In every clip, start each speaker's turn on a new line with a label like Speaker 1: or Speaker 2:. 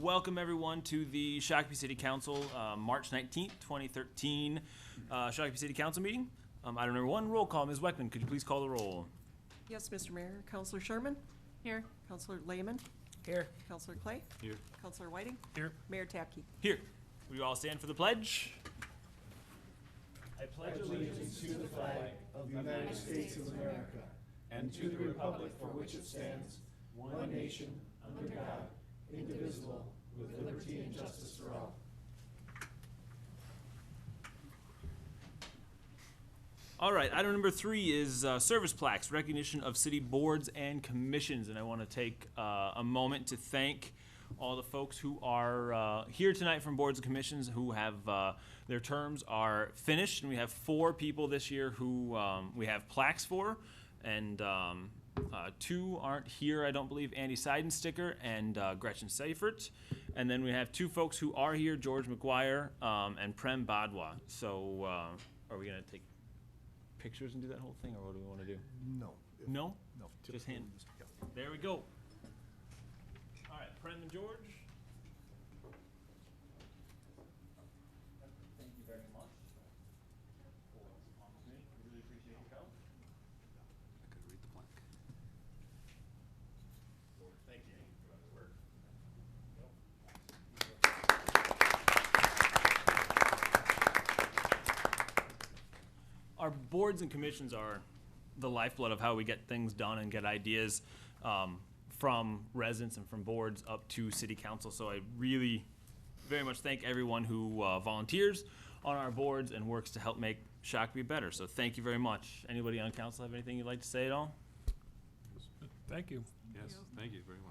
Speaker 1: Welcome everyone to the Shakopee City Council, March 19th, 2013 Shakopee City Council meeting. Item number 1, roll call. Ms. Weckman, could you please call the roll?
Speaker 2: Yes, Mr. Mayor. Councilor Sherman? Here. Councilor Lehman?
Speaker 3: Here.
Speaker 2: Councilor Clay?
Speaker 4: Here.
Speaker 2: Councilor Whiting?
Speaker 3: Here.
Speaker 2: Mayor Tapke?
Speaker 1: Here. Will you all stand for the pledge? I pledge
Speaker 5: allegiance to the flag of the United States of America and to the republic for which it stands, one nation, under God, indivisible, with liberty and justice for all.
Speaker 1: All right, item number 3 is service plaques, recognition of city boards and commissions. And I want to take a moment to thank all the folks who are here tonight from boards and commissions who have their terms are finished. And we have 4 people this year who we have plaques for. And 2 aren't here, I don't believe, Andy Seidensticker and Gretchen Seifert. And then we have 2 folks who are here, George McGuire and Prem Badwa. So are we going to take pictures and do that whole thing, or what do we want to do?
Speaker 5: No.
Speaker 1: No?
Speaker 5: No.
Speaker 1: Just hand. There we go. All right, Prem and George. Thank you very much for on with me. We really appreciate your help.
Speaker 4: I could read the plaque.
Speaker 1: Thank you for that work. Our boards and commissions are the lifeblood of how we get things done and get ideas from residents and from boards up to city council. So I really very much thank everyone who volunteers on our boards and works to help make Shakopee better. So thank you very much. Anybody on council have anything you'd like to say at all?
Speaker 3: Thank you.
Speaker 4: Yes, thank you very much.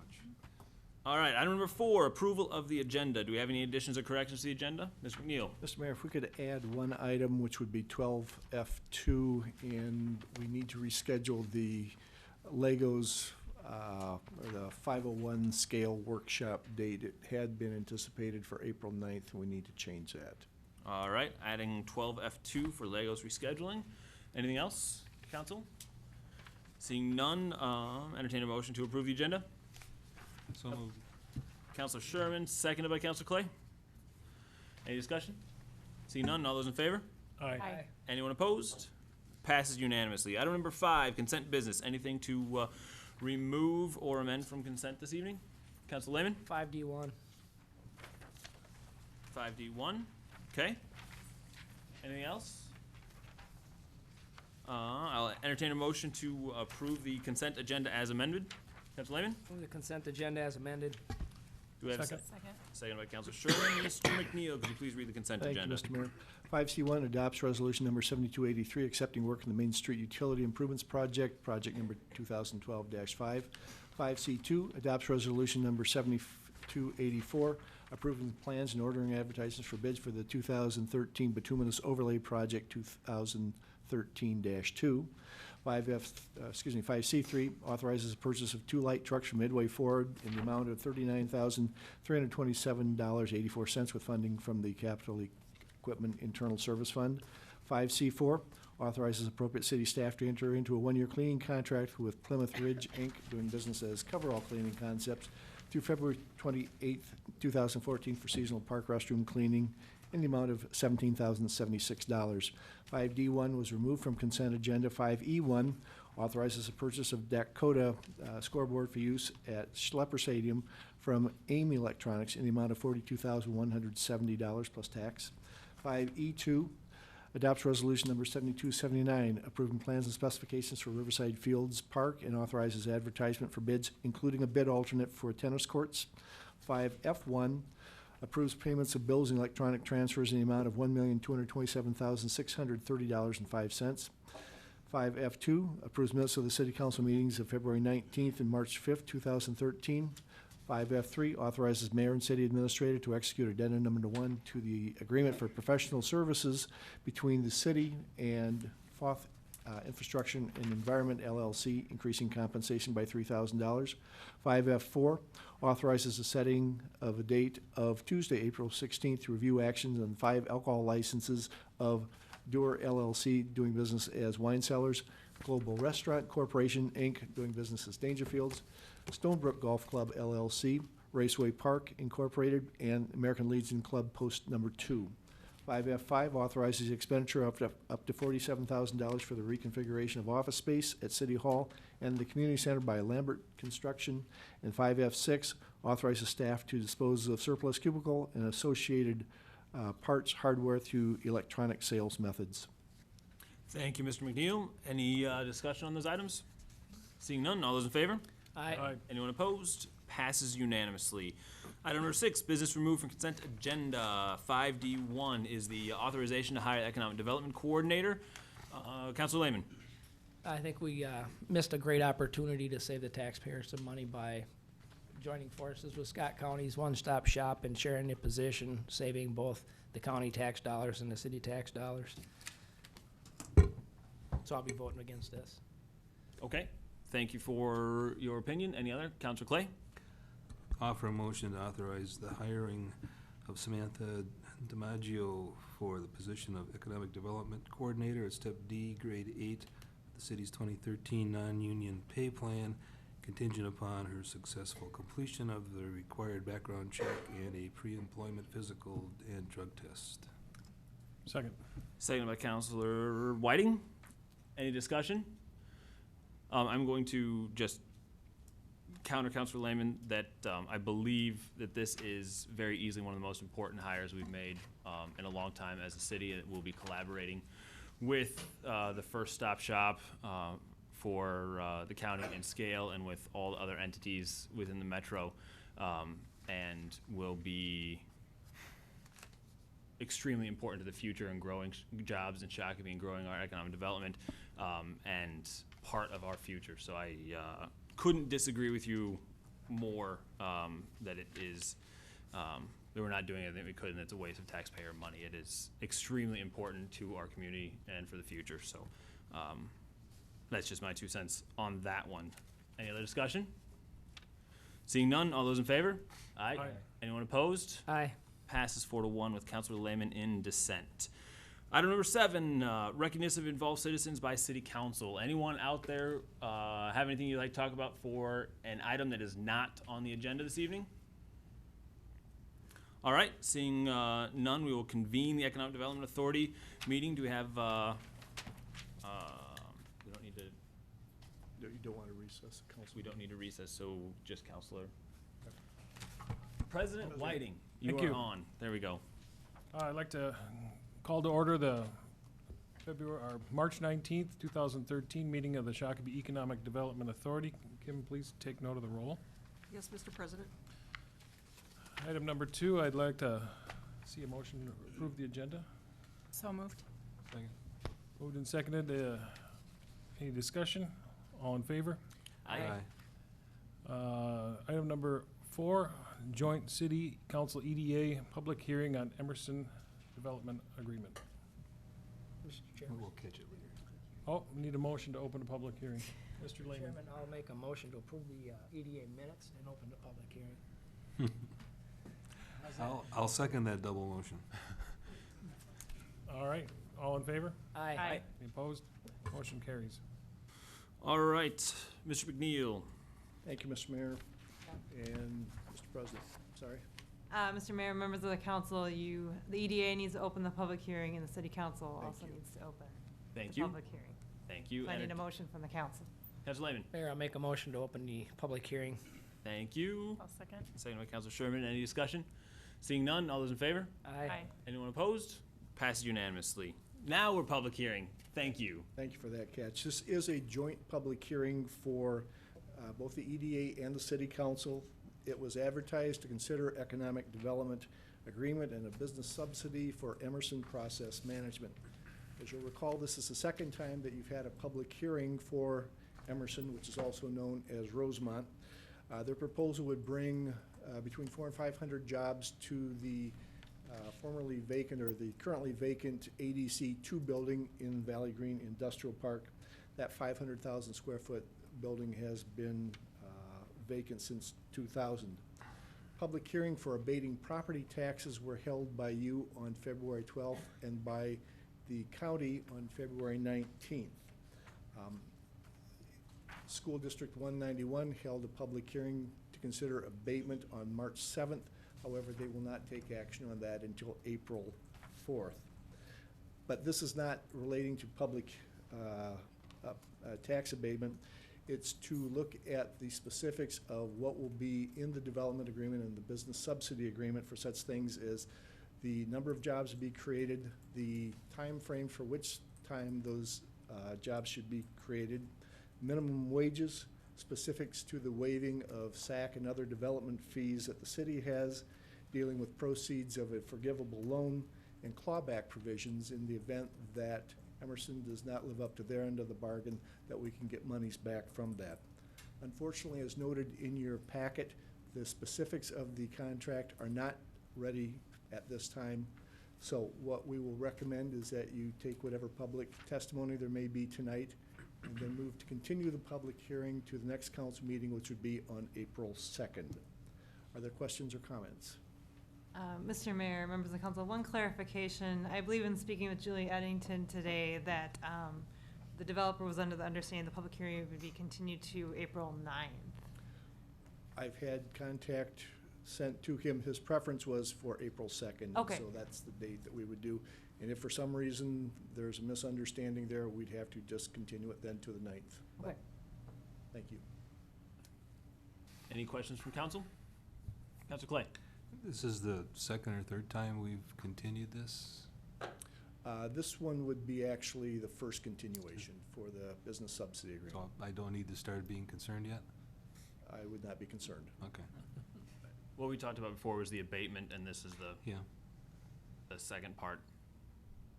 Speaker 1: All right, item number 4, approval of the agenda. Do we have any additions or corrections to the agenda? Mr. McNeil?
Speaker 5: Mr. Mayor, if we could add one item, which would be 12F2, and we need to reschedule the Legos, or the 501 scale workshop date. It had been anticipated for April 9th, and we need to change that.
Speaker 1: All right, adding 12F2 for Legos rescheduling. Anything else, council? Seeing none, entertain a motion to approve the agenda.
Speaker 4: So moved.
Speaker 1: Councilor Sherman, seconded by Councilor Clay. Any discussion? Seeing none, all those in favor?
Speaker 3: Aye.
Speaker 1: Anyone opposed? Passes unanimously. Item number 5, consent business. Anything to remove or amend from consent this evening? Councilor Lehman?
Speaker 3: 5D1.
Speaker 1: 5D1. Okay. Anything else? I'll entertain a motion to approve the consent agenda as amended. Councilor Lehman?
Speaker 3: Move the consent agenda as amended.
Speaker 1: Do we have a
Speaker 3: Second.
Speaker 1: second by Councilor Sherman. Mr. McNeil, could you please read the consent
Speaker 5: Thank
Speaker 1: agenda?
Speaker 5: you, Mr. Mayor. 5C1 adopts resolution number 7283, accepting work in the Main Street Utility Improvements Project, project number 2012-5. 5C2 adopts resolution number 7284, approving plans and ordering advertisements for bids for the 2013 bituminous overlay project 2013-2. 5C3 authorizes the purchase of 2 light trucks from Midway Ford in the amount of $39,327.84 with funding from the Capital Equipment Internal Service Fund. 5C4 authorizes appropriate city staff to enter into a 1-year cleaning contract with Plymouth Ridge, Inc., doing business as Coverall Cleaning Concepts, through February 28th, 2014 for seasonal park restroom cleaning in the amount of $17,076. 5D1 was removed from consent agenda. 5E1 authorizes the purchase of Dakota scoreboard for use at Schlepper Stadium from AIM Electronics in the amount of $42,170 plus tax. 5E2 adopts resolution number 7279, approving plans and specifications for Riverside Fields Park and authorizes advertisement for bids, including a bid alternate for tennis courts. 5F1 approves payments of bills and electronic transfers in the amount of $1,227,630.05. 5F2 approves minutes of the City Council meetings of February 19th and March 5th, 2013. 5F3 authorizes mayor and city administrator to execute addendum number 1 to the agreement for professional services between the city and Foth Infrastructure and Environment LLC, increasing compensation by $3,000. 5F4 authorizes the setting of a date of Tuesday, April 16th to review actions on 5 alcohol licenses of Doer LLC, doing business as Wine Cellars, Global Restaurant Corporation, Inc., doing business as Dangerfields, Stonebrook Golf Club LLC, Raceway Park Incorporated, and American Legion Club Post Number 2. 5F5 authorizes the expenditure of up to $47,000 for the reconfiguration of office space at City Hall and the Community Center by Lambert Construction. And 5F6 authorizes staff to dispose of surplus cubicle and associated parts, hardware through electronic sales methods.
Speaker 1: Thank you, Mr. McNeil. Any discussion on those items? Seeing none, all those in favor?
Speaker 3: Aye.
Speaker 1: Anyone opposed? Passes unanimously. Item number 6, business removed from consent agenda. 5D1 is the authorization to hire economic development coordinator. Councilor Lehman.
Speaker 3: I think we missed a great opportunity to save the taxpayers some money by joining forces with Scott County's one-stop shop and sharing the position, saving both the county tax dollars and the city tax dollars. So I'll be voting against this.
Speaker 1: Okay. Thank you for your opinion. Any other? Councilor Clay?
Speaker 4: Offer a motion to authorize the hiring of Samantha DiMaggio for the position of Economic Development Coordinator at Step D, Grade 8, the city's 2013 non-union pay plan, contingent upon her successful completion of the required background check and a pre-employment physical and drug test.
Speaker 3: Second.
Speaker 1: Seconded by Councilor Whiting. Any discussion? I'm going to just counter Councilor Lehman that I believe that this is very easily one of the most important hires we've made in a long time as a city. And we'll be collaborating with the First Stop Shop for the county and scale, and with all the other entities within the metro, and will be extremely important to the future and growing jobs in Shakopee and growing our economic development, and part of our future. So I couldn't disagree with you more that it is that we're not doing everything we could and it's a waste of taxpayer money. It is extremely important to our community and for the future. So that's just my 2 cents on that one. Any other discussion? Seeing none, all those in favor? Aye.
Speaker 3: Aye.
Speaker 1: Anyone opposed?
Speaker 3: Aye.
Speaker 1: Passes 4-1 with Councilor Lehman in dissent. Item number 7, recognition of involved citizens by City Council. Anyone out there have anything you'd like to talk about for an item that is not on the agenda this evening? All right, seeing none, we will convene the Economic Development Authority meeting. Do we have, we don't need to,
Speaker 5: You don't want to recess, Council.
Speaker 1: we don't need to recess, so just Councilor. President Whiting, you
Speaker 3: Thank
Speaker 1: are
Speaker 3: you.
Speaker 1: on. There we go.
Speaker 6: I'd like to call to order the March 19th, 2013 meeting of the Shakopee Economic Development Authority. Kim, please take note of the roll.
Speaker 2: Yes, Mr. President.
Speaker 6: Item number 2, I'd like to see a motion to approve the agenda.
Speaker 7: So moved.
Speaker 6: Moved and seconded. Any discussion? All in favor? Item number 4, joint city council EDA public hearing on Emerson Development Agreement.
Speaker 3: Mr. Chairman.
Speaker 4: We'll catch it later.
Speaker 6: Oh, we need a motion to open the public hearing. Mr. Lehman.
Speaker 3: Chairman, I'll make a motion to approve the EDA minutes and open the public hearing.
Speaker 4: I'll second that double motion.
Speaker 6: All right, all in favor?
Speaker 3: Aye.
Speaker 7: Aye.
Speaker 6: Any opposed? Motion carries.
Speaker 1: All right, Mr. McNeil.
Speaker 5: Thank you, Mr. Mayor and Mr. President. Sorry.
Speaker 7: Mr. Mayor, members of the council, the EDA needs to open the public hearing, and the city council
Speaker 5: Thank
Speaker 7: also
Speaker 5: you.
Speaker 7: needs to open
Speaker 1: Thank
Speaker 7: the
Speaker 1: you.
Speaker 7: public hearing.
Speaker 1: Thank you.
Speaker 7: So I need a
Speaker 1: And
Speaker 7: motion from the council.
Speaker 1: Councilor Lehman.
Speaker 3: Mayor, I'll make a motion to open the public hearing.
Speaker 1: Thank you.
Speaker 7: I'll second.
Speaker 1: Second by Councilor Sherman. Any discussion? Seeing none, all those in favor?
Speaker 3: Aye.
Speaker 1: Anyone opposed? Passes unanimously. Now we're public hearing. Thank you.
Speaker 5: Thank you for that catch. This is a joint public hearing for both the EDA and the City Council. It was advertised to consider economic development agreement and a business subsidy for Emerson Process Management. As you'll recall, this is the second time that you've had a public hearing for Emerson, which is also known as Rosemont. Their proposal would bring between 400 and 500 jobs to the formerly vacant, or the currently vacant ADC 2 building in Valley Green Industrial Park. That 500,000 square foot building has been vacant since 2000. Public hearing for abating property taxes were held by you on February 12th and by the county on February 19th. School District 191 held a public hearing to consider abatement on March 7th. However, they will not take action on that until April 4th. But this is not relating to public tax abatement. It's to look at the specifics of what will be in the development agreement and the business subsidy agreement for such things as the number of jobs to be created, the time frame for which time those jobs should be created, minimum wages, specifics to the waiving of SAC and other development fees that the city has, dealing with proceeds of a forgivable loan, and clawback provisions in the event that Emerson does not live up to their end of the bargain, that we can get monies back from that. Unfortunately, as noted in your packet, the specifics of the contract are not ready at this time. So what we will recommend is that you take whatever public testimony there may be tonight and then move to continue the public hearing to the next council meeting, which would be on April 2nd. Are there questions or comments?
Speaker 7: Mr. Mayor, members of the council, one clarification. I believe in speaking with Julie Eddington today that the developer was under the understanding the public hearing would be continued to April 9th.
Speaker 5: I've had contact sent to him. His preference was for April 2nd.
Speaker 7: Okay.
Speaker 5: So that's the date that we would do. And if for some reason there's a misunderstanding there, we'd have to just continue it then to the 9th.
Speaker 7: Okay.
Speaker 5: Thank you.
Speaker 1: Any questions from council? Councilor Clay?
Speaker 4: This is the second or third time we've continued this?
Speaker 5: This one would be actually the first continuation for the business subsidy agreement.
Speaker 4: So I don't need to start being concerned yet?
Speaker 5: I would not be concerned.
Speaker 4: Okay,
Speaker 1: What we talked about before was the abatement, and this is
Speaker 4: yeah.
Speaker 1: the second part.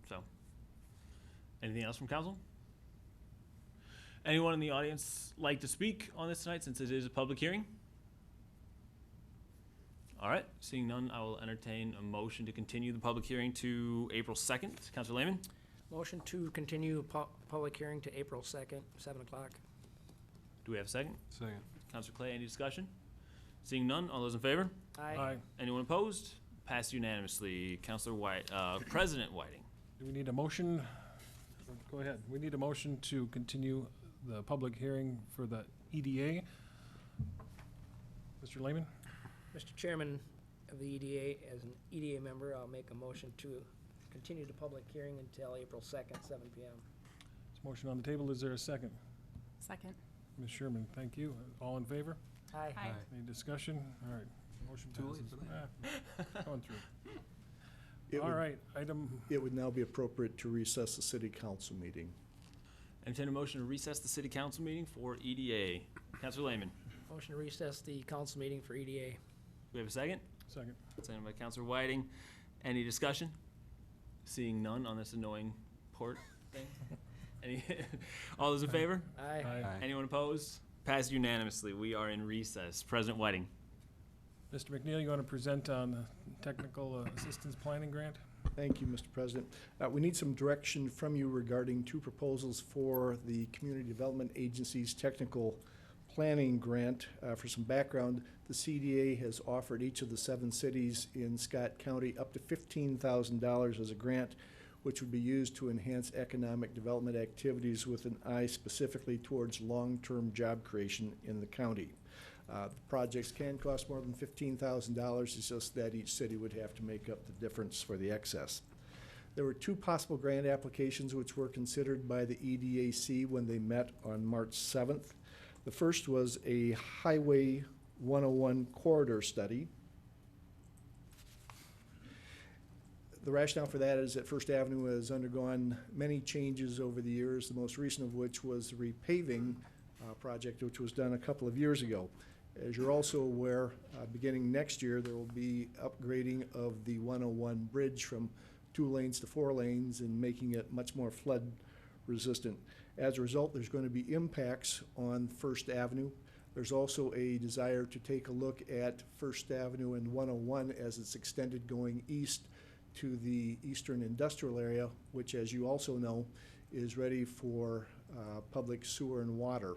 Speaker 1: So, anything else from council? Anyone in the audience like to speak on this tonight, since it is a public hearing? All right, seeing none, I will entertain a motion to continue the public hearing to April 2nd. Councilor Lehman?
Speaker 3: Motion to continue public hearing to April 2nd, 7 o'clock.
Speaker 1: Do we have a second?
Speaker 4: Second.
Speaker 1: Councilor Clay, any discussion? Seeing none, all those in favor?
Speaker 6: Aye.
Speaker 1: Anyone opposed? Passed unanimously. Councilor White, President Whiting.
Speaker 6: Do we need a motion? Go ahead. We need a motion to continue the public hearing for the EDA. Mr. Lehman?
Speaker 3: Mr. Chairman of the EDA, as an EDA member, I'll make a motion to continue the public hearing until April 2nd, 7 p.m.
Speaker 6: There's a motion on the table. Is there a second?
Speaker 2: Second.
Speaker 6: Ms. Sherman, thank you. All in favor?
Speaker 3: Aye.
Speaker 7: Aye.
Speaker 6: Any discussion? All right, motion
Speaker 4: Too
Speaker 6: passes.
Speaker 4: late for that.
Speaker 6: Going through.
Speaker 5: It
Speaker 6: All
Speaker 5: would-
Speaker 6: right, item,
Speaker 5: It would now be appropriate to recess the city council meeting.
Speaker 1: Entertain a motion to recess the city council meeting for EDA. Councilor Lehman.
Speaker 3: Motion to recess the council meeting for EDA.
Speaker 1: Do we have a second?
Speaker 6: second.
Speaker 1: Second by Councilor Whiting. Any discussion? Seeing none on this annoying port thing? Any, all those in favor?
Speaker 3: Aye.
Speaker 4: Aye.
Speaker 1: Anyone opposed? Passed unanimously. We are in recess. President Whiting.
Speaker 6: Mr. McNeil, you want to present on the technical assistance planning grant?
Speaker 5: Thank you, Mr. President. We need some direction from you regarding two proposals for the Community Development Agency's technical planning grant. For some background, the CDA has offered each of the 7 cities in Scott County up to $15,000 as a grant, which would be used to enhance economic development activities with an eye specifically towards long-term job creation in the county. The projects can cost more than $15,000. It's just that each city would have to make up the difference for the excess. There were 2 possible grant applications which were considered by the EDAC when they met on March 7th. The first was a Highway 101 corridor study. The rationale for that is that First Avenue has undergone many changes over the years, the most recent of which was the repaving project, which was done a couple of years ago. As you're also aware, beginning next year, there will be upgrading of the 101 bridge from 2 lanes to 4 lanes and making it much more flood resistant. As a result, there's going to be impacts on First Avenue. There's also a desire to take a look at First Avenue and 101 as it's extended going east to the eastern industrial area, which, as you also know, is ready for public sewer and water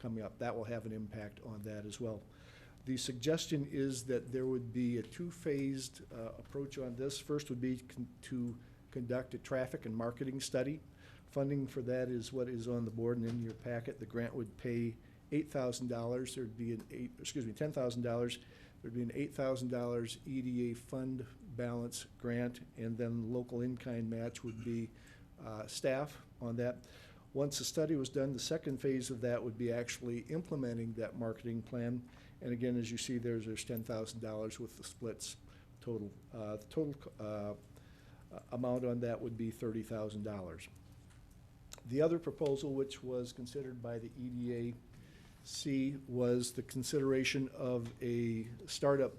Speaker 5: coming up. That will have an impact on that as well. The suggestion is that there would be a 2-phased approach on this. First would be to conduct a traffic and marketing study. Funding for that is what is on the board and in your packet. The grant would pay $8,000, there'd be $10,000, there'd be an $8,000 EDA fund balance grant, and then local in-kind match would be staff on that. Once the study was done, the second phase of that would be actually implementing that marketing plan. And again, as you see, there's $10,000 with the splits total. The total amount on that would be $30,000. The other proposal, which was considered by the EDAC, was the consideration of a startup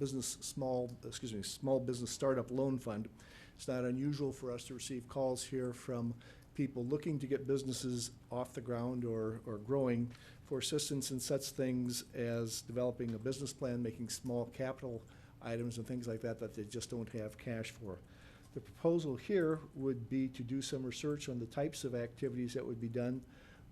Speaker 5: small business startup loan fund. It's not unusual for us to receive calls here from people looking to get businesses off the ground or growing for assistance in such things as developing a business plan, making small capital items and things like that that they just don't have cash for. The proposal here would be to do some research on the types of activities that would be done,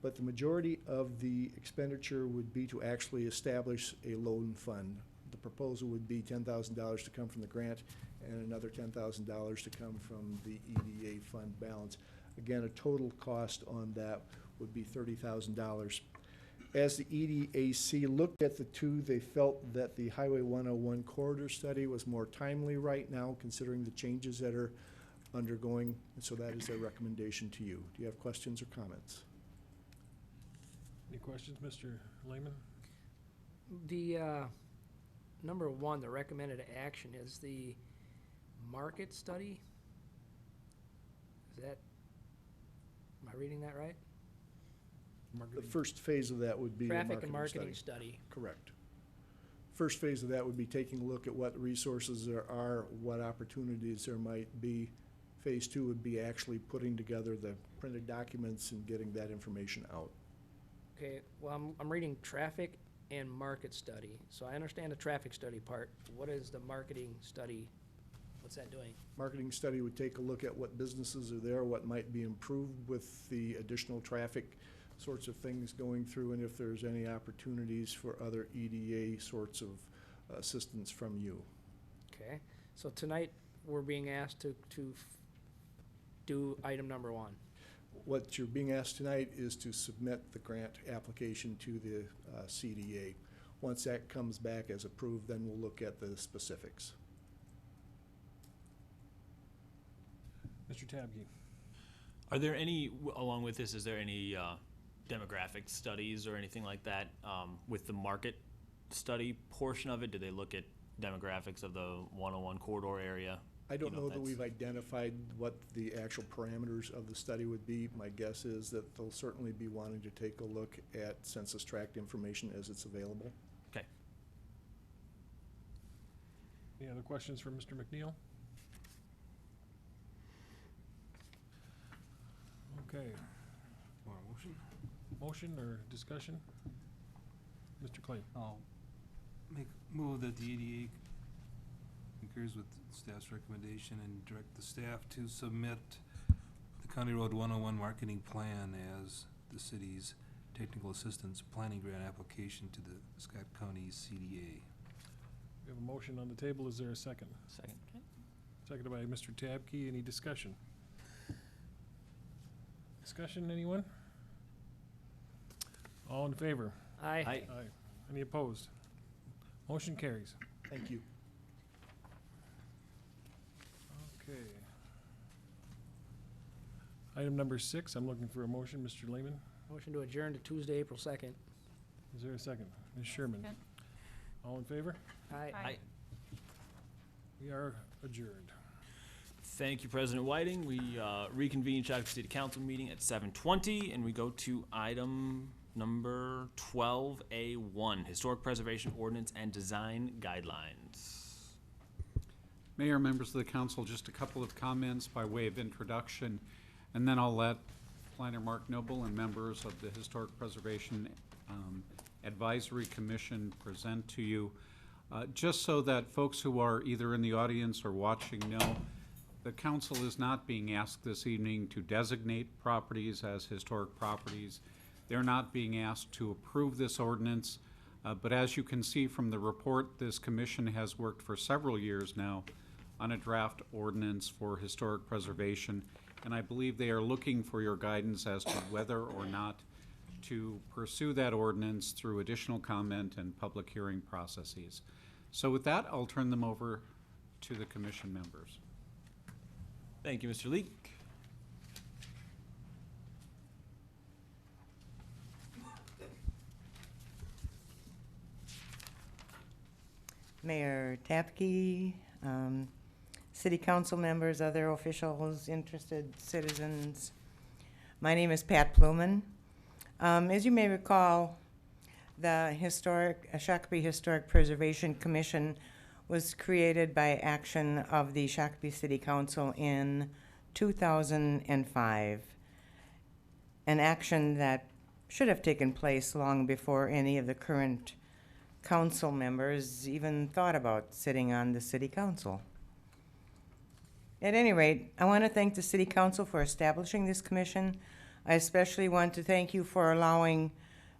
Speaker 5: but the majority of the expenditure would be to actually establish a loan fund. The proposal would be $10,000 to come from the grant and another $10,000 to come from the EDA fund balance. Again, a total cost on that would be $30,000. As the EDAC looked at the two, they felt that the Highway 101 corridor study was more timely right now, considering the changes that are undergoing, and so that is their recommendation to you. Do you have questions or comments?
Speaker 6: Any questions, Mr. Lehman?
Speaker 3: The number one, the recommended action is the market study. Is that, am I reading that right?
Speaker 5: The first phase of that would be a
Speaker 3: Traffic and
Speaker 5: marketing
Speaker 3: marketing
Speaker 5: study.
Speaker 3: study.
Speaker 5: Correct. First phase of that would be taking a look at what resources there are, what opportunities there might be. Phase two would be actually putting together the printed documents and getting that information out.
Speaker 3: Okay, well, I'm reading traffic and market study. So I understand the traffic study part. What is the marketing study? What's that doing?
Speaker 5: Marketing study would take a look at what businesses are there, what might be improved with the additional traffic sorts of things going through, and if there's any opportunities for other EDA sorts of assistance from you.
Speaker 3: Okay, so tonight we're being asked to do item number one.
Speaker 5: What you're being asked tonight is to submit the grant application to the CDA. Once that comes back as approved, then we'll look at the specifics.
Speaker 6: Mr. Tabke?
Speaker 1: Are there any, along with this, is there any demographic studies or anything like that with the market study portion of it? Do they look at demographics of the 101 corridor area?
Speaker 5: I don't know that
Speaker 1: that's-
Speaker 5: we've identified what the actual parameters of the study would be. My guess is that they'll certainly be wanting to take a look at census tract information as it's available.
Speaker 1: Okay.
Speaker 6: Any other questions for Mr. McNeil? Okay,
Speaker 4: Want a motion?
Speaker 6: motion or discussion? Mr. Clay?
Speaker 4: I'll move that the EDA concurs with staff's recommendation and direct the staff to submit the County Road 101 marketing plan as the city's technical assistance planning grant application to the Scott County CDA.
Speaker 6: We have a motion on the table. Is there a second?
Speaker 1: Second.
Speaker 6: Seconded by Mr. Tabke. Any discussion? Discussion, anyone? All in favor?
Speaker 3: Aye.
Speaker 1: Aye.
Speaker 6: Aye. Any opposed? Motion carries.
Speaker 5: Thank you.
Speaker 6: Okay. Item number 6, I'm looking for a motion. Mr. Lehman,
Speaker 3: Motion to adjourn to Tuesday, April 2nd.
Speaker 6: is there a second? Ms. Sherman?
Speaker 2: Second.
Speaker 6: All in favor?
Speaker 3: Aye.
Speaker 1: Aye.
Speaker 6: We are adjourned.
Speaker 1: Thank you, President Whiting. We reconvene Shakopee City Council meeting at 7:20, and we go to item number 12A1, Historic Preservation Ordinance and Design Guidelines.
Speaker 8: Mayor, members of the council, just a couple of comments by way of introduction, and then I'll let Planner Mark Noble and members of the Historic Preservation Advisory Commission present to you. Just so that folks who are either in the audience or watching know, the council is not being asked this evening to designate properties as historic properties. They're not being asked to approve this ordinance, but as you can see from the report, this commission has worked for several years now on a draft ordinance for historic preservation, and I believe they are looking for your guidance as to whether or not to pursue that ordinance through additional comment and public hearing processes. So with that, I'll turn them over to the commission members.
Speaker 1: Thank you, Mr. Leek.
Speaker 9: Mayor Tapke, city council members, other officials, interested citizens. My name is Pat Pluman. As you may recall, the Shakopee Historic Preservation Commission was created by action of the Shakopee City Council in 2005. An action that should have taken place long before any of the current council members even thought about sitting on the city council. At any rate, I want to thank the city council for establishing this commission. I especially want to thank you for allowing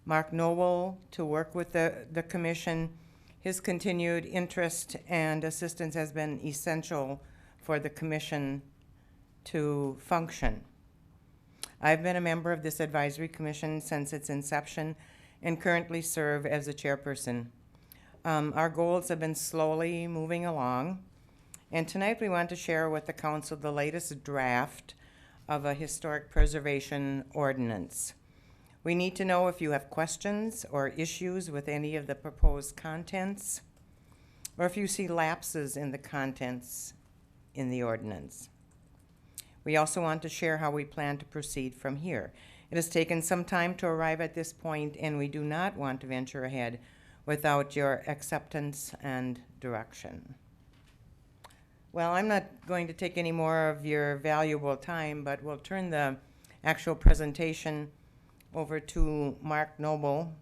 Speaker 9: Mark Noble to work with the commission. His continued interest and assistance has been essential for the commission to function. I've been a member of this advisory commission since its inception and currently serve as the chairperson. Our goals have been slowly moving along, and tonight we want to share with the council the latest draft of a historic preservation ordinance. We need to know if you have questions or issues with any of the proposed contents, or if you see lapses in the contents in the ordinance. We also want to share how we plan to proceed from here. It has taken some time to arrive at this point, and we do not want to venture ahead without your acceptance and direction. Well, I'm not going to take any more of your valuable time, but we'll turn the actual presentation over to Mark Noble,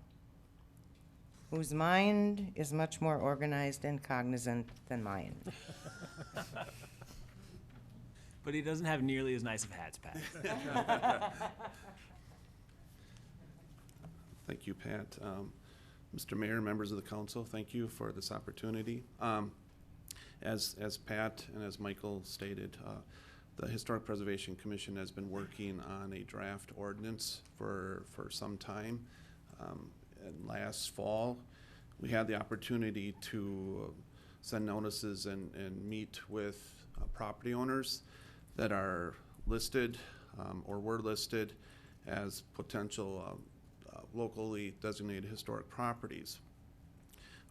Speaker 9: whose mind is much more organized and cognizant than mine.
Speaker 1: But he doesn't have nearly as nice of hats, Pat.
Speaker 10: Thank you, Pat. Mr. Mayor, members of the council, thank you for this opportunity. As Pat and as Michael stated, the Historic Preservation Commission has been working on a draft ordinance for some time. And last fall, we had the opportunity to send notices and meet with property owners that are listed or were listed as potential locally designated historic properties.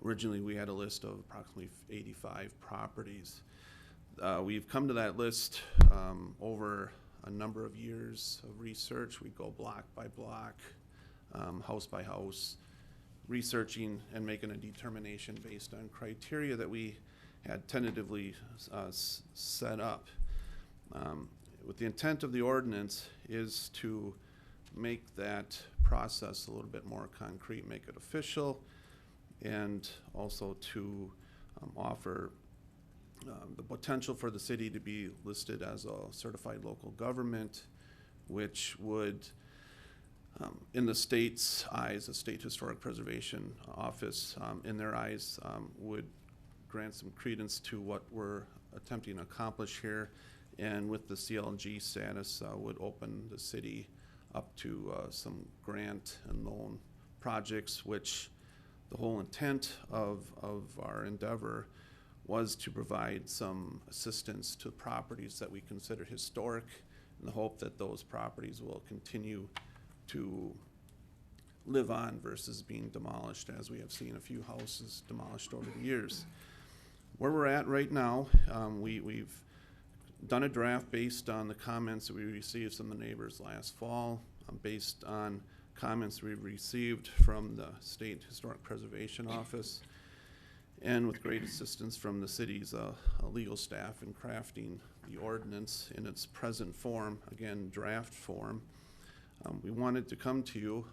Speaker 10: Originally, we had a list of approximately 85 properties. We've come to that list over a number of years of research. We go block by block, house by house, researching and making a determination based on criteria that we had tentatively set up. With the intent of the ordinance is to make that process a little bit more concrete, make it official, and also to offer the potential for the city to be listed as a certified local government, which would, in the state's eyes, the State Historic Preservation Office, in their eyes, would grant some credence to what we're attempting to accomplish here, and with the CLG status, would open the city up to some grant and loan projects, which the whole intent of our endeavor was to provide some assistance to properties that we consider historic, in the hope that those properties will continue to live on versus being demolished, as we have seen a few houses demolished over the years. Where we're at right now, we've done a draft based on the comments that we received from the neighbors last fall, based on comments we've received from the State Historic Preservation Office, and with great assistance from the city's legal staff in crafting the ordinance in its present form, again, draft form. We wanted to come to you.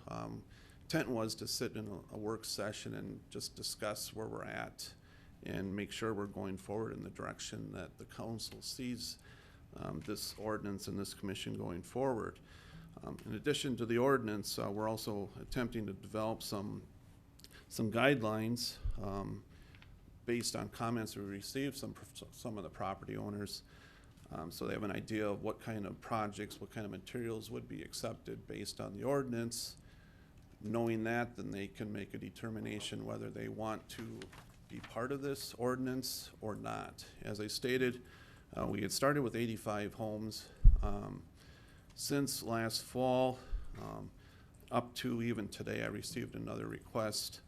Speaker 10: Intent was to sit in a work session and just discuss where we're at and make sure we're going forward in the direction that the council sees this ordinance and this commission going forward. In addition to the ordinance, we're also attempting to develop some guidelines based on comments we received some of the property owners, so they have an idea of what kind of projects, what kind of materials would be accepted based on the ordinance, knowing that, then they can make a determination whether they want to be part of this ordinance or not. As I stated, we had started with 85 homes. Since last fall, up to even today, I received another request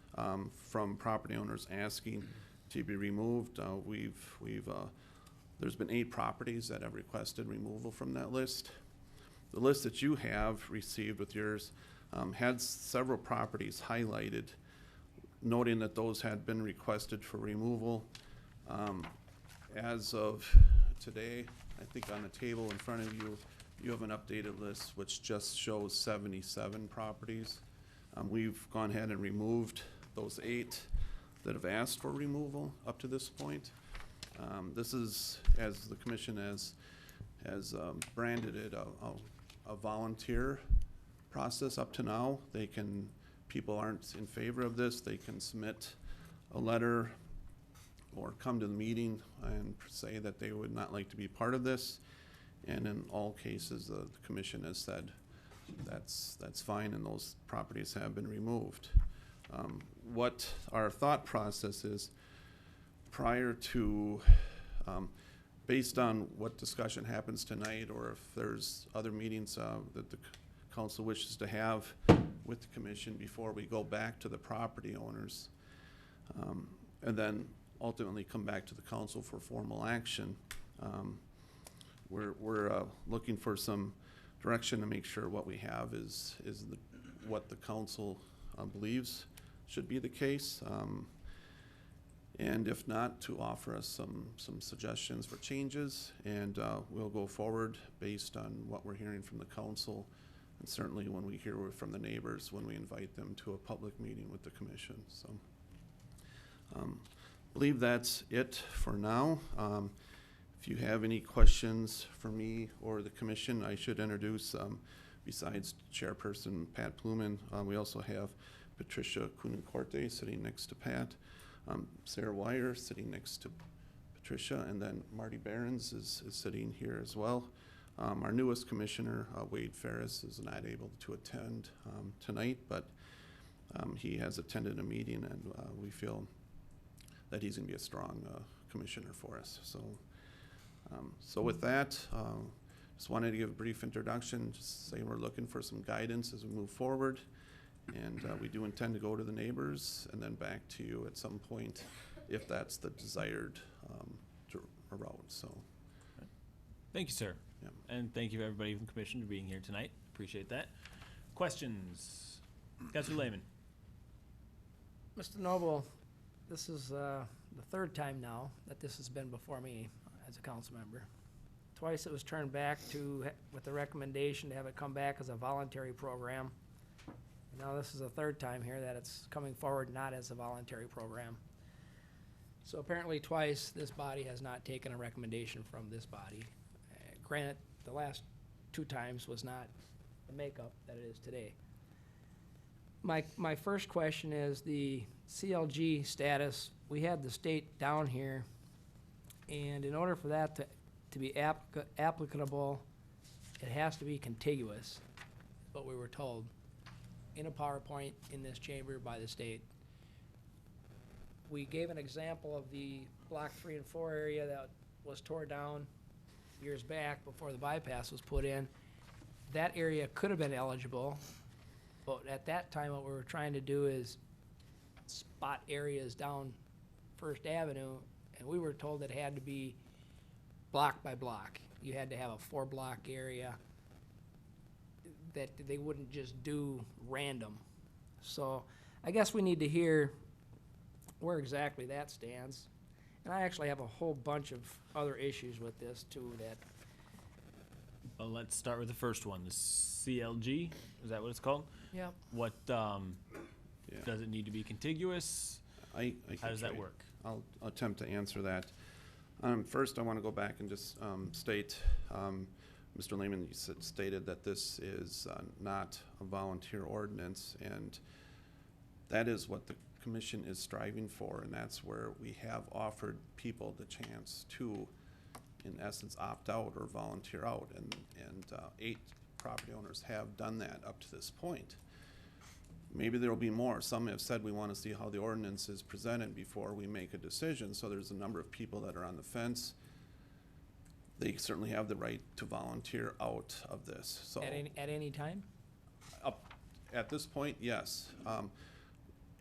Speaker 10: from property owners asking to be removed. There's been 8 properties that have requested removal from that list. The list that you have received with yours had several properties highlighted, noting that those had been requested for removal. As of today, I think on the table in front of you, you have an updated list which just shows 77 properties. We've gone ahead and removed those 8 that have asked for removal up to this point. This is, as the commission has branded it, a volunteer process up to now. People aren't in favor of this. They can submit a letter or come to the meeting and say that they would not like to be part of this. And in all cases, the commission has said that's fine, and those properties have been removed. What our thought process is, prior to, based on what discussion happens tonight, or if there's other meetings that the council wishes to have with the commission before we go back to the property owners, and then ultimately come back to the council for formal action. We're looking for some direction to make sure what we have is what the council believes should be the case. And if not, to offer us some suggestions for changes, and we'll go forward based on what we're hearing from the council, and certainly when we hear from the neighbors, when we invite them to a public meeting with the commission. So believe that's it for now. If you have any questions for me or the commission, I should introduce, besides Chairperson Pat Pluman, we also have Patricia Counil sitting next to Pat, Sarah Wire sitting next to Patricia, and then Marty Behrens is sitting here as well. Our newest commissioner, Wade Ferris, is not able to attend tonight, but he has attended a meeting, and we feel that he's going to be a strong commissioner for us. So with that, just wanted to give a brief introduction, just say we're looking for some guidance as we move forward. And we do intend to go to the neighbors and then back to you at some point if that's the desired route. So,
Speaker 1: Thank you, sir.
Speaker 10: Yeah.
Speaker 1: And thank you, everybody from the commission, for being here tonight. Appreciate that. Questions? Councilor Lehman.
Speaker 3: Mr. Noble, this is the 3rd time now that this has been before me as a council member. Twice it was turned back with the recommendation to have it come back as a voluntary program. Now this is the 3rd time here that it's coming forward not as a voluntary program. So apparently twice this body has not taken a recommendation from this body. Granted, the last 2 times was not the makeup that it is today. My first question is the CLG status. We had the state down here, and in order for that to be applicable, it has to be contiguous, what we were told in a PowerPoint in this chamber by the state. We gave an example of the block 3 and 4 area that was tore down years back before the bypass was put in. That area could have been eligible, but at that time what we were trying to do is spot areas down First Avenue, and we were told it had to be block by block. You had to have a 4-block area that they wouldn't just do random. So I guess we need to hear where exactly that stands. And I actually have a whole bunch of other issues with this too that.
Speaker 1: Well, let's start with the first one, the CLG. Is that what it's called?
Speaker 3: Yep.
Speaker 1: What,
Speaker 10: yeah.
Speaker 1: does it need to be contiguous?
Speaker 10: I
Speaker 1: How does that
Speaker 10: try.
Speaker 1: work?
Speaker 10: I'll attempt to answer that. First, I want to go back and just state, Mr. Lehman, you stated that this is not a volunteer ordinance, and that is what the commission is striving for, and that's where we have offered people the chance to, in essence, opt out or volunteer out, and 8 property owners have done that up to this point. Maybe there will be more. Some have said we want to see how the ordinance is presented before we make a decision. So there's a number of people that are on the fence. They certainly have the right to volunteer out of this. So
Speaker 3: At any time?
Speaker 10: up at this point, yes.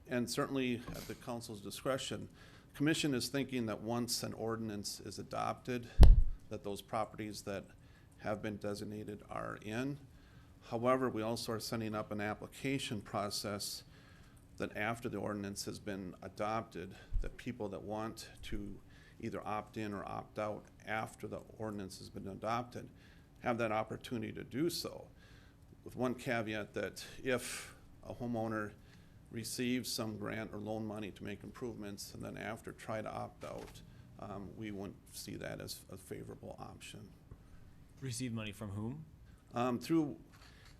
Speaker 10: And certainly at the council's discretion. Commission is thinking that once an ordinance is adopted, that those properties that have been designated are in. However, we also are setting up an application process that after the ordinance has been adopted, that people that want to either opt in or opt out after the ordinance has been adopted have that opportunity to do so. With one caveat that if a homeowner receives some grant or loan money to make improvements and then after try to opt out, we wouldn't see that as a favorable option.
Speaker 1: Receive money from whom?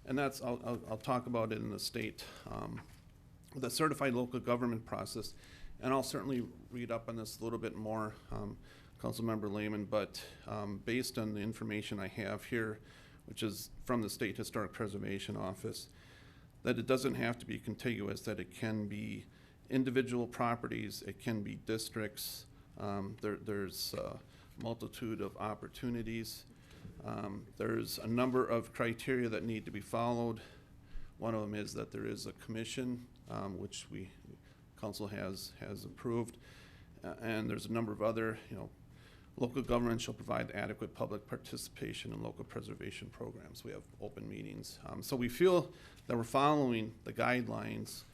Speaker 10: And that's, I'll talk about it in the state, the certified local government process. And I'll certainly read up on this a little bit more, Councilmember Lehman, but based on the information I have here, which is from the State Historic Preservation Office, that it doesn't have to be contiguous, that it can be individual properties, it can be districts. There's a multitude of opportunities. There's a number of criteria that need to be followed. One of them is that there is a commission, which council has approved. And there's a number of other, local government shall provide adequate public participation in local preservation programs. We have open meetings. So we feel that we're following the guidelines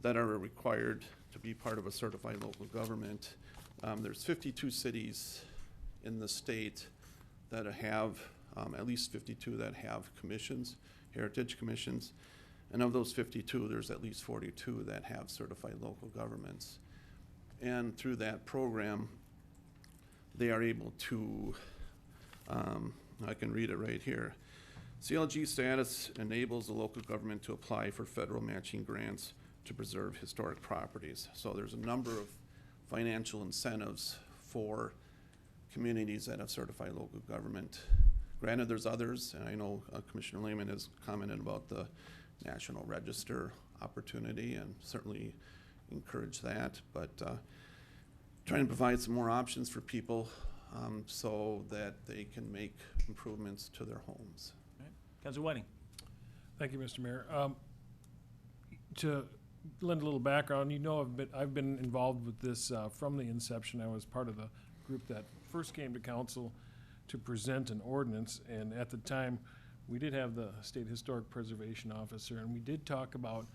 Speaker 10: that are required to be part of a certified local government. There's 52 cities in the state that have, at least 52 that have commissions, heritage commissions. And of those 52, there's at least 42 that have certified local governments. And through that program, they are able to, I can read it right here. CLG status enables the local government to apply for federal matching grants to preserve historic properties. So there's a number of financial incentives for communities that have certified local government. Granted, there's others, and I know Commissioner Lehman has commented about the National Register opportunity, and certainly encourage that, but trying to provide some more options for people so that they can make improvements to their homes.
Speaker 1: Councilor Whiting.
Speaker 6: Thank you, Mr. Mayor. To lend a little background, I've been involved with this from the inception. I was part of the group that first came to council to present an ordinance, and at the time, we did have the State Historic Preservation Officer, and we did talk about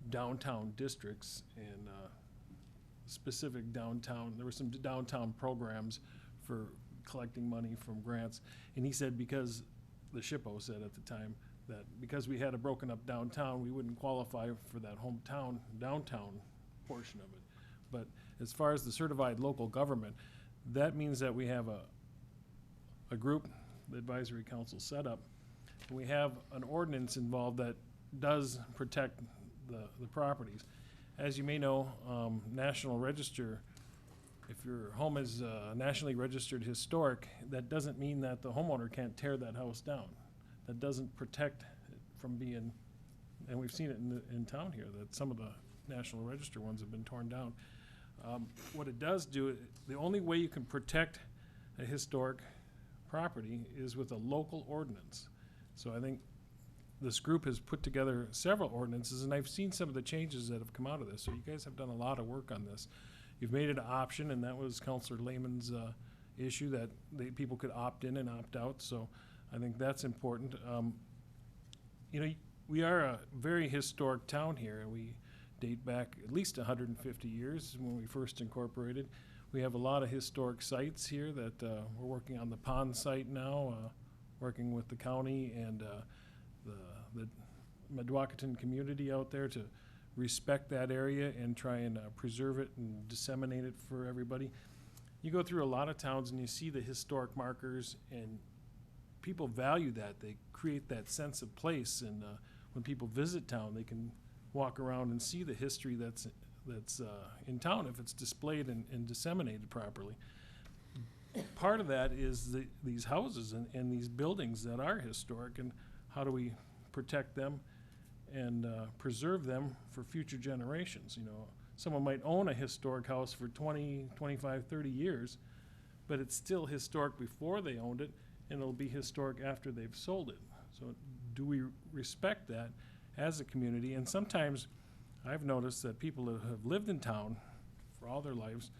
Speaker 6: downtown districts and specific downtown. There were some downtown programs for collecting money from grants, and he said because the SHPO said at the time that because we had a broken up downtown, we wouldn't qualify for that downtown portion of it. But as far as the certified local government, that means that we have a group, the advisory council set up, and we have an ordinance involved that does protect the properties. As you may know, National Register, if your home is nationally registered historic, that doesn't mean that the homeowner can't tear that house down. That doesn't protect it from being, and we've seen it in town here, that some of the National Register ones have been torn down. What it does do, the only way you can protect a historic property is with a local ordinance. So I think this group has put together several ordinances, and I've seen some of the changes that have come out of this. So you guys have done a lot of work on this. You've made it an option, and that was Councilor Lehman's issue, that people could opt in and opt out. So I think that's important. We are a very historic town here, and we date back at least 150 years when we first incorporated. We have a lot of historic sites here that we're working on the pond site now, working with the county and the Medwakaton community out there to respect that area and try and preserve it and disseminate it for everybody. You go through a lot of towns and you see the historic markers, and people value that. They create that sense of place, and when people visit town, they can walk around and see the history that's in town if it's displayed and disseminated properly. Part of that is these houses and these buildings that are historic, and how do we protect them? and preserve them for future generations. You know, someone might own a historic house for 20, 25, 30 years, but it's still historic before they owned it, and it'll be historic after they've sold it. So do we respect that as a community? And sometimes I've noticed that people that have lived in town for all their lives,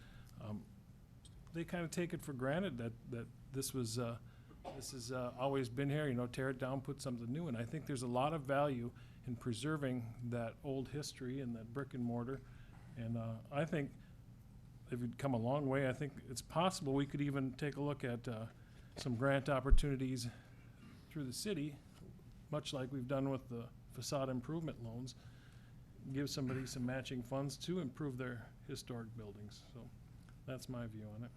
Speaker 6: they kind of take it for granted that this has always been here, you know, tear it down, put something new. And I think there's a lot of value in preserving that old history and that brick and mortar. And I think if we'd come a long way, I think it's possible we could even take a look at some grant opportunities through the city, much like we've done with the facade improvement loans, give somebody some matching funds to improve their historic buildings. So that's my view on it.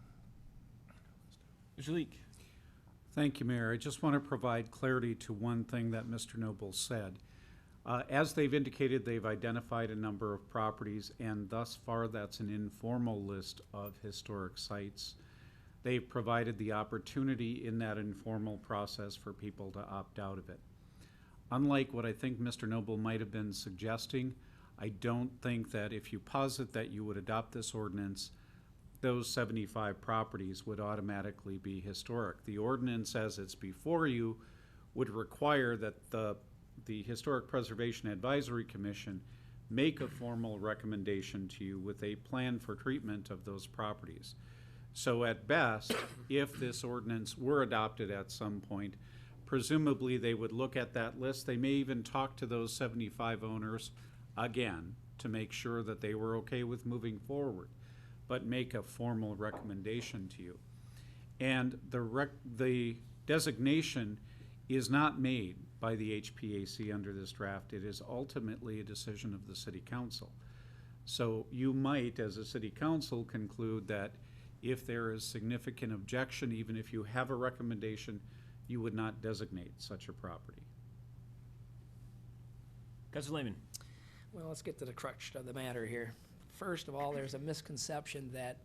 Speaker 1: Mr. Leek.
Speaker 8: Thank you, Mayor. I just want to provide clarity to one thing that Mr. Noble said. As they've indicated, they've identified a number of properties, and thus far that's an informal list of historic sites. They've provided the opportunity in that informal process for people to opt out of it. Unlike what I think Mr. Noble might have been suggesting, I don't think that if you posit that you would adopt this ordinance, those 75 properties would automatically be historic. The ordinance as it's before you would require that the Historic Preservation Advisory Commission make a formal recommendation to you with a plan for treatment of those properties. So at best, if this ordinance were adopted at some point, presumably they would look at that list. They may even talk to those 75 owners again to make sure that they were okay with moving forward, but make a formal recommendation to you. And the designation is not made by the HPAC under this draft. It is ultimately a decision of the City Council. So you might, as a City Council, conclude that if there is significant objection, even if you have a recommendation, you would not designate such a property.
Speaker 1: Councilor Lehman.
Speaker 3: Well, let's get to the crux of the matter here. First of all, there's a misconception that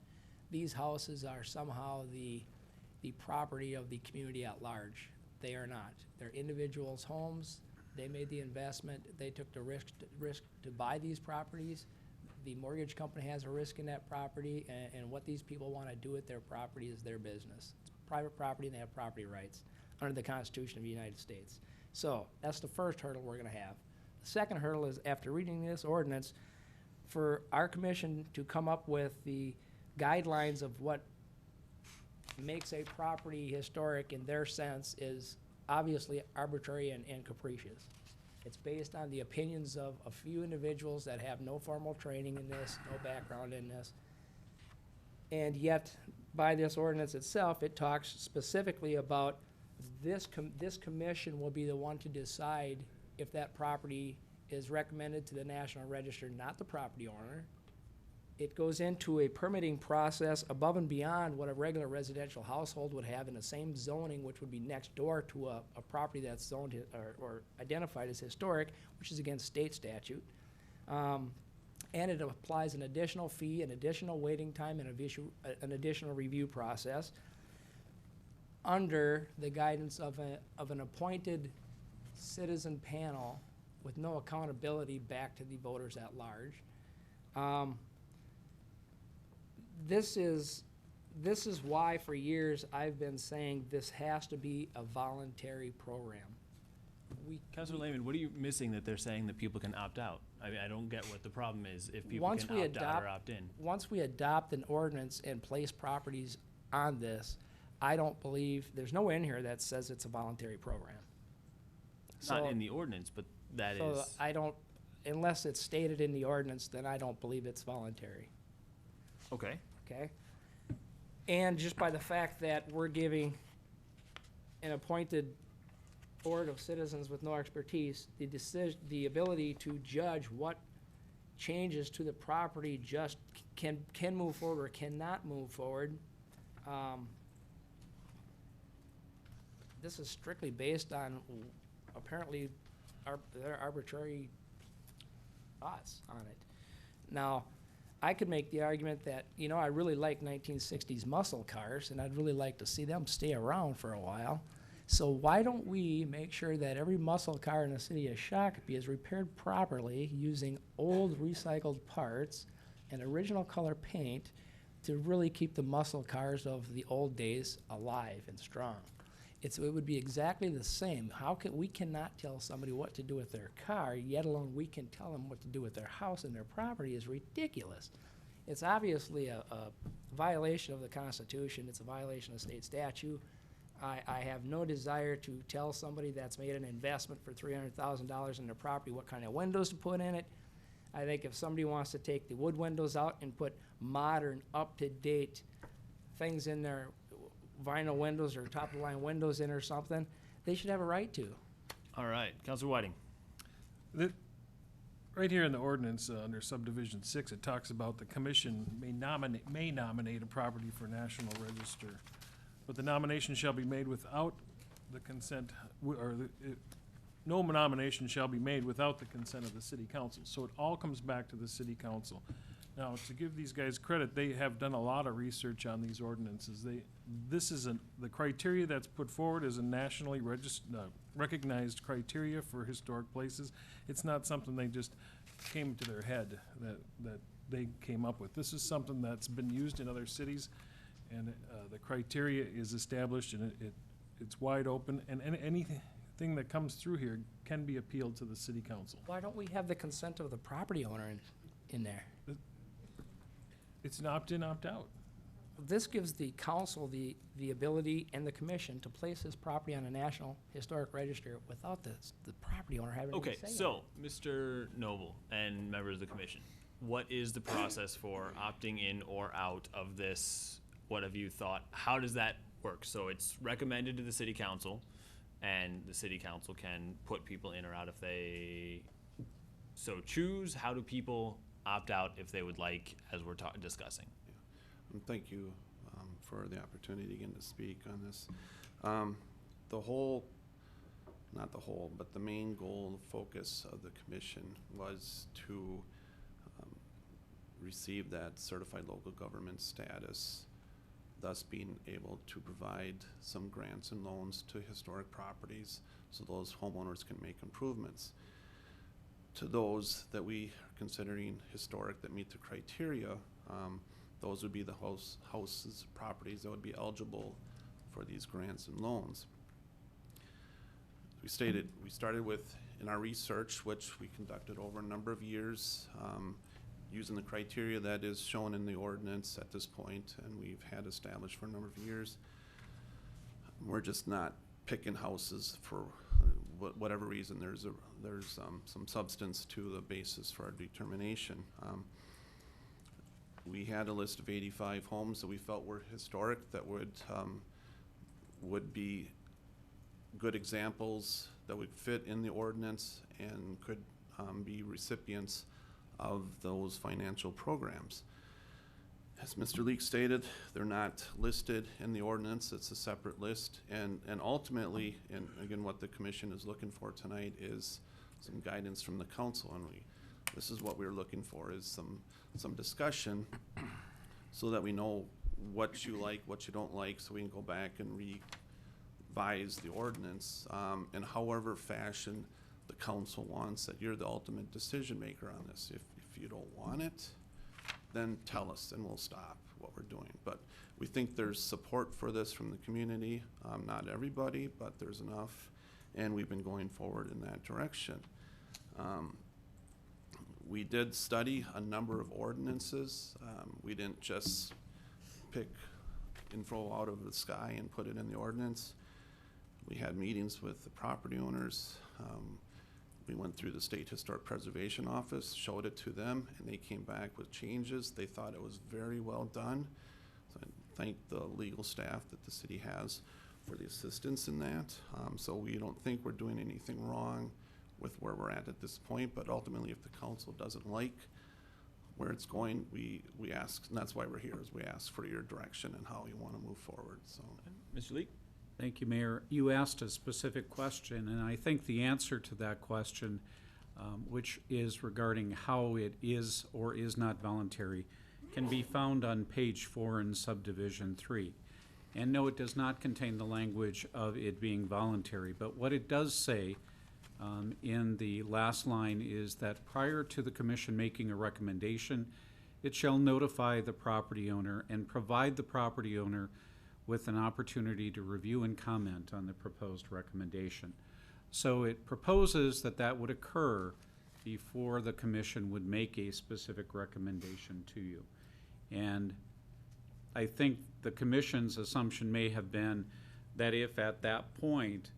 Speaker 3: these houses are somehow the property of the community at large. They are not. They're individuals' homes. They made the investment. They took the risk to buy these properties. The mortgage company has a risk in that property, and what these people want to do with their property is their business. It's private property, and they have property rights under the Constitution of the United States. So that's the first hurdle we're going to have. The second hurdle is, after reading this ordinance, for our commission to come up with the guidelines of what makes a property historic in their sense is obviously arbitrary and capricious. It's based on the opinions of a few individuals that have no formal training in this, no background in this. And yet, by this ordinance itself, it talks specifically about this commission will be the one to decide if that property is recommended to the National Register, not the property owner. It goes into a permitting process above and beyond what a regular residential household would have in the same zoning, which would be next door to a property that's zoned or identified as historic, which is against state statute. And it applies an additional fee, an additional waiting time, and an additional review process under the guidance of an appointed citizen panel with no accountability back to the voters at large. This is why for years I've been saying this has to be a voluntary program.
Speaker 1: Councilor Lehman, what are you missing that they're saying that people can opt out? I mean, I don't get what the problem is if people can opt out or opt in.
Speaker 3: Once we adopt an ordinance and place properties on this, I don't believe, there's nowhere in here that says it's a voluntary program.
Speaker 1: Not in the ordinance, but that
Speaker 3: So
Speaker 1: is.
Speaker 3: I don't, unless it's stated in the ordinance, then I don't believe it's voluntary.
Speaker 1: Okay.
Speaker 3: Okay? And just by the fact that we're giving an appointed board of citizens with no expertise the ability to judge what changes to the property just can move forward or cannot move forward, this is strictly based on apparently their arbitrary thoughts on it. Now, I could make the argument that, you know, I really like 1960s muscle cars, and I'd really like to see them stay around for a while. So why don't we make sure that every muscle car in the city of Shakopee is repaired properly using old recycled parts and original color paint to really keep the muscle cars of the old days alive and strong? It would be exactly the same. We cannot tell somebody what to do with their car, yet alone we can tell them what to do with their house and their property is ridiculous. It's obviously a violation of the Constitution. It's a violation of state statute. I have no desire to tell somebody that's made an investment for $300,000 in their property what kind of windows to put in it. I think if somebody wants to take the wood windows out and put modern, up-to-date things in their vinyl windows or top-of-the-line windows in or something, they should have a right to.
Speaker 1: All right, Counselor Whiting.
Speaker 6: Right here in the ordinance, under subdivision 6, it talks about the commission may nominate a property for national register, but the nomination shall be made without the consent, no nomination shall be made without the consent of the city council. So it all comes back to the city council. Now, to give these guys credit, they have done a lot of research on these ordinances. The criteria that's put forward is a nationally recognized criteria for historic places. It's not something they just came to their head that they came up with. This is something that's been used in other cities, and the criteria is established, and it's wide open, and anything that comes through here can be appealed to the city council.
Speaker 3: Why don't we have the consent of the property owner in there?
Speaker 6: It's an opt-in, opt-out.
Speaker 3: This gives the council the ability and the commission to place this property on a national historic register without the property owner having
Speaker 1: Okay,
Speaker 3: any say in it.
Speaker 1: so, Mr. Noble and members of the commission, what is the process for opting in or out of this? What have you thought? How does that work? So it's recommended to the city council, and the city council can put people in or out if they so choose. How do people opt out if they would like, as we're discussing?
Speaker 10: And thank you for the opportunity again to speak on this. But the main goal and focus of the commission was to receive that certified local government status, thus being able to provide some grants and loans to historic properties so those homeowners can make improvements. To those that we are considering historic that meet the criteria, those would be the houses, properties that would be eligible for these grants and loans. We started with, in our research, which we conducted over a number of years, using the criteria that is shown in the ordinance at this point, and we've had established for a number of years. We're just not picking houses for whatever reason. There's some substance to the basis for our determination. We had a list of 85 homes that we felt were historic that would be good examples that would fit in the ordinance and could be recipients of those financial programs. As Mr. Leek stated, they're not listed in the ordinance. It's a separate list, and ultimately, and again, what the commission is looking for tonight is some guidance from the council, and this is what we're looking for, is some discussion so that we know what you like, what you don't like, so we can go back and revise the ordinance in however fashion the council wants it. You're the ultimate decision maker on this. If you don't want it, then tell us and we'll stop what we're doing. But we think there's support for this from the community. Not everybody, but there's enough, and we've been going forward in that direction. We did study a number of ordinances. We didn't just pick info out of the sky and put it in the ordinance. We had meetings with the property owners. We went through the State Historic Preservation Office, showed it to them, and they came back with changes. They thought it was very well done. So I thank the legal staff that the city has for the assistance in that. So we don't think we're doing anything wrong with where we're at this point, but ultimately if the council doesn't like where it's going, we ask, and that's why we're here, is we ask for your direction and how you want to move forward. So,
Speaker 1: Mr. Leek?
Speaker 8: Thank you, Mayor. You asked a specific question, and I think the answer to that question, which is regarding how it is or is not voluntary, can be found on page 4 in subdivision 3. And no, it does not contain the language of it being voluntary, but what it does say in the last line is that prior to the commission making a recommendation, it shall notify the property owner and provide the property owner with an opportunity to review and comment on the proposed recommendation. So it proposes that that would occur before the commission would make a specific recommendation to you. And I think the commission's assumption may have been that if at that point,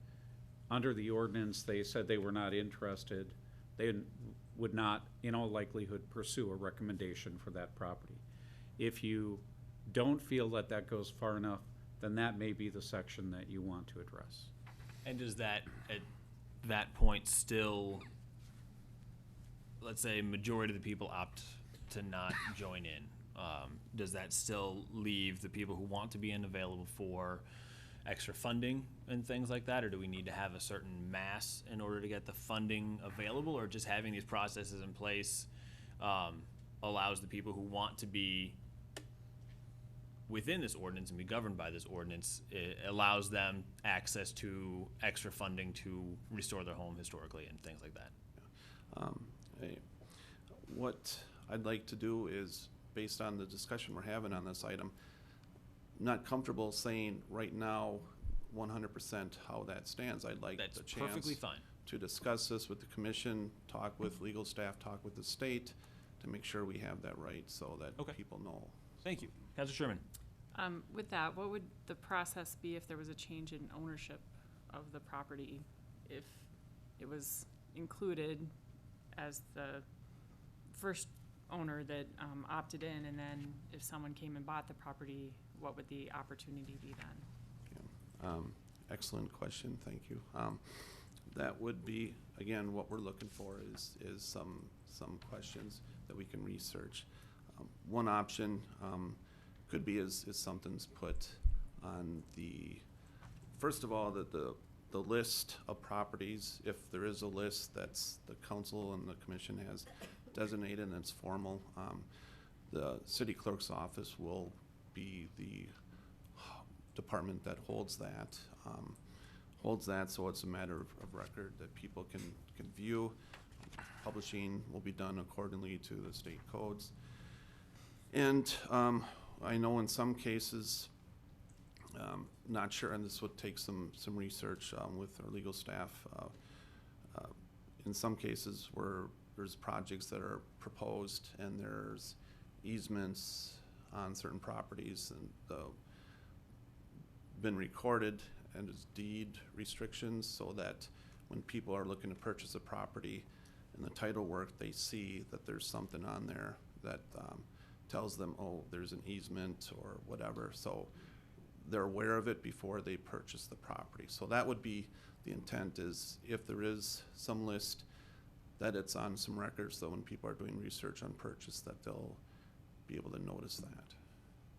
Speaker 8: under the ordinance, they said they were not interested, they would not, in all likelihood, pursue a recommendation for that property. If you don't feel that that goes far enough, then that may be the section that you want to address.
Speaker 1: And does that, at that point, still, let's say, majority of the people opt to not join in? Does that still leave the people who want to be in available for extra funding and things like that, or do we need to have a certain mass in order to get the funding available, or just having these processes in place allows the people who want to be within this ordinance and be governed by this ordinance, it allows them access to extra funding to restore their home historically and things like that?
Speaker 10: What I'd like to do is, based on the discussion we're having on this item, not comfortable saying right now 100% how that stands. I'd like
Speaker 1: That's
Speaker 10: the chance
Speaker 1: perfectly fine.
Speaker 10: to discuss this with the commission, talk with legal staff, talk with the state to make sure we have that right so that
Speaker 1: Okay.
Speaker 10: people know.
Speaker 1: Thank you. Councilor Sherman?
Speaker 11: With that, what would the process be if there was a change in ownership of the property? If it was included as the first owner that opted in, and then if someone came and bought the property, what would the opportunity be then?
Speaker 10: Excellent question, thank you. That would be, again, what we're looking for is some questions that we can research. One option could be is something's put on the, first of all, that the list of properties, if there is a list that's the council and the commission has designated and it's formal, the city clerk's office will be the department that holds that, so it's a matter of record that people can view. Publishing will be done accordingly to the state codes. And I know in some cases, not sure, and this would take some research with our legal staff, in some cases where there's projects that are proposed and there's easements on certain properties and been recorded and as deed restrictions, so that when people are looking to purchase a property in the title work, they see that there's something on there that tells them, oh, there's an easement or whatever, so they're aware of it before they purchase the property. So that would be the intent, is if there is some list, that it's on some records, so when people are doing research on purchase, that they'll be able to notice that.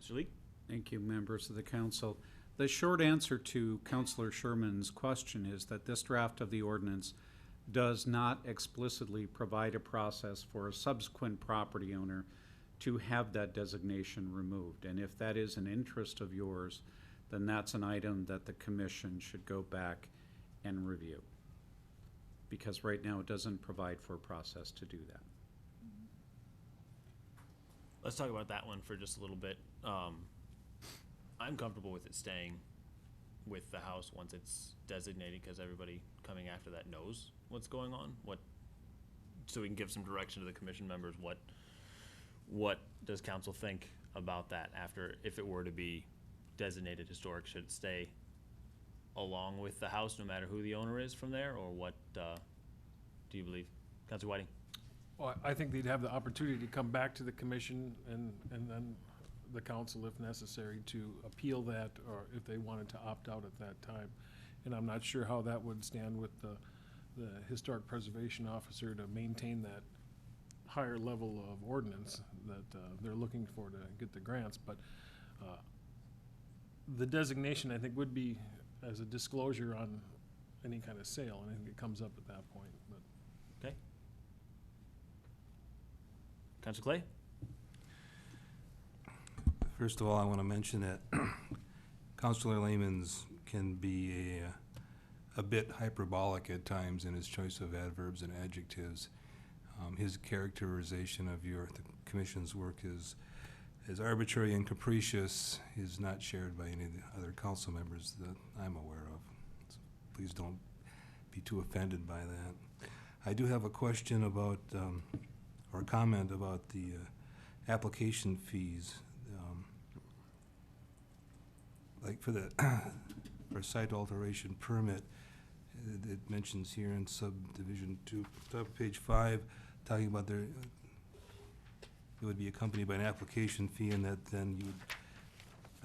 Speaker 1: Mr. Lee?
Speaker 8: Thank you, members of the council. The short answer to Councilor Sherman's question is that this draft of the ordinance does not explicitly provide a process for a subsequent property owner to have that designation removed. And if that is an interest of yours, then that's an item that the commission should go back and review. Because right now it doesn't provide for a process to do that.
Speaker 1: Let's talk about that one for just a little bit. I'm comfortable with it staying with the house once it's designated, because everybody coming after that knows what's going on. So we can give some direction to the commission members. What does council think about that after, if it were to be designated historic? Should it stay along with the house no matter who the owner is from there, or what do you believe? Councilor Whiting?
Speaker 6: Well, I think they'd have the opportunity to come back to the commission and then the council, if necessary, to appeal that, or if they wanted to opt out at that time. And I'm not sure how that would stand with the historic preservation officer to maintain that higher level of ordinance that they're looking for to get the grants. But the designation, I think, would be as a disclosure on any kind of sale, and I think it comes up at that point. But
Speaker 1: Okay. Councilor Clay?
Speaker 4: First of all, I want to mention that a Counselor Lehman's can be a bit hyperbolic at times in his choice of adverbs and adjectives. His characterization of the commission's work is arbitrary and capricious is not shared by any of the other council members that I'm aware of. So please don't be too offended by that. I do have a question about, or a comment about the application fees. Like for the for a site alteration permit, it mentions here in subdivision 2, top of page 5, talking about it would be accompanied by an application fee, and that then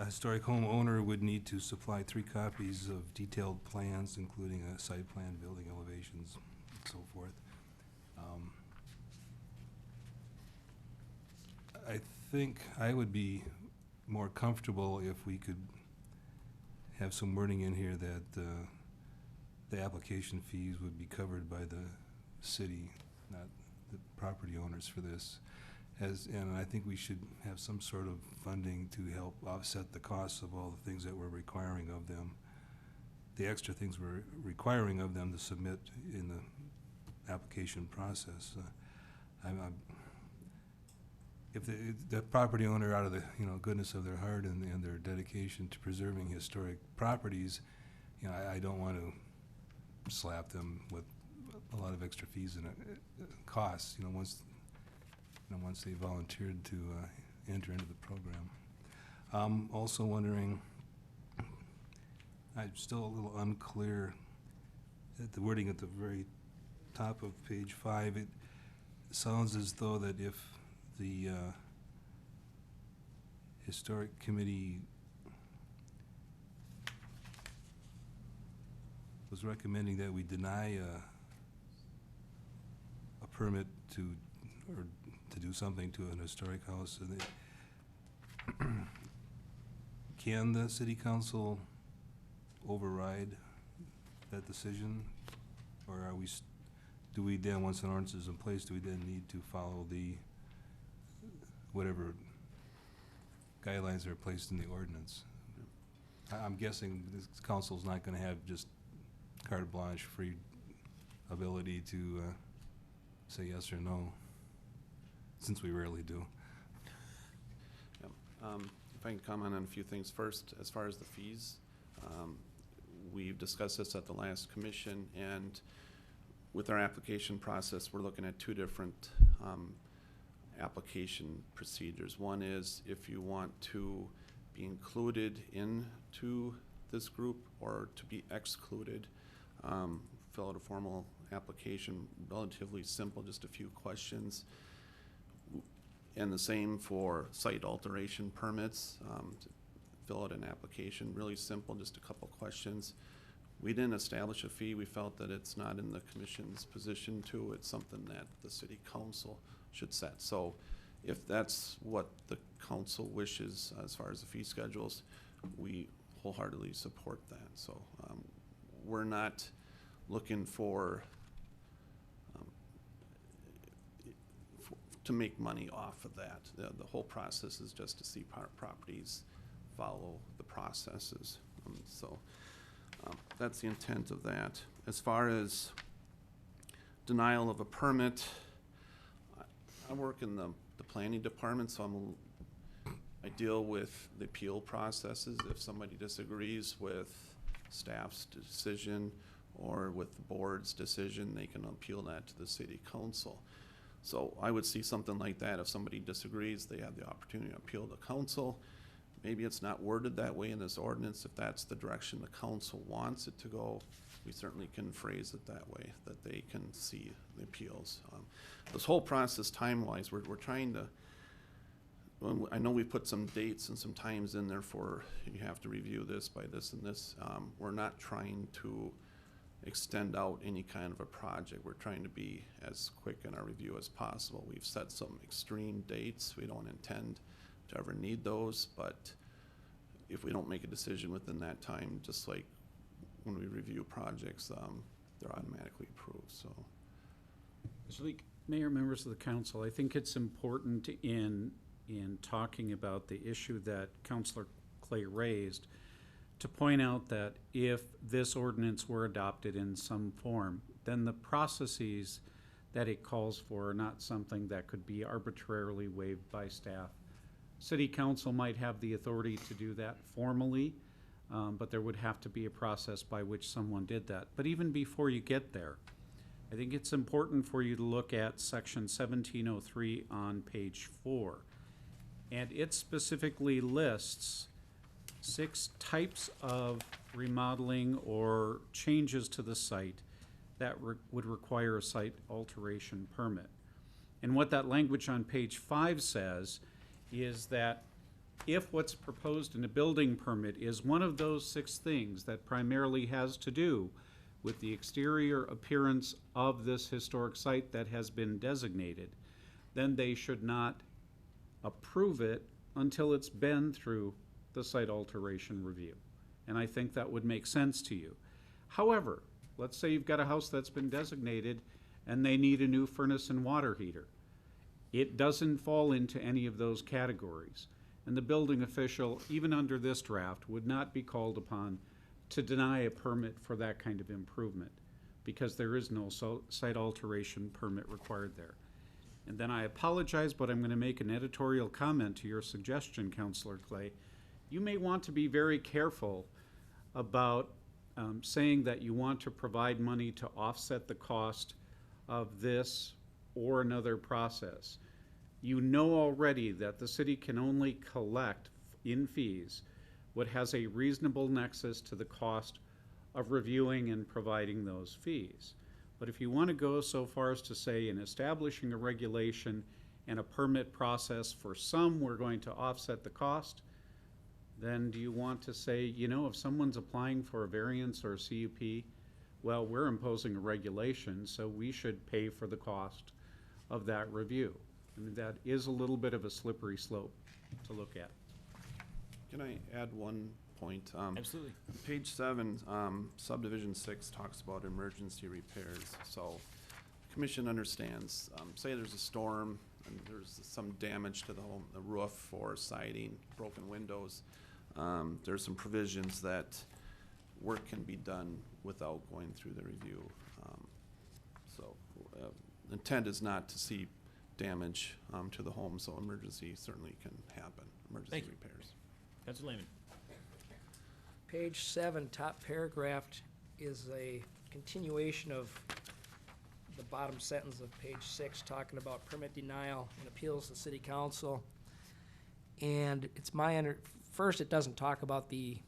Speaker 4: a historic home owner would need to supply 3 copies of detailed plans, including a site plan, building elevations, and so forth. I think I would be more comfortable if we could have some wording in here that the application fees would be covered by the city, not the property owners for this. And I think we should have some sort of funding to help offset the costs of all the things that we're requiring of them, the extra things we're requiring of them to submit in the application process. If the property owner, out of the goodness of their heart and their dedication to preserving historic properties, I don't want to slap them with a lot of extra fees and costs. Once they volunteered to enter into the program. I'm also wondering, I'm still a little unclear at the wording at the very top of page 5. It sounds as though that if the historic committee was recommending that we deny a permit to do something to an historic house, and can the city council override that decision, or do we then, once an ordinance is in place, do we then need to follow the whatever guidelines are placed in the ordinance? I'm guessing this council's not going to have just carte blanche, free ability to say yes or no, since we rarely do.
Speaker 10: Yep. If I can comment on a few things first, as far as the fees, we've discussed this at the last commission, and with our application process, we're looking at 2 different application procedures. One is if you want to be included into this group or to be excluded, fill out a formal application, relatively simple, just a few questions. And the same for site alteration permits. Fill out an application, really simple, just a couple questions. We didn't establish a fee. We felt that it's not in the commission's position to. It's something that the city council should set. So if that's what the council wishes as far as the fee schedules, we wholeheartedly support that. So we're not looking to make money off of that. The whole process is just to see properties follow the processes. That's the intent of that. As far as denial of a permit, I work in the planning department, so I deal with the appeal processes. If somebody disagrees with staff's decision or with the board's decision, they can appeal that to the city council. So I would see something like that. If somebody disagrees, they have the opportunity to appeal to council. Maybe it's not worded that way in this ordinance. If that's the direction the council wants it to go, we certainly can phrase it that way, that they can see the appeals. This whole process, time-wise, we're trying to, I know we put some dates and some times in there for you have to review this by this and this. We're not trying to extend out any kind of a project. We're trying to be as quick in our review as possible. We've set some extreme dates. We don't intend to ever need those, but if we don't make a decision within that time, just like when we review projects, they're automatically approved. So,
Speaker 8: Mr. Leak, Mayor, members of the council, I think it's important in talking about the issue that Councilor Clay raised to point out that if this ordinance were adopted in some form, then the processes that it calls for are not something that could be arbitrarily waived by staff. City council might have the authority to do that formally, but there would have to be a process by which someone did that. But even before you get there, I think it's important for you to look at section 1703 on page 4. And it specifically lists 6 types of remodeling or changes to the site that would require a site alteration permit. And what that language on page 5 says is that if what's proposed in a building permit is one of those 6 things that primarily has to do with the exterior appearance of this historic site that has been designated, then they should not approve it until it's been through the site alteration review. And I think that would make sense to you. However, let's say you've got a house that's been designated and they need a new furnace and water heater. It doesn't fall into any of those categories. And the building official, even under this draft, would not be called upon to deny a permit for that kind of improvement because there is no site alteration permit required there. And then I apologize, but I'm going to make an editorial comment to your suggestion, Councilor Clay. You may want to be very careful about saying that you want to provide money to offset the cost of this or another process. You know already that the city can only collect in fees what has a reasonable nexus to the cost of reviewing and providing those fees. But if you want to go so far as to say in establishing a regulation and a permit process for some, we're going to offset the cost, then do you want to say, you know, if someone's applying for a variance or a CUP, well, we're imposing a regulation, so we should pay for the cost of that review. I mean, that is a little bit of a slippery slope to look at.
Speaker 10: Can I add one point?
Speaker 1: Absolutely.
Speaker 10: Page 7, subdivision 6 talks about emergency repairs. So the commission understands, say there's a storm and there's some damage to the home, the roof or siding, broken windows. There's some provisions that work can be done without going through the review. Intent is not to see damage to the home, so emergency certainly can happen, emergency
Speaker 1: Thank you.
Speaker 10: repairs.
Speaker 1: Councilor Lehman.
Speaker 3: Page 7, top paragraph is a continuation of the bottom sentence of page 6, talking about permit denial and appeals to city council. And it's first, it doesn't talk about the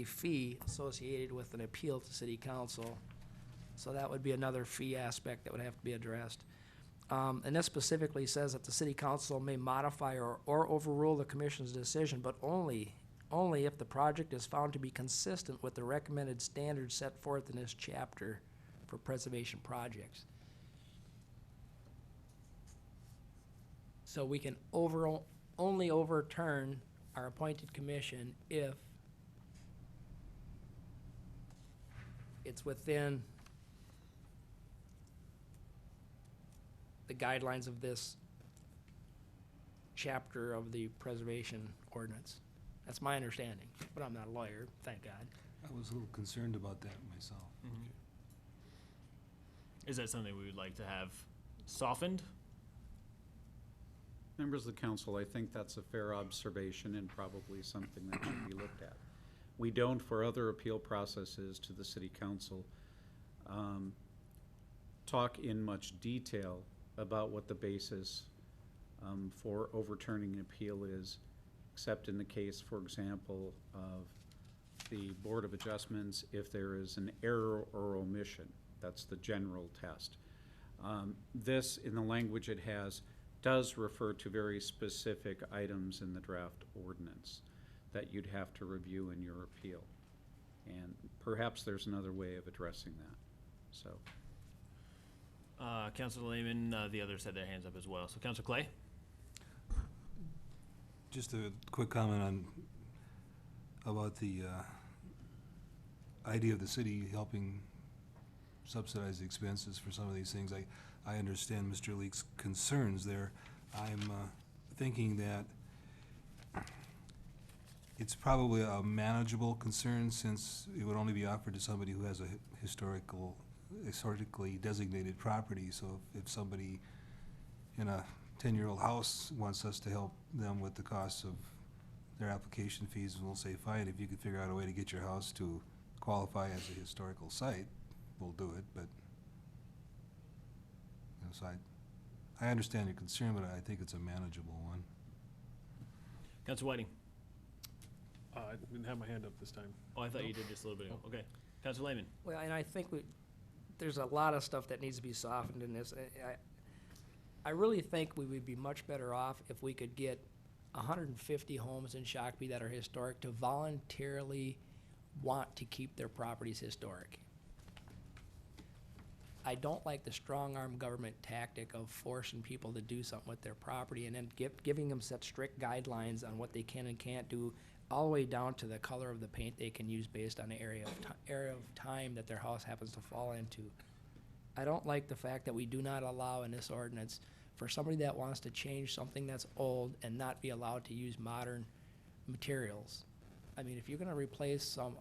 Speaker 3: fee associated with an appeal to city council. So that would be another fee aspect that would have to be addressed. And this specifically says that the city council may modify or overrule the commission's decision, but only if the project is found to be consistent with the recommended standards set forth in this chapter for preservation projects. So we can only overturn our appointed commission if it's within the guidelines of this chapter of the preservation ordinance. That's my understanding, but I'm not a lawyer, thank God.
Speaker 4: I was a little concerned about that myself.
Speaker 1: Is that something we would like to have softened?
Speaker 8: Members of the council, I think that's a fair observation and probably something that should be looked at. We don't, for other appeal processes to the city council, talk in much detail about what the basis for overturning an appeal is, except in the case, for example, of the Board of Adjustments, if there is an error or omission. That's the general test. This, in the language it has, does refer to very specific items in the draft ordinance that you'd have to review in your appeal. And perhaps there's another way of addressing that, so.
Speaker 1: Councilor Lehman, the others had their hands up as well. So Councilor Clay?
Speaker 4: Just a quick comment about the idea of the city helping subsidize the expenses for some of these things. I understand Mr. Leake's concerns there. I'm thinking that It's probably a manageable concern since it would only be offered to somebody who has a historically designated property. So if somebody in a 10-year-old house wants us to help them with the costs of their application fees, we'll say, fine, if you could figure out a way to get your house to qualify as a historical site, we'll do it, but, you know, so I understand your concern, but I think it's a manageable one.
Speaker 1: Councilor Whiting?
Speaker 6: I didn't have my hand up this time.
Speaker 1: Oh, I thought you did just a little bit ago. Okay. Councilor Lehman?
Speaker 3: Well, and I think there's a lot of stuff that needs to be softened in this. I really think we would be much better off if we could get 150 homes in Shakopee that are historic to voluntarily want to keep their properties historic. I don't like the strong arm government tactic of forcing people to do something with their property and then giving them such strict guidelines on what they can and can't do, all the way down to the color of the paint they can use based on the area of time that their house happens to fall into. I don't like the fact that we do not allow in this ordinance for somebody that wants to change something that's old and not be allowed to use modern materials. I mean, if you're gonna replace some,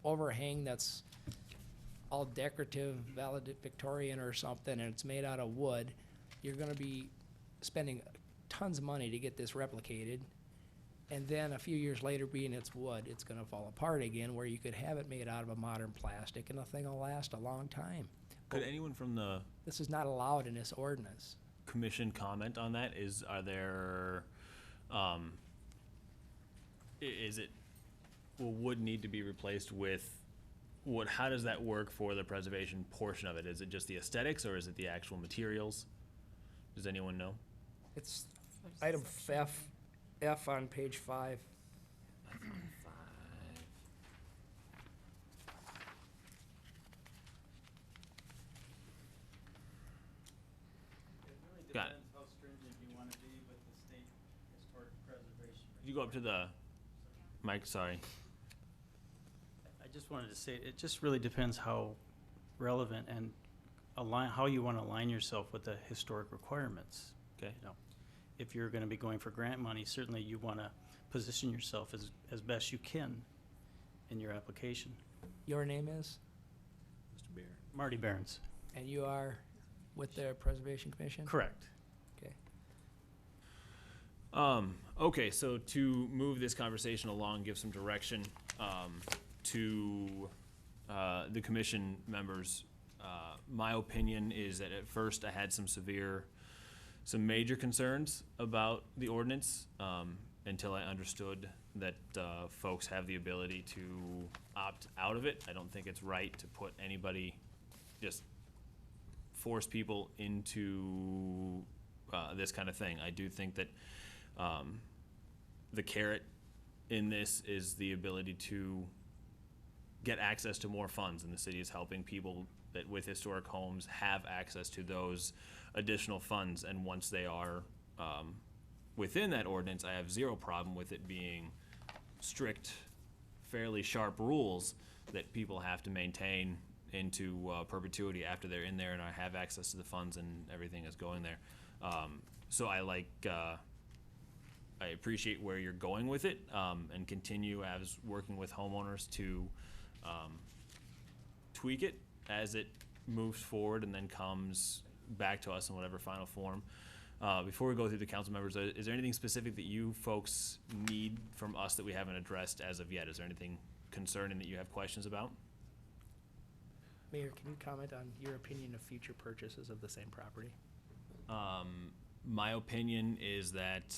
Speaker 3: overhang that's all decorative, valedictorian or something, and it's made out of wood, you're gonna be spending tons of money to get this replicated. And then a few years later, being it's wood, it's gonna fall apart again, where you could have it made out of a modern plastic and the thing will last a long time.
Speaker 1: Could anyone from the
Speaker 3: This is not allowed in this ordinance.
Speaker 1: commission comment on that? Are there, is it, will wood need to be replaced with wood? How does that work for the preservation portion of it? Is it just the aesthetics or is it the actual materials? Does anyone know?
Speaker 3: It's item F on page 5.
Speaker 1: Got it.
Speaker 12: How stringent you want to be with the state historic preservation.
Speaker 1: You go up to the mic, sorry.
Speaker 12: I just wanted to say, it just really depends how relevant and how you want to align yourself with the historic requirements.
Speaker 1: Okay.
Speaker 12: You know, if you're going to be going for grant money, certainly you want to position yourself as best you can in your application.
Speaker 3: Your name is?
Speaker 1: Mr. Bear.
Speaker 12: Marty Behrens.
Speaker 3: And you are with the Preservation Commission?
Speaker 12: Correct.
Speaker 3: Okay.
Speaker 1: Okay, so to move this conversation along, give some direction, to, the commission members, my opinion is that at first I had some major concerns about the ordinance, until I understood that, folks have the ability to opt out of it. I don't think it's right to put anybody, just force people into, this kind of thing. I do think that, the carrot in this is the ability to get access to more funds, and the city is helping people that with historic homes have access to those additional funds. And once they are within that ordinance, I have zero problem with it being strict, fairly sharp rules that people have to maintain into perpetuity after they're in there and I have access to the funds and everything is going there. So I appreciate where you're going with it, and continue as working with homeowners to tweak it as it moves forward and then comes back to us in whatever final form. Before we go through the council members, is there anything specific that you folks need from us that we haven't addressed as of yet? Is there anything concerning that you have questions about?
Speaker 3: Mayor, can you comment on your opinion of future purchases of the same property?
Speaker 1: My opinion is that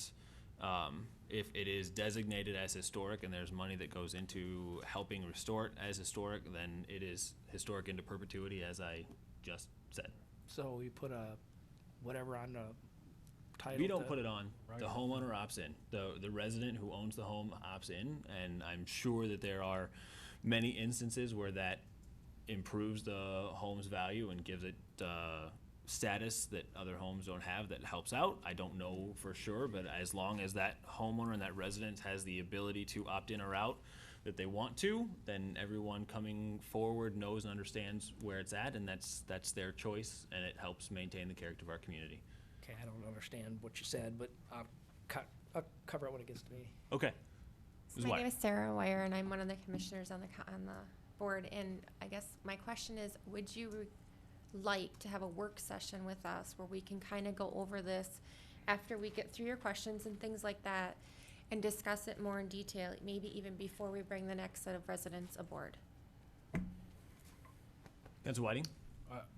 Speaker 1: if it is designated as historic and there's money that goes into helping restore it as historic, then it is historic into perpetuity, as I just said.
Speaker 3: So we put whatever on the title?
Speaker 1: We don't put it on. The homeowner opts in. The resident who owns the home opts in, and I'm sure that there are many instances where that improves the home's value and gives it status that other homes don't have that helps out. I don't know for sure, but as long as that homeowner and that resident has the ability to opt in or out that they want to, then everyone coming forward knows and understands where it's at, and that's their choice, and it helps maintain the character of our community.
Speaker 3: Okay, I don't understand what you said, but I'll cover it when it gets to me.
Speaker 1: Okay. Ms.
Speaker 13: My
Speaker 1: Wire.
Speaker 13: name is Sarah Wire, and I'm one of the commissioners on the board. And I guess my question is, would you like to have a work session with us where we can kind of go over this after we get through your questions and things like that, and discuss it more in detail, maybe even before we bring the next set of residents aboard?
Speaker 1: Councilor Whiting?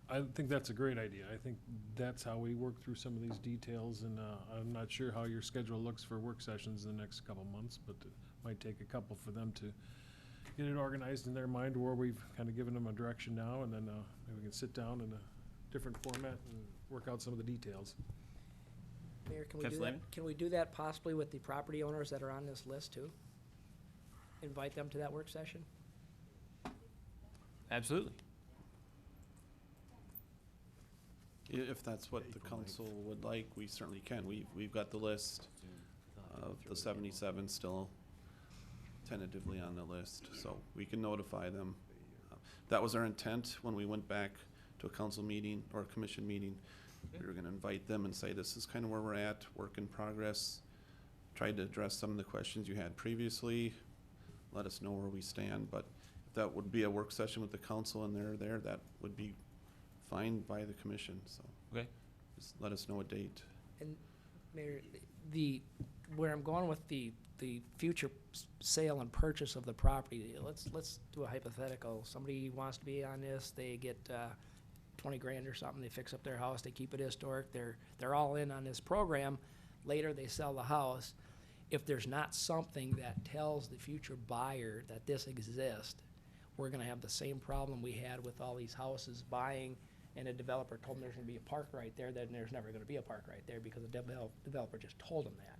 Speaker 6: I think that's a great idea. I think that's how we work through some of these details, and I'm not sure how your schedule looks for work sessions in the next couple months, but it might take a couple for them to get it organized in their mind, where we've kind of given them a direction now, and then maybe we can sit down in a different format and work out some of the details.
Speaker 3: Mayor, can we do
Speaker 1: Councilor
Speaker 3: that?
Speaker 1: Lehman?
Speaker 3: Can we do that possibly with the property owners that are on this list too? Invite them to that work session?
Speaker 1: Absolutely.
Speaker 10: If that's what the council would like, we certainly can. We've got the list of the 77 still tentatively on the list, so we can notify them. That was our intent when we went back to a council meeting or a commission meeting. We were gonna invite them and say, this is kind of where we're at, work in progress. Tried to address some of the questions you had previously, let us know where we stand, but if that would be a work session with the council and they're there, that would be fine by the commission, so.
Speaker 1: Okay.
Speaker 10: Just let us know a date.
Speaker 3: And Mayor, where I'm going with the future sale and purchase of the property, let's do a hypothetical. Somebody wants to be on this, they get 20 grand or something, they fix up their house, they keep it historic, they're all in on this program. Later they sell the house. If there's not something that tells the future buyer that this exists, we're gonna have the same problem we had with all these houses buying, and a developer told them there's gonna be a park right there, then there's never gonna be a park right there because the developer just told them that.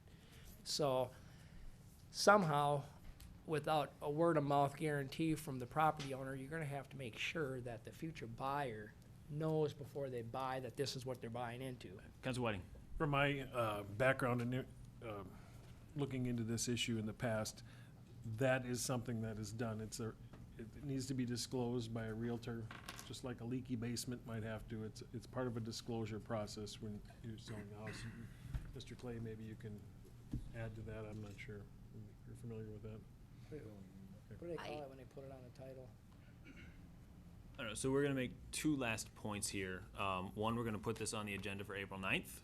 Speaker 3: So somehow, without a word-of-mouth guarantee from the property owner, you're gonna have to make sure that the future buyer knows before they buy that this is what they're buying into.
Speaker 1: Councilor Whiting?
Speaker 6: From my background in looking into this issue in the past, that is something that is done. It needs to be disclosed by a realtor, just like a leaky basement might have to. It's part of a disclosure process when you're selling a house. Mr. Clay, maybe you can add to that. I'm not sure. You're familiar with that?
Speaker 3: What do they call it when they put it on the title?
Speaker 1: I don't know, so we're gonna make two last points here. One, we're gonna put this on the agenda for April 9th.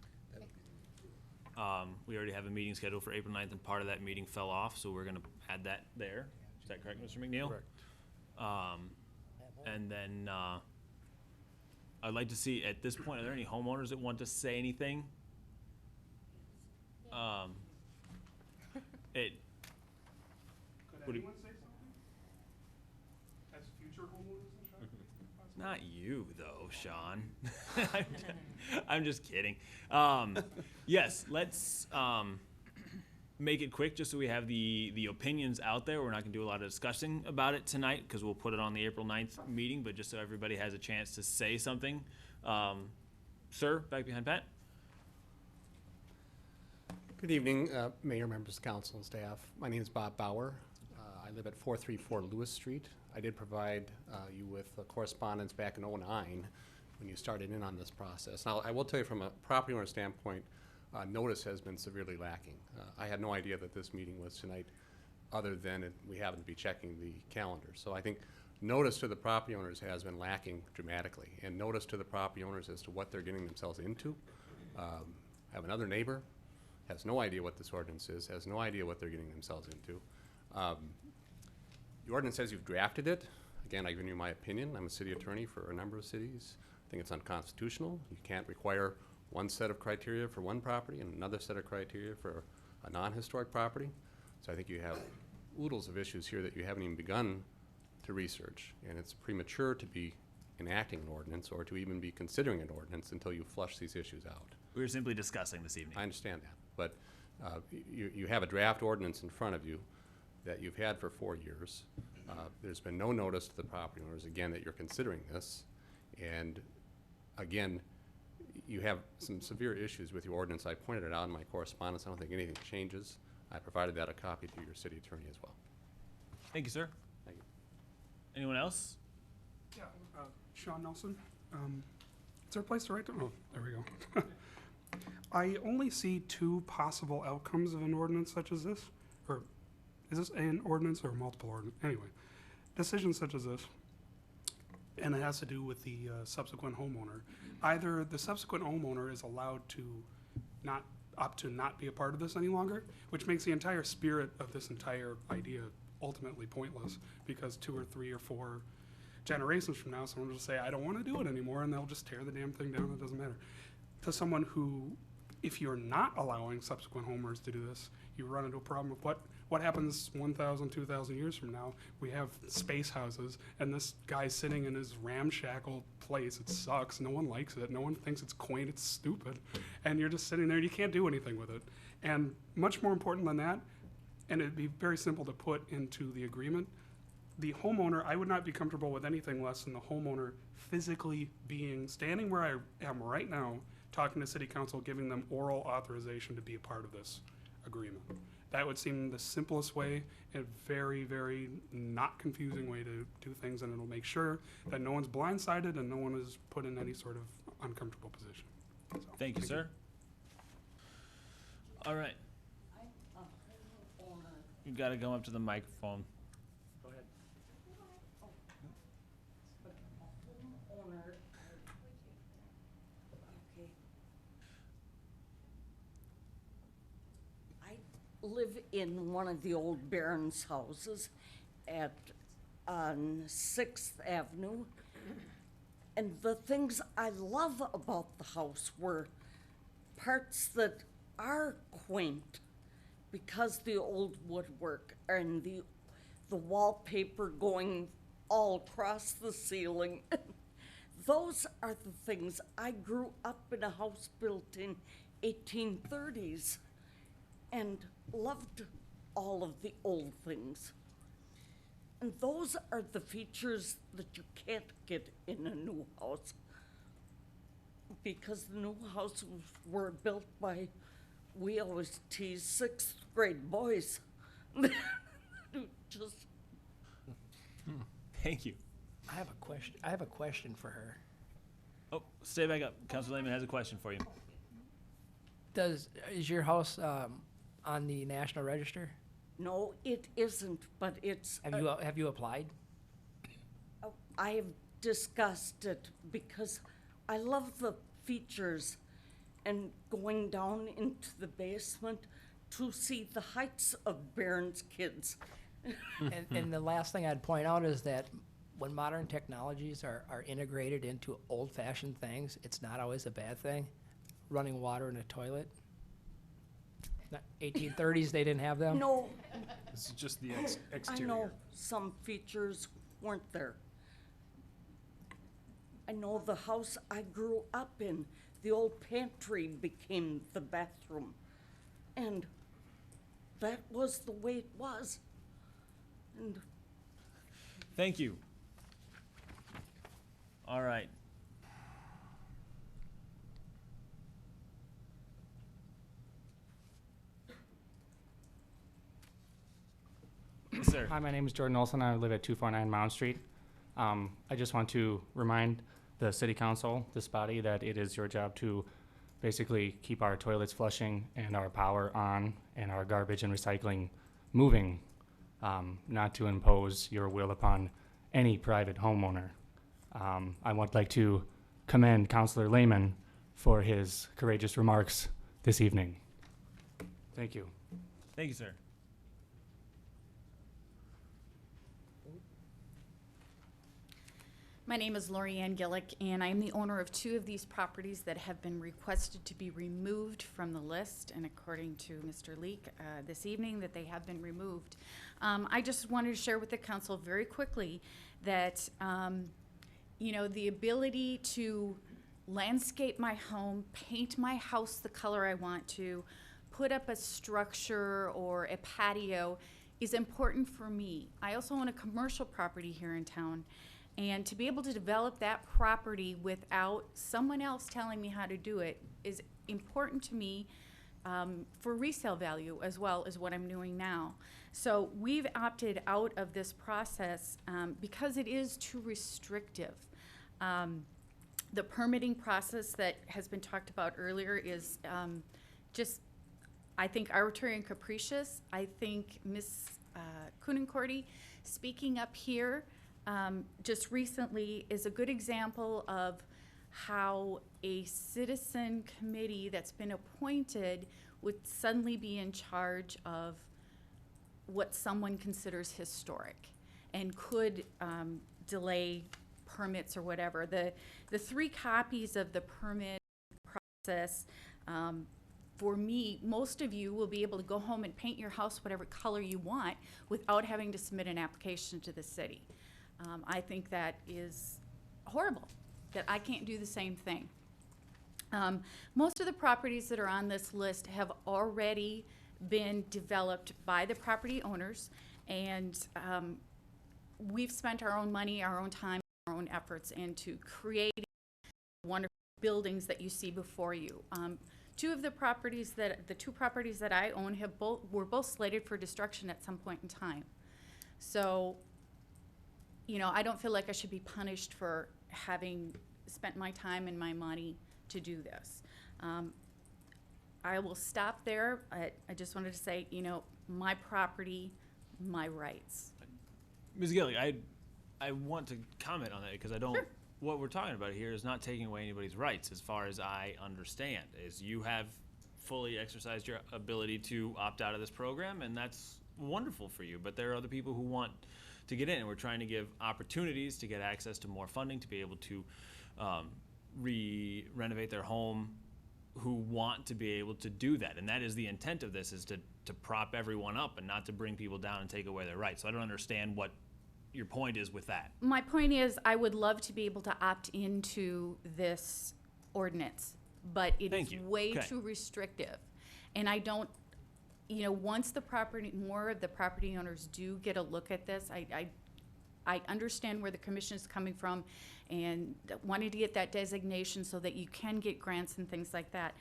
Speaker 1: We already have a meeting scheduled for April 9th, and part of that meeting fell off, so we're gonna add that there. Is that correct, Mr. McNeil?
Speaker 6: Correct.
Speaker 1: And then, I'd like to see, at this point, are there any homeowners that want to say anything?
Speaker 14: Could anyone say something? As future homeowners in Shasta?
Speaker 1: Not you, though, Sean. I'm just kidding. Yes, let's make it quick, just so we have the opinions out there. We're not gonna do a lot of discussing about it tonight, because we'll put it on the April 9th meeting, but just so everybody has a chance to say something. Sir, back behind Pat.
Speaker 15: Good evening, Mayor, members of council, and staff. My name is Bob Bauer. I live at 434 Lewis Street. I did provide you with correspondence back in '09 when you started in on this process. Now, I will tell you from a property owner standpoint, notice has been severely lacking. I had no idea that this meeting was tonight, other than we happen to be checking the calendar. So I think notice to the property owners has been lacking dramatically, and notice to the property owners as to what they're getting themselves into. I have another neighbor, has no idea what this ordinance is, has no idea what they're getting themselves into. The ordinance says you've drafted it. Again, I've given you my opinion. I'm a city attorney for a number of cities. I think it's unconstitutional. You can't require one set of criteria for one property and another set of criteria for a non-historic property. So I think you have oodles of issues here that you haven't even begun to research, and it's premature to be enacting an ordinance or to even be considering an ordinance until you flush these issues out.
Speaker 1: We were simply discussing this evening.
Speaker 15: I understand that, but you have a draft ordinance in front of you that you've had for 4 years. There's been no notice to the property owners, again, that you're considering this. And again, you have some severe issues with your ordinance. I pointed it out in my correspondence. I don't think anything changes. I provided that a copy to your city attorney as well.
Speaker 1: Thank you, sir.
Speaker 15: Thank you.
Speaker 1: Anyone else?
Speaker 14: Yeah, Sean Nelson. Is there a place to write down? Oh, there we go. I only see two possible outcomes of an ordinance such as this, or is this an ordinance or multiple ordinance? Anyway, decisions such as this, and it has to do with the subsequent homeowner. Either the subsequent homeowner is allowed to not opt to not be a part of this any longer, which makes the entire spirit of this entire idea ultimately pointless, because 2 or 3 or 4 generations from now, someone will just say, I don't want to do it anymore, and they'll just tear the damn thing down. It doesn't matter. To someone who, if you're not allowing subsequent homeowners to do this, you run into a problem of what happens 1,000, 2,000 years from now. We have space houses, and this guy's sitting in his ramshackle place. It sucks. No one likes it. No one thinks it's quaint. It's stupid. And you're just sitting there, and you can't do anything with it. And much more important than that, and it'd be very simple to put into the agreement, the homeowner, I would not be comfortable with anything less than the homeowner physically standing where I am right now, talking to city council, giving them oral authorization to be a part of this agreement. That would seem the simplest way, and very, very not confusing way to do things, and it'll make sure that no one's blindsided and no one is put in any sort of uncomfortable position. So,
Speaker 1: Thank you, sir. All right. You gotta go up to the microphone.
Speaker 6: Go ahead.
Speaker 16: Live in one of the old Barron's houses on 6th Avenue. And the things I love about the house were parts that are quaint, because the old woodwork and the wallpaper going all across the ceiling. Those are the things. I grew up in a house built in 1830s and loved all of the old things. And those are the features that you can't get in a new house, because the new houses were built by, we always tease, 6th grade boys. Just.
Speaker 1: Thank you.
Speaker 3: I have a question for her.
Speaker 1: Oh, stay back up. Councilor Lehman has a question for you.
Speaker 3: Is your house on the National Register?
Speaker 16: No, it isn't, but it's.
Speaker 3: Have you applied?
Speaker 16: I have discussed it because I love the features, and going down into the basement to see the heights of Barron's kids.
Speaker 3: And the last thing I'd point out is that when modern technologies are integrated into old-fashioned things, it's not always a bad thing. Running water in a toilet. 1830s, they didn't have them?
Speaker 16: No.
Speaker 6: This is just the exterior.
Speaker 16: I know some features weren't there. I know the house I grew up in, the old pantry became the bathroom. And that was the way it was. And
Speaker 1: Thank you. All right. Yes, sir.
Speaker 17: Hi, my name is Jordan Olson. I live at 249 Mound Street. I just want to remind the city council, this body, that it is your job to basically keep our toilets flushing and our power on and our garbage and recycling moving, not to impose your will upon any private homeowner. I would like to commend Councilor Lehman for his courageous remarks this evening. Thank you.
Speaker 1: Thank you, sir.
Speaker 18: My name is Lori Ann Gillick, and I am the owner of 2 of these properties that have been requested to be removed from the list, and according to Mr. Leek this evening, that they have been removed. I just wanted to share with the council very quickly that, you know, the ability to landscape my home, paint my house the color I want to, put up a structure or a patio is important for me. I also own a commercial property here in town. And to be able to develop that property without someone else telling me how to do it is important to me for resale value as well as what I'm doing now. So we've opted out of this process because it is too restrictive. The permitting process that has been talked about earlier is just, I think, arbitrary and capricious. I think Ms. Counil speaking up here just recently is a good example of how a citizen committee that's been appointed would suddenly be in charge of what someone considers historic and could delay permits or whatever. The 3 copies of the permit process, for me, most of you will be able to go home and paint your house whatever color you want without having to submit an application to the city. I think that is horrible, that I can't do the same thing. Most of the properties that are on this list have already been developed by the property owners, and we've spent our own money, our own time, our own efforts into creating wonderful buildings that you see before you. The 2 properties that I own were both slated for destruction at some point in time. So, I don't feel like I should be punished for having spent my time and my money to do this. I will stop there. I just wanted to say, my property, my rights.
Speaker 1: Ms. Gillig, I want to comment on that because I don't. Sure. What we're talking about here is not taking away anybody's rights, as far as I understand. Is you have fully exercised your ability to opt out of this program, and that's wonderful for you. But there are other people who want to get in, and we're trying to give opportunities to get access to more funding to be able to renovate their home, who want to be able to do that. And that is the intent of this, is to prop everyone up and not to bring people down and take away their rights. So I don't understand what your point is with that.
Speaker 18: My point is, I would love to be able to opt into this ordinance, but it is way too restrictive. And I don't, once more of the property owners do get a look at this, I understand where the commission is coming from and wanting to get that designation so that you can get grants and things like that.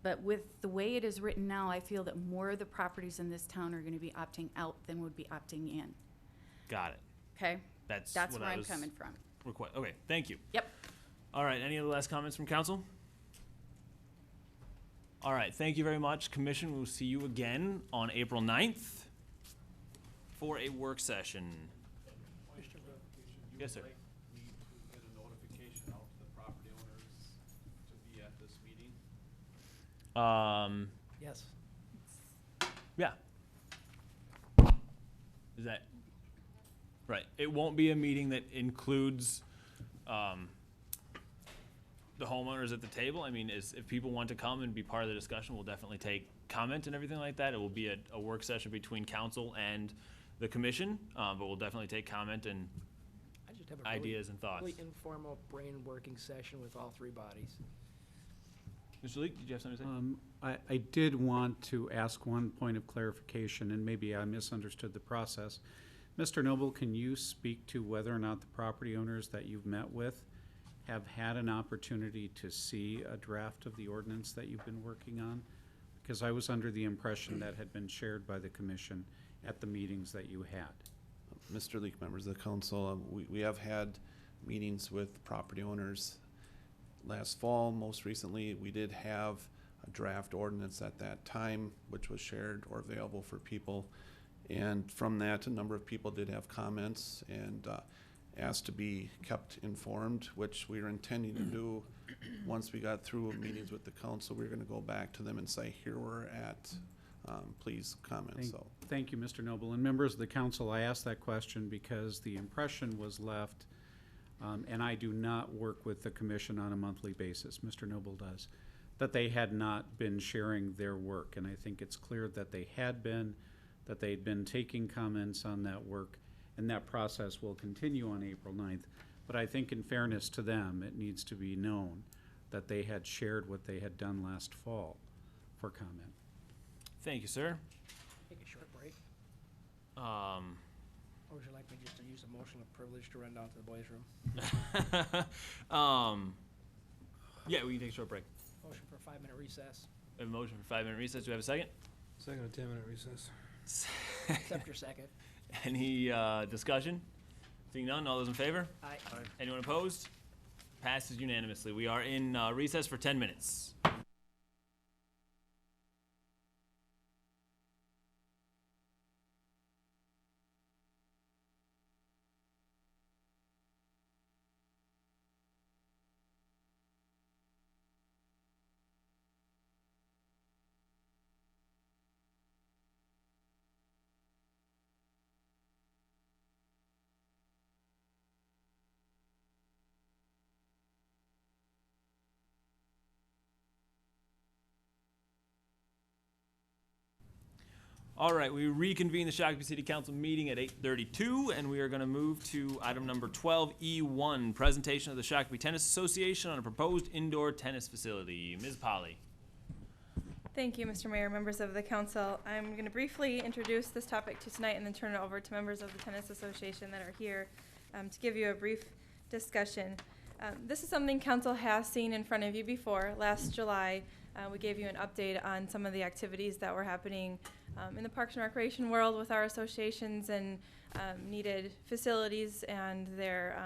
Speaker 18: But with the way it is written now, I feel that more of the properties in this town are going to be opting out than would be opting in.
Speaker 1: Got it.
Speaker 18: Okay?
Speaker 1: That's
Speaker 18: where I'm coming from.
Speaker 1: Okay, thank you.
Speaker 18: Yep.
Speaker 1: All right, any other last comments from council? All right, thank you very much. Commission, we'll see you again on April 9th for a work session. Yes, sir.
Speaker 10: Me to get a notification out to the property owners to be at this meeting?
Speaker 3: Yes.
Speaker 1: Yeah. Is that right? It won't be a meeting that includes the homeowners at the table. I mean, if people want to come and be part of the discussion, we'll definitely take comment and everything like that. It will be a work session between council and the commission, but we'll definitely take comment and
Speaker 3: I just have a
Speaker 1: ideas and thoughts.
Speaker 3: really informal brain working session with all 3 bodies.
Speaker 1: Mr. Leek, did you have something to say?
Speaker 8: I did want to ask one point of clarification, and maybe I misunderstood the process. Mr. Noble, can you speak to whether or not the property owners that you've met with have had an opportunity to see a draft of the ordinance that you've been working on? Because I was under the impression that had been shared by the commission at the meetings that you had.
Speaker 10: Mr. Leek, members of the council, we have had meetings with property owners last fall. Most recently, we did have a draft ordinance at that time, which was shared or available for people. And from that, a number of people did have comments and asked to be kept informed, which we were intending to do. Once we got through meetings with the council, we were going to go back to them and say, here we're at. Please comment.
Speaker 8: Thank you, Mr. Noble. And members of the council, I asked that question because the impression was left, and I do not work with the commission on a monthly basis, Mr. Noble does, that they had not been sharing their work. And I think it's clear that they had been, that they'd been taking comments on that work, and that process will continue on April 9th. But I think in fairness to them, it needs to be known that they had shared what they had done last fall for comment.
Speaker 1: Thank you, sir.
Speaker 3: Take a short break. Or would you like me just to use a motion of privilege to run down to the boys' room?
Speaker 1: Yeah, we can take a short break.
Speaker 3: Motion for a 5-minute recess.
Speaker 1: We have a motion for a 5-minute recess. Do we have a second?
Speaker 4: Second, a 10-minute recess.
Speaker 3: Accept your second.
Speaker 1: Any discussion? Seeing none, all those in favor?
Speaker 3: Aye.
Speaker 1: Anyone opposed? Passes unanimously. We are in recess for 10 minutes. All right, we reconvene the Shakopee City Council meeting at 8:32, and we are going to move to item number 12E1, presentation of the Shakopee Tennis Association on a proposed indoor tennis facility. Ms. Polly.
Speaker 19: Thank you, Mr. Mayor, members of the council. I'm going to briefly introduce this topic to tonight and then turn it over to members of the Tennis Association that are here to give you a brief discussion. This is something council has seen in front of you before. Last July, we gave you an update on some of the activities that were happening in the Parks and Recreation world with our associations and needed facilities and their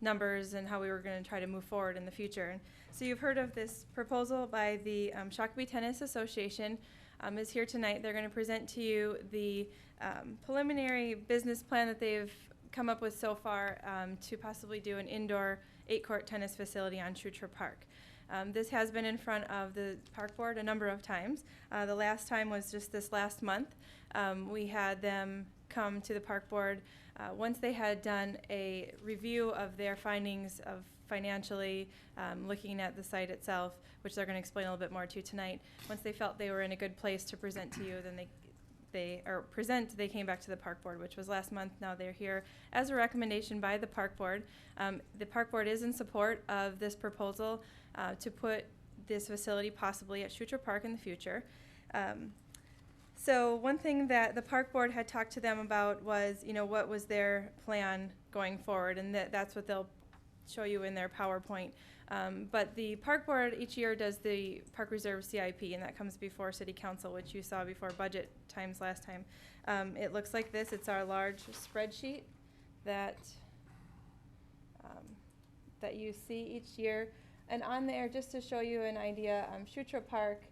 Speaker 19: numbers and how we were going to try to move forward in the future. And so you've heard of this proposal by the Shakopee Tennis Association is here tonight. They're going to present to you the preliminary business plan that they've come up with so far to possibly do an indoor 8-court tennis facility on Schutre Park. This has been in front of the park board a number of times. The last time was just this last month. We had them come to the park board once they had done a review of their findings of financially looking at the site itself, which they're going to explain a little bit more to tonight. Once they felt they were in a good place to present to you, then they came back to the park board, which was last month. Now they're here as a recommendation by the park board. The park board is in support of this proposal to put this facility possibly at Schutre Park in the future. So one thing that the park board had talked to them about was, what was their plan going forward, and that's what they'll show you in their PowerPoint. But the park board each year does the park reserve CIP, and that comes before city council, which you saw before budget times last time. It looks like this. It's our large spreadsheet that that you see each year. And on there, just to show you an idea, Schutre Park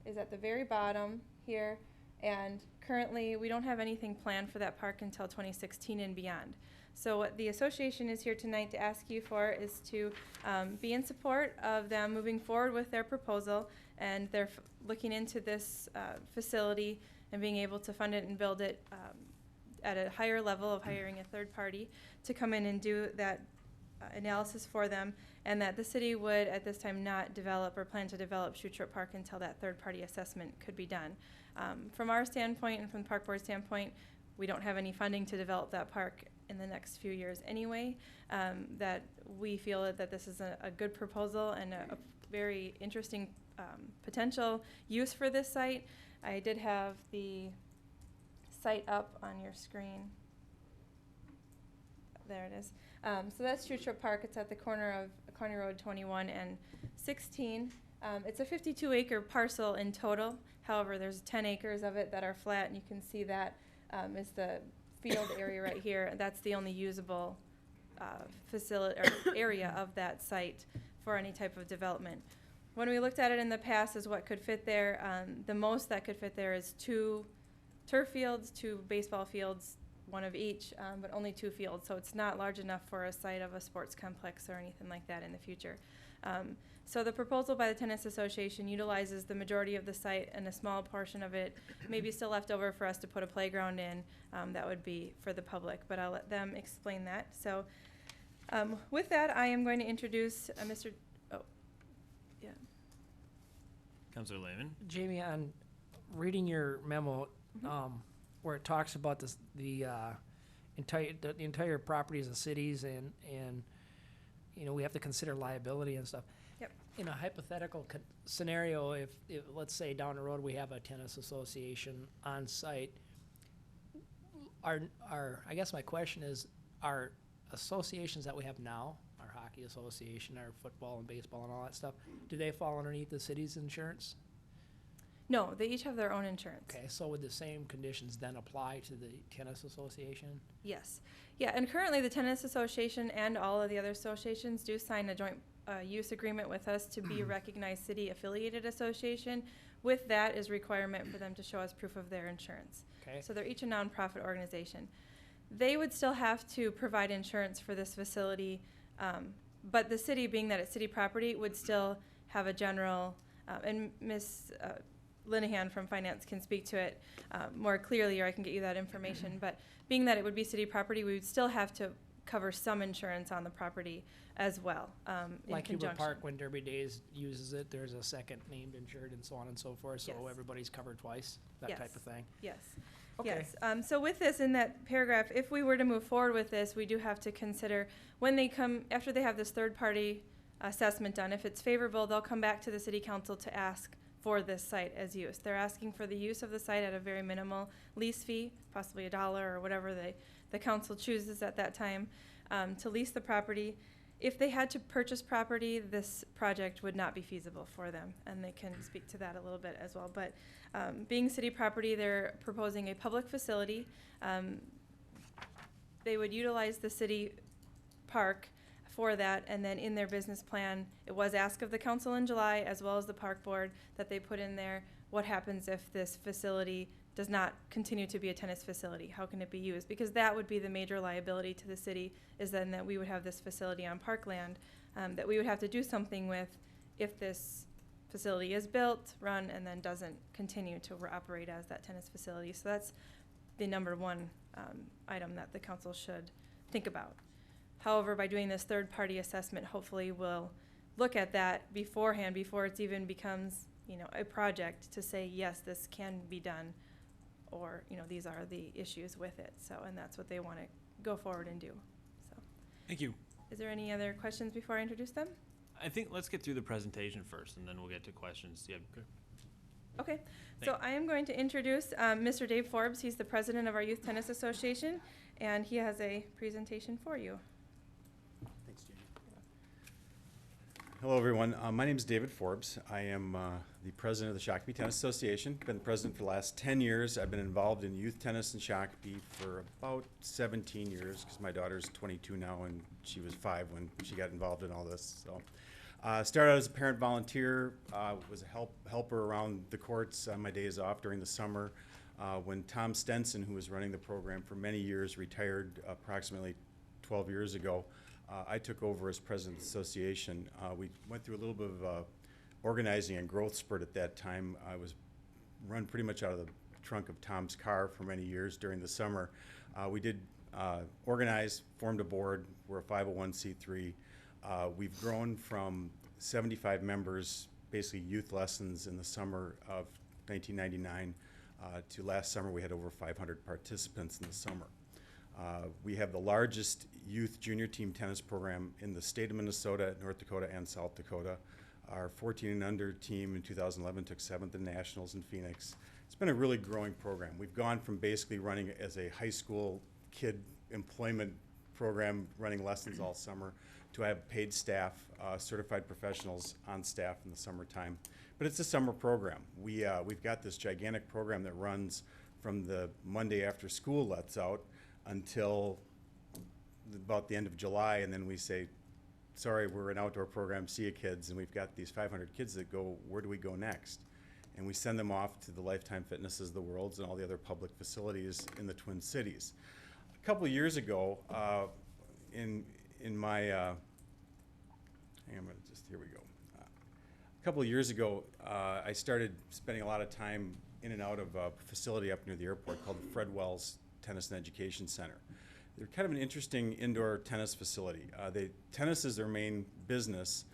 Speaker 19: is at the very bottom here, and currently we don't have anything planned for that park until 2016 and beyond. So what the association is here tonight to ask you for is to be in support of them moving forward with their proposal, and they're looking into this facility and being able to fund it and build it at a higher level of hiring a third party to come in and do that analysis for them, and that the city would at this time not develop or plan to develop Schutre Park until that third party assessment could be done. From our standpoint and from the park board standpoint, we don't have any funding to develop that park in the next few years anyway. That we feel that this is a good proposal and a very interesting potential use for this site. I did have the site up on your screen. There it is. So that's Schutre Park. It's at the corner of County Road 21 and 16. It's a 52-acre parcel in total. However, there's 10 acres of it that are flat, and you can see that is the field area right here. That's the only usable facility or area of that site for any type of development. When we looked at it in the past as what could fit there, the most that could fit there is 2 turf fields, 2 baseball fields, 1 of each, but only 2 fields. So it's not large enough for a site of a sports complex or anything like that in the future. So the proposal by the Tennis Association utilizes the majority of the site, and a small portion of it maybe still left over for us to put a playground in. That would be for the public, but I'll let them explain that. So with that, I am going to introduce Mr.
Speaker 1: Councilor Lehman.
Speaker 3: Jamie, on reading your memo, where it talks about this, the entire properties of cities and we have to consider liability and stuff.
Speaker 19: Yep.
Speaker 3: In a hypothetical scenario, if let's say down the road we have a tennis association on site, I guess my question is, our associations that we have now, our hockey association, our football and baseball and all that stuff, do they fall underneath the city's insurance?
Speaker 19: No, they each have their own insurance.
Speaker 3: Okay, so would the same conditions then apply to the tennis association?
Speaker 19: Yes. Yeah, and currently the Tennis Association and all of the other associations do sign a joint use agreement with us to be a recognized city-affiliated association. With that is requirement for them to show us proof of their insurance.
Speaker 3: Okay.
Speaker 19: So they're each a nonprofit organization. They would still have to provide insurance for this facility, but the city, being that it's city property, would still have a general, and Ms. Linehan from Finance can speak to it more clearly, or I can get you that information. But being that it would be city property, we would still have to cover some insurance on the property as well, in
Speaker 3: Like Huber
Speaker 19: conjunction.
Speaker 3: Park, when Derby Days uses it, there's a second named insured and so on and so forth, so
Speaker 19: Yes.
Speaker 3: everybody's covered twice, that
Speaker 19: Yes.
Speaker 3: type of thing.
Speaker 19: Yes.
Speaker 3: Okay.
Speaker 19: Yes. So with this, in that paragraph, if we were to move forward with this, we do have to consider when they come, after they have this third-party assessment done, if it's favorable, they'll come back to the city council to ask for this site as use. They're asking for the use of the site at a very minimal lease fee, possibly $1 or whatever the council chooses at that time, to lease the property. If they had to purchase property, this project would not be feasible for them, and they can speak to that a little bit as well. But being city property, they're proposing a public facility. They would utilize the city park for that, and then in their business plan, it was asked of the council in July, as well as the park board, that they put in there, what happens if this facility does not continue to be a tennis facility? How can it be used? Because that would be the major liability to the city, is then that we would have this facility on parkland that we would have to do something with if this facility is built, run, and then doesn't continue to operate as that tennis facility. So that's the number one item that the council should think about. However, by doing this third-party assessment, hopefully we'll look at that beforehand, before it's even becomes, a project, to say, yes, this can be done, or, these are the issues with it. So, and that's what they want to go forward and do. So,
Speaker 1: Thank you.
Speaker 19: is there any other questions before I introduce them?
Speaker 1: I think let's get through the presentation first, and then we'll get to questions. Yeah.
Speaker 19: Okay, so I am going to introduce Mr. Dave Forbes. He's the president of our Youth Tennis Association, and he has a presentation for you.
Speaker 20: Thanks, Jamie. Hello, everyone. My name is David Forbes. I am the president of the Shakopee Tennis Association. Been the president for the last 10 years. I've been involved in youth tennis in Shakopee for about 17 years, because my daughter's 22 now, and she was 5 when she got involved in all this. So, started out as a parent volunteer, was a helper around the courts on my days off during the summer. When Tom Stenson, who was running the program for many years, retired approximately 12 years ago, I took over as president of the association. We went through a little bit of organizing and growth spurt at that time. I was run pretty much out of the trunk of Tom's car for many years during the summer. We did organize, formed a board. We're a 501c3. We've grown from 75 members, basically youth lessons in the summer of 1999, to last summer we had over 500 participants in the summer. We have the largest youth junior team tennis program in the state of Minnesota, North Dakota, and South Dakota. Our 14 and under team in 2011 took 7th in nationals in Phoenix. It's been a really growing program. We've gone from basically running as a high school kid employment program, running lessons all summer, to have paid staff, certified professionals on staff in the summertime. But it's a summer program. We've got this gigantic program that runs from the Monday after school lets out until about the end of July, and then we say, sorry, we're an outdoor program, see you kids, and we've got these 500 kids that go, where do we go next? And we send them off to the Lifetime Fitnesses of the world and all the other public facilities in the Twin Cities. A couple of years ago, in my, hang on, here we go. A couple of years ago, I started spending a lot of time in and out of a facility up near the airport called the Fred Wells Tennis and Education Center. They're kind of an interesting indoor tennis facility. Tennis is their main business,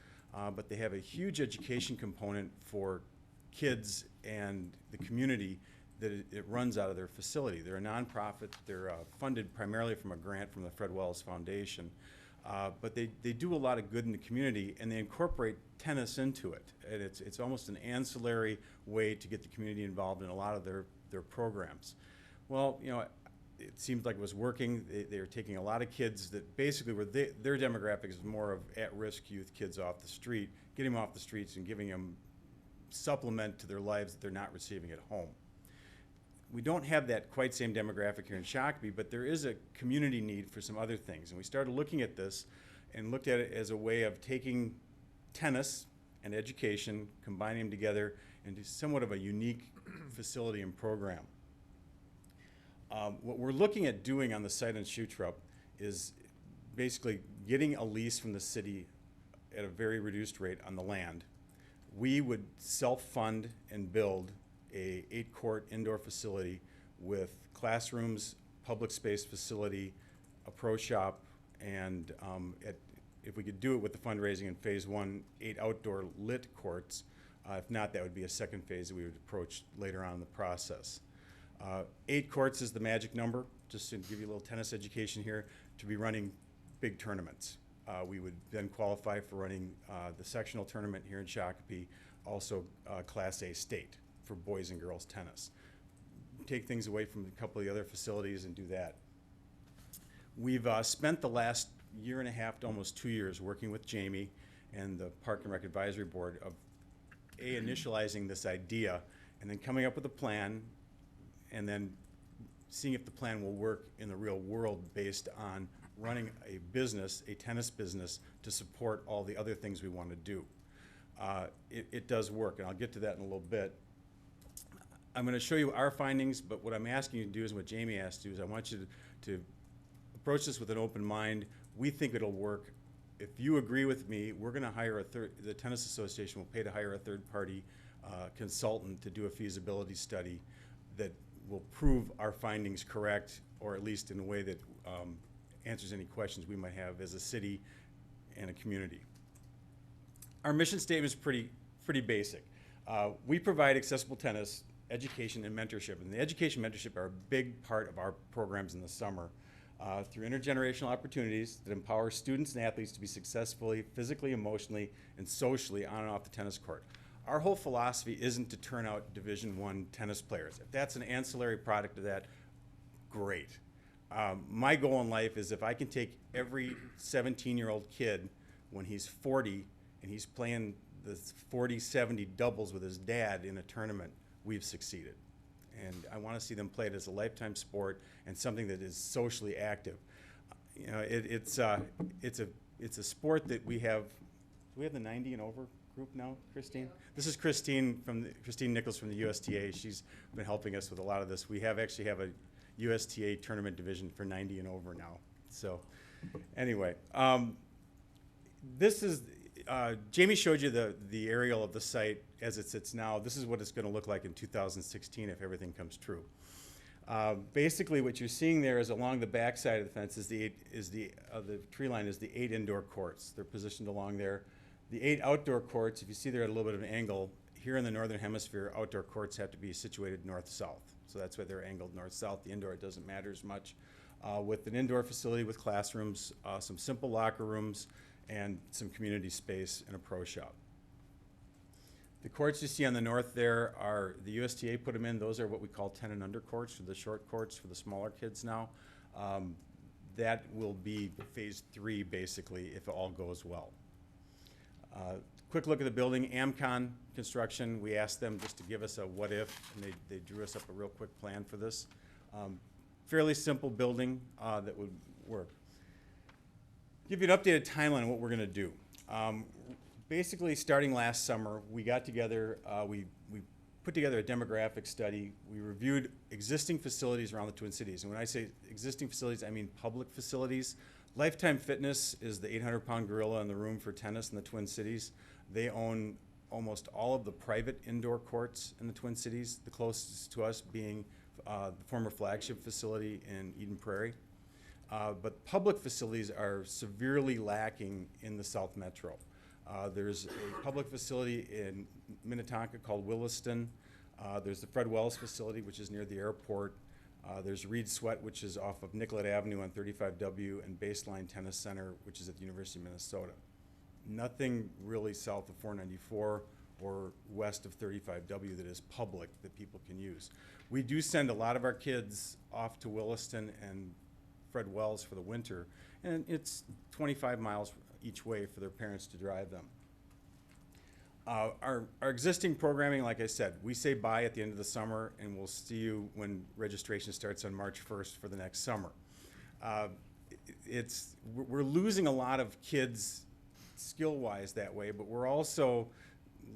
Speaker 20: but they have a huge education component for kids and the community that it runs out of their facility. They're a nonprofit. They're funded primarily from a grant from the Fred Wells Foundation. But they do a lot of good in the community, and they incorporate tennis into it. And it's almost an ancillary way to get the community involved in a lot of their programs. Well, it seemed like it was working. They were taking a lot of kids that basically were their demographic is more of at-risk youth kids off the street, getting them off the streets and giving them supplement to their lives that they're not receiving at home. We don't have that quite same demographic here in Shakopee, but there is a community need for some other things. And we started looking at this and looked at it as a way of taking tennis and education, combining them together into somewhat of a unique facility and program. What we're looking at doing on the site in Schuttrup is basically getting a lease from the city at a very reduced rate on the land. We would self-fund and build a 8-court indoor facility with classrooms, public space facility, a pro shop, And if we could do it with the fundraising in phase 1, 8 outdoor lit courts. If not, that would be a second phase that we would approach later on in the process. 8 courts is the magic number, just to give you a little tennis education here, to be running big tournaments. We would then qualify for running the sectional tournament here in Shakopee, also Class A state for boys and girls tennis. Take things away from a couple of the other facilities and do that. We've spent the last year and a half to almost 2 years working with Jamie and the Park and Rec Advisory Board of initializing this idea and then coming up with a plan and then seeing if the plan will work in the real world based on running a business, a tennis business, to support all the other things we want to do. It does work, and I'll get to that in a little bit. I'm going to show you our findings, but what I'm asking you to do is what Jamie asked to do, is I want you to approach this with an open mind. We think it'll work. If you agree with me, we're going to hire the Tennis Association will pay to hire a third-party consultant to do a feasibility study that will prove our findings correct, or at least in a way that answers any questions we might have as a city and a community. Our mission statement is pretty basic. We provide accessible tennis education and mentorship, and the education and mentorship are a big part of our programs in the summer. Through intergenerational opportunities that empower students and athletes to be successfully, physically, emotionally, and socially on and off the tennis court. Our whole philosophy isn't to turn out Division I tennis players. If that's an ancillary product of that, great. My goal in life is if I can take every 17-year-old kid when he's 40 and he's playing the 40-70 doubles with his dad in a tournament, we've succeeded. And I want to see them play it as a lifetime sport and something that is socially active. You know, it's a sport that we have. Do we have the 90 and over group now, Christine? This is Christine Nichols from the USTA. She's been helping us with a lot of this. We actually have a USTA tournament division for 90 and over now. So, anyway, this is. Jamie showed you the aerial of the site as it sits now. This is what it's going to look like in 2016 if everything comes true. Basically, what you're seeing there is along the back side of the fence the tree line is the 8 indoor courts. They're positioned along there. The 8 outdoor courts, if you see they're at a little bit of an angle, here in the northern hemisphere, outdoor courts have to be situated north-south. So that's why they're angled north-south. The indoor, it doesn't matter as much. With an indoor facility with classrooms, some simple locker rooms, and some community space and a pro shop. The courts you see on the north there are, the USTA put them in, those are what we call 10 and under courts, for the short courts for the smaller kids now. That will be phase 3 basically if it all goes well. Quick look at the building, Amcon Construction, we asked them just to give us a what if, and they drew us up a real quick plan for this. Fairly simple building that would work. Give you an updated timeline on what we're going to do. Basically, starting last summer, we got together, we put together a demographic study. We reviewed existing facilities around the Twin Cities. And when I say existing facilities, I mean public facilities. Lifetime Fitness is the 800-pound gorilla in the room for tennis in the Twin Cities. They own almost all of the private indoor courts in the Twin Cities, the closest to us being the former flagship facility in Eden Prairie. But public facilities are severely lacking in the South Metro. There's a public facility in Minnetonka called Williston. There's the Fred Wells facility, which is near the airport. There's Reed Sweat, which is off of Nicollet Avenue on 35W, and Baseline Tennis Center, which is at the University of Minnesota. Nothing really south of 494 or west of 35W that is public that people can use. We do send a lot of our kids off to Williston and Fred Wells for the winter, and it's 25 miles each way for their parents to drive them. Our existing programming, like I said, we say bye at the end of the summer, and we'll see you when registration starts on March 1st for the next summer. We're losing a lot of kids skill-wise that way, but we're also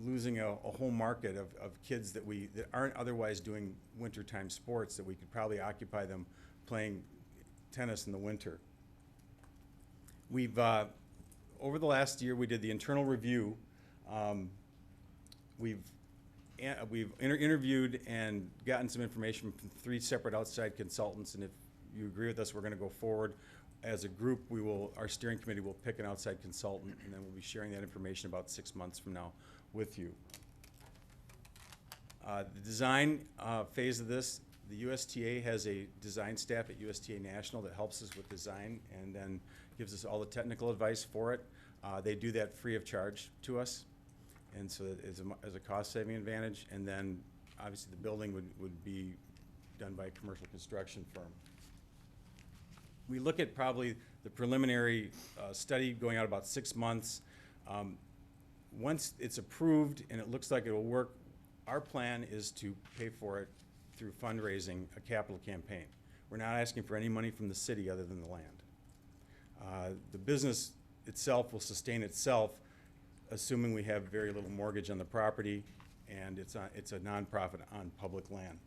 Speaker 20: losing a whole market of kids that aren't otherwise doing wintertime sports that we could probably occupy them playing tennis in the winter. We've over the last year we did the internal review. We've interviewed and gotten some information from 3 separate outside consultants, and if you agree with us, we're going to go forward. as a group, our steering committee will pick an outside consultant, and then we'll be sharing that information about 6 months from now with you. The design phase of this, the USTA has a design staff at USTA National that helps us with design and then gives us all the technical advice for it. They do that free of charge to us, and so as a cost-saving advantage. And then, obviously, the building would be done by a commercial construction firm. We look at probably the preliminary study going out about 6 months. Once it's approved and it looks like it will work, our plan is to pay for it through fundraising, a capital campaign. We're not asking for any money from the city other than the land. The business itself will sustain itself, assuming we have very little mortgage on the property, and it's a nonprofit on public land.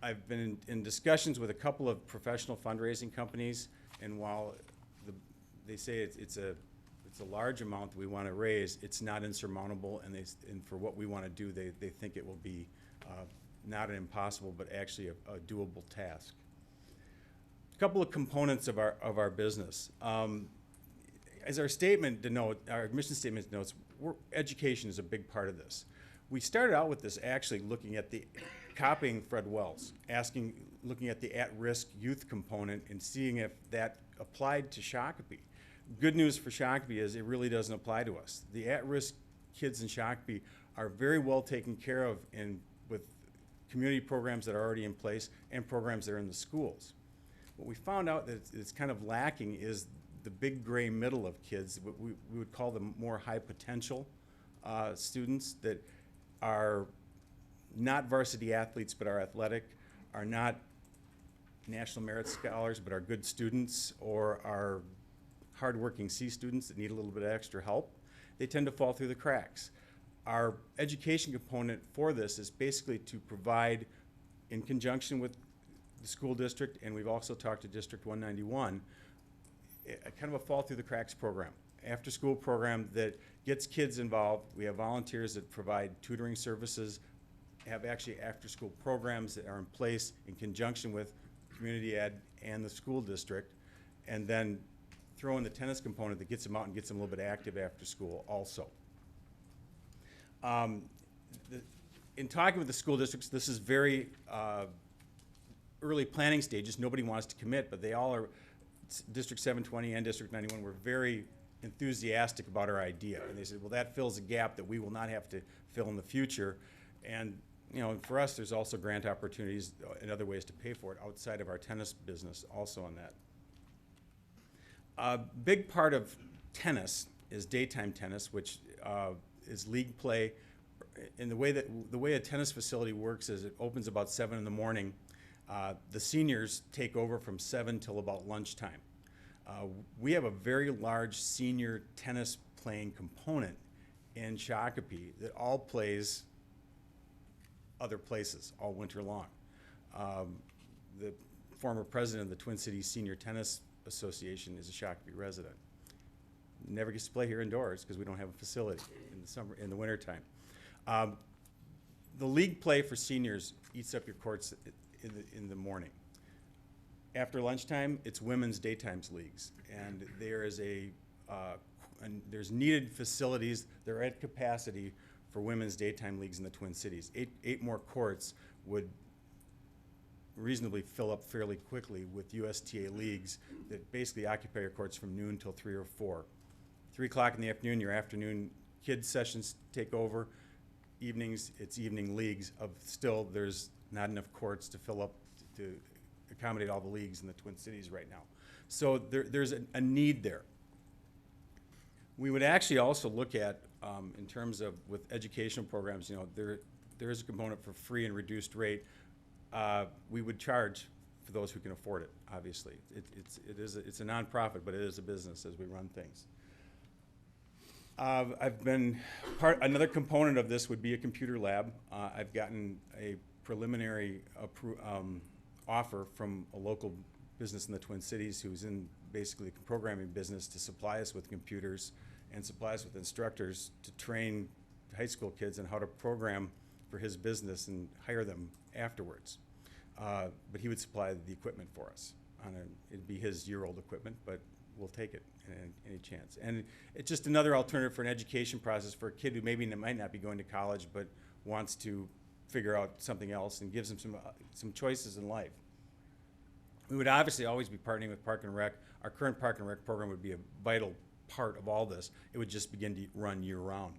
Speaker 20: I've been in discussions with a couple of professional fundraising companies, and while they say it's a large amount that we want to raise, it's not insurmountable, and for what we want to do, they think it will be not an impossible, but actually a doable task. A couple of components of our business. As our statement denotes, our mission statement denotes, education is a big part of this. We started out with this actually looking at copying Fred Wells, looking at the at-risk youth component and seeing if that applied to Shakopee. Good news for Shakopee is it really doesn't apply to us. The at-risk kids in Shakopee are very well taken care of with community programs that are already in place and programs that are in the schools. What we found out that it's kind of lacking is the big gray middle of kids. We would call them more high potential students that are not varsity athletes but are athletic, are not national merit scholars but are good students, or are hardworking C students that need a little bit of extra help. They tend to fall through the cracks. Our education component for this is basically to provide, in conjunction with the school district, and we've also talked to District 191, a kind of a fall through the cracks program, after school program that gets kids involved. We have volunteers that provide tutoring services, have actually after school programs that are in place in conjunction with community ed and the school district, and then throw in the tennis component that gets them out and gets them a little bit active after school also. In talking with the school districts, this is very early planning stages. Nobody wants to commit, but they all are, District 720 and District 91 were very enthusiastic about our idea. And they said, well, that fills a gap that we will not have to fill in the future. And for us, there's also grant opportunities and other ways to pay for it outside of our tennis business also on that. A big part of tennis is daytime tennis, which is league play. And the way a tennis facility works is it opens about 7 in the morning. The seniors take over from 7 till about lunchtime. We have a very large senior tennis playing component in Shakopee that all plays other places all winter long. The former president of the Twin Cities Senior Tennis Association is a Shakopee resident. Never gets to play here indoors because we don't have a facility in the wintertime. The league play for seniors eats up your courts in the morning. After lunchtime, it's women's daytimes leagues, and there's needed facilities. They're at capacity for women's daytime leagues in the Twin Cities. Eight more courts would reasonably fill up fairly quickly with USTA leagues that basically occupy your courts from noon till 3 or 4. 3 o'clock in the afternoon, your afternoon kids sessions take over. Evenings, it's evening leagues. Still, there's not enough courts to fill up to accommodate all the leagues in the Twin Cities right now. So there's a need there. We would actually also look at, in terms of with educational programs, there is a component for free and reduced rate. We would charge for those who can afford it, obviously. It's a nonprofit, but it is a business as we run things. Another component of this would be a computer lab. I've gotten a preliminary offer from a local business in the Twin Cities who's in basically the programming business to supply us with computers and supply us with instructors to train high school kids on how to program for his business and hire them afterwards. But he would supply the equipment for us. it'd be his year-old equipment, but we'll take it any chance. And it's just another alternative for an education process for a kid who maybe might not be going to college, but wants to figure out something else, and gives them some choices in life. We would obviously always be partnering with Park and Rec. Our current Park and Rec program would be a vital part of all this. It would just begin to run year-round.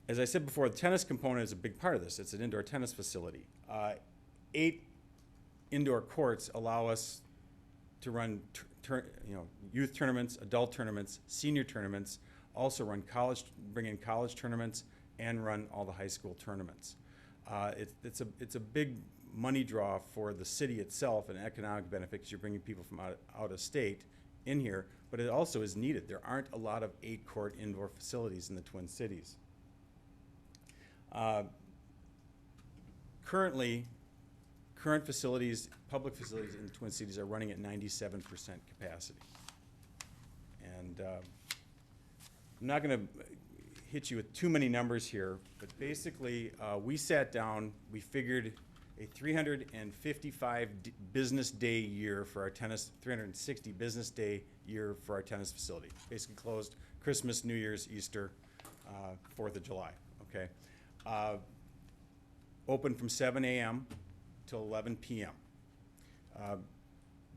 Speaker 20: As I said before, the tennis component is a big part of this. It's an indoor tennis facility. 8 indoor courts allow us to run youth tournaments, adult tournaments, senior tournaments, also bring in college tournaments, and run all the high school tournaments. It's a big money draw for the city itself and economic benefit, because you're bringing people from out of state in here, but it also is needed. There aren't a lot of 8-court indoor facilities in the Twin Cities. Current facilities, public facilities in the Twin Cities are running at 97% capacity. And I'm not going to hit you with too many numbers here, but basically we sat down, we figured a 355 business day year for our tennis, 360 business day year for our tennis facility. Basically closed Christmas, New Year's, Easter, 4th of July, okay? Open from 7 a.m. till 11 p.m.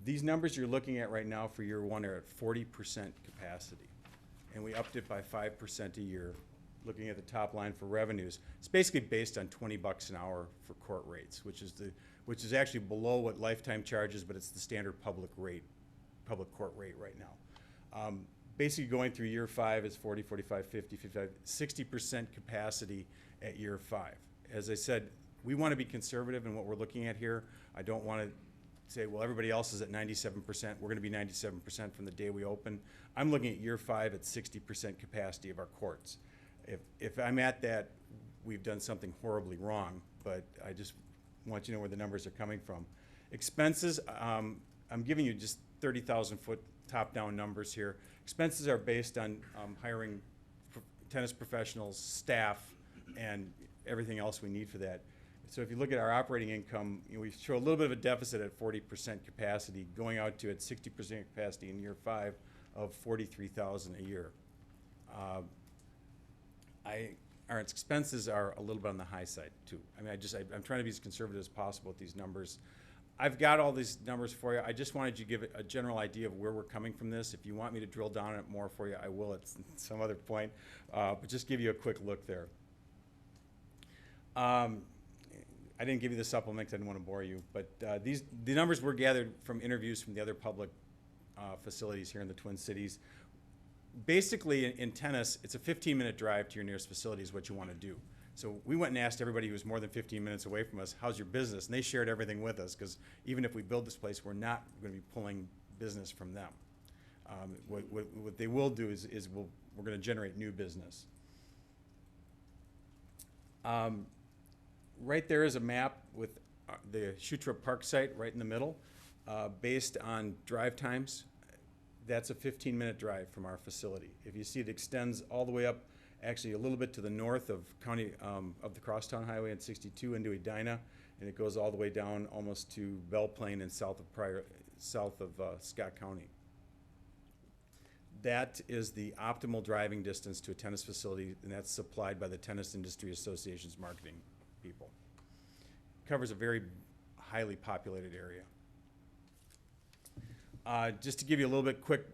Speaker 20: These numbers you're looking at right now for year one are at 40% capacity, and we upped it by 5% a year. Looking at the top line for revenues, it's basically based on $20 an hour for court rates, which is actually below what Lifetime charges, but it's the standard public court rate right now. Basically going through year 5 is 40, 45, 50, 55, 60% capacity at year 5. As I said, we want to be conservative in what we're looking at here. I don't want to say, well, everybody else is at 97%. We're going to be 97% from the day we open. I'm looking at year 5 at 60% capacity of our courts. If I'm at that, we've done something horribly wrong, but I just want you to know where the numbers are coming from. Expenses, I'm giving you just 30,000-foot top-down numbers here. Expenses are based on hiring tennis professionals, staff, and everything else we need for that. So if you look at our operating income, we show a little bit of a deficit at 40% capacity, going out to at 60% capacity in year 5 of $43,000 a year. Our expenses are a little bit on the high side too. I mean, I'm trying to be as conservative as possible with these numbers. I've got all these numbers for you. I just wanted you to give a general idea of where we're coming from this. If you want me to drill down on it more for you, I will at some other point, but just give you a quick look there. I didn't give you the supplement because I didn't want to bore you, but the numbers were gathered from interviews from the other public facilities here in the Twin Cities. Basically, in tennis, it's a 15-minute drive to your nearest facility is what you want to do. So we went and asked everybody who was more than 15 minutes away from us, how's your business? And they shared everything with us, because even if we build this place, we're not going to be pulling business from them. What they will do is we're going to generate new business. Right there is a map with the Schutrop Park site right in the middle, based on drive times. That's a 15-minute drive from our facility. If you see, it extends all the way up, actually a little bit to the north of the Crosstown Highway and 62 into Edina, and it goes all the way down almost to Belle Plaine and south of Scott County. That is the optimal driving distance to a tennis facility, and that's supplied by the Tennis Industry Association's marketing people. Covers a very highly populated area. Just to give you a little bit quick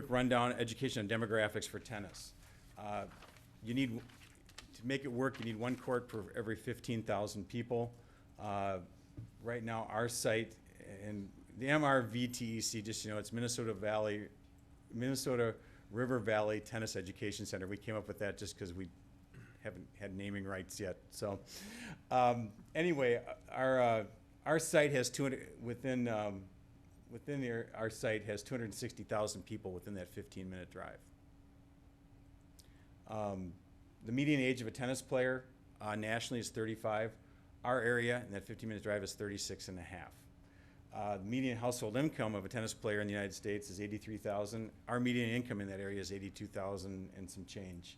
Speaker 20: rundown, education and demographics for tennis. You need, to make it work, you need 1 court per every 15,000 people. Right now, our site, and the MRVTEC, just so you know, it's Minnesota River Valley Tennis Education Center. We came up with that just because we haven't had naming rights yet. So anyway, our site has our site has 260,000 people within that 15-minute drive. The median age of a tennis player nationally is 35. Our area in that 15-minute drive is 36 and a half. The median household income of a tennis player in the United States is $83,000. Our median income in that area is $82,000 and some change.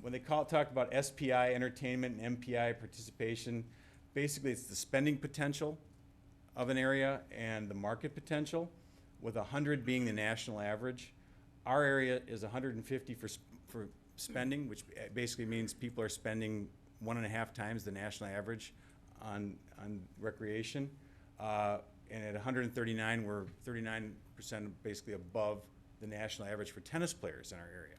Speaker 20: When they talk about SPI, entertainment, and MPI participation, basically it's the spending potential of an area and the market potential, with 100 being the national average. Our area is 150 for spending, which basically means people are spending 1.5 times the national average on recreation. And at 139, we're 39% basically above the national average for tennis players in our area.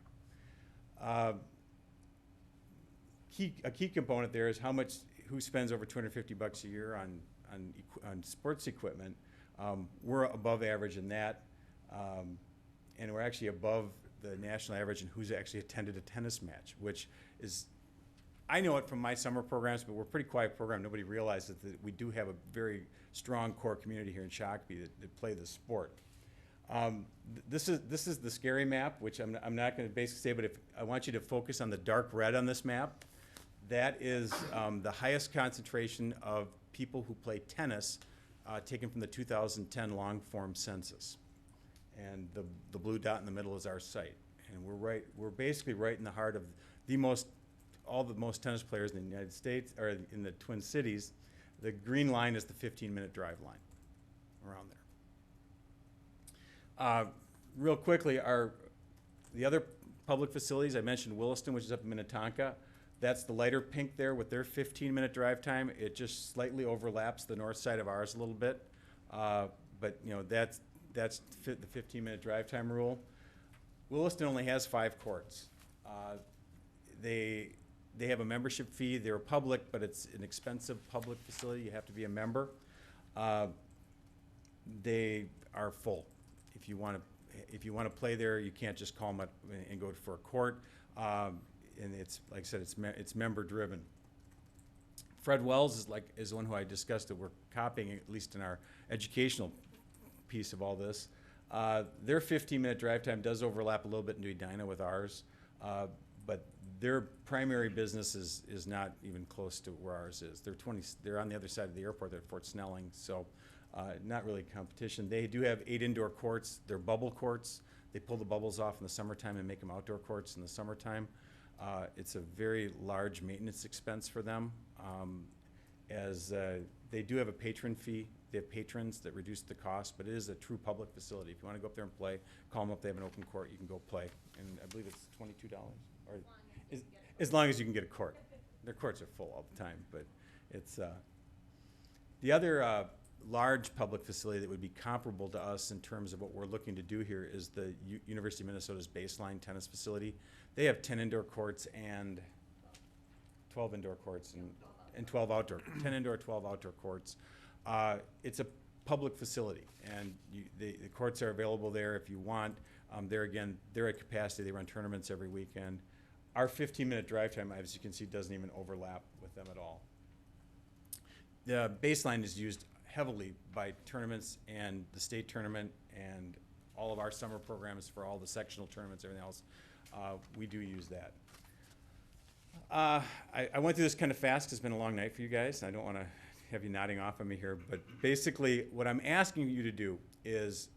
Speaker 20: A key component there is who spends over $250 a year on sports equipment. We're above average in that, and we're actually above the national average in who's actually attended a tennis match, which is, I know it from my summer programs, but we're a pretty quiet program. Nobody realizes that we do have a very strong core community here in Shakopee that play the sport. This is the scary map, which I'm not going to basically say, but if I want you to focus on the dark red on this map, that is the highest concentration of people who play tennis taken from the 2010 long-form census. And the blue dot in the middle is our site. And we're basically right in the heart of all the most tennis players in the United States, or in the Twin Cities. The green line is the 15-minute drive line around there. Real quickly, the other public facilities, I mentioned Williston, which is up in Minnetonka. That's the lighter pink there with their 15-minute drive time. It just slightly overlaps the north side of ours a little bit. But that's the 15-minute drive time rule. Williston only has 5 courts. They have a membership fee. They're public, but it's an expensive public facility. You have to be a member. They are full. If you want to play there, you can't just call them up and go for a court. And it's, like I said, it's member driven. Fred Wells is the one who I discussed that we're copying, at least in our educational piece of all this. Their 15-minute drive time does overlap a little bit into Edina with ours, but their primary business is not even close to where ours is. They're on the other side of the airport. They're at Fort Snelling, so not really competition. They do have 8 indoor courts. They're bubble courts. They pull the bubbles off in the summertime and make them outdoor courts in the summertime. It's a very large maintenance expense for them, as they do have a patron fee. They have patrons that reduce the cost, but it is a true public facility. If you want to go up there and play, call them up. They have an open court. You can go play, and I believe it's $22, or as long as you can get a court. Their courts are full all the time, but it's the other large public facility that would be comparable to us in terms of what we're looking to do here is the University of Minnesota's Baseline tennis facility. They have 10 indoor courts and 12 indoor courts and 12 outdoor, 10 indoor, 12 outdoor courts. It's a public facility, and the courts are available there if you want. They're at capacity. They run tournaments every weekend. Our 15-minute drive time, as you can see, doesn't even overlap with them at all. The Baseline is used heavily by tournaments and the state tournament and all of our summer programs for all the sectional tournaments, everything else. We do use that. I went through this kind of fast because it's been a long night for you guys. I don't want to have you nodding off on me here, but basically what I'm asking you to do is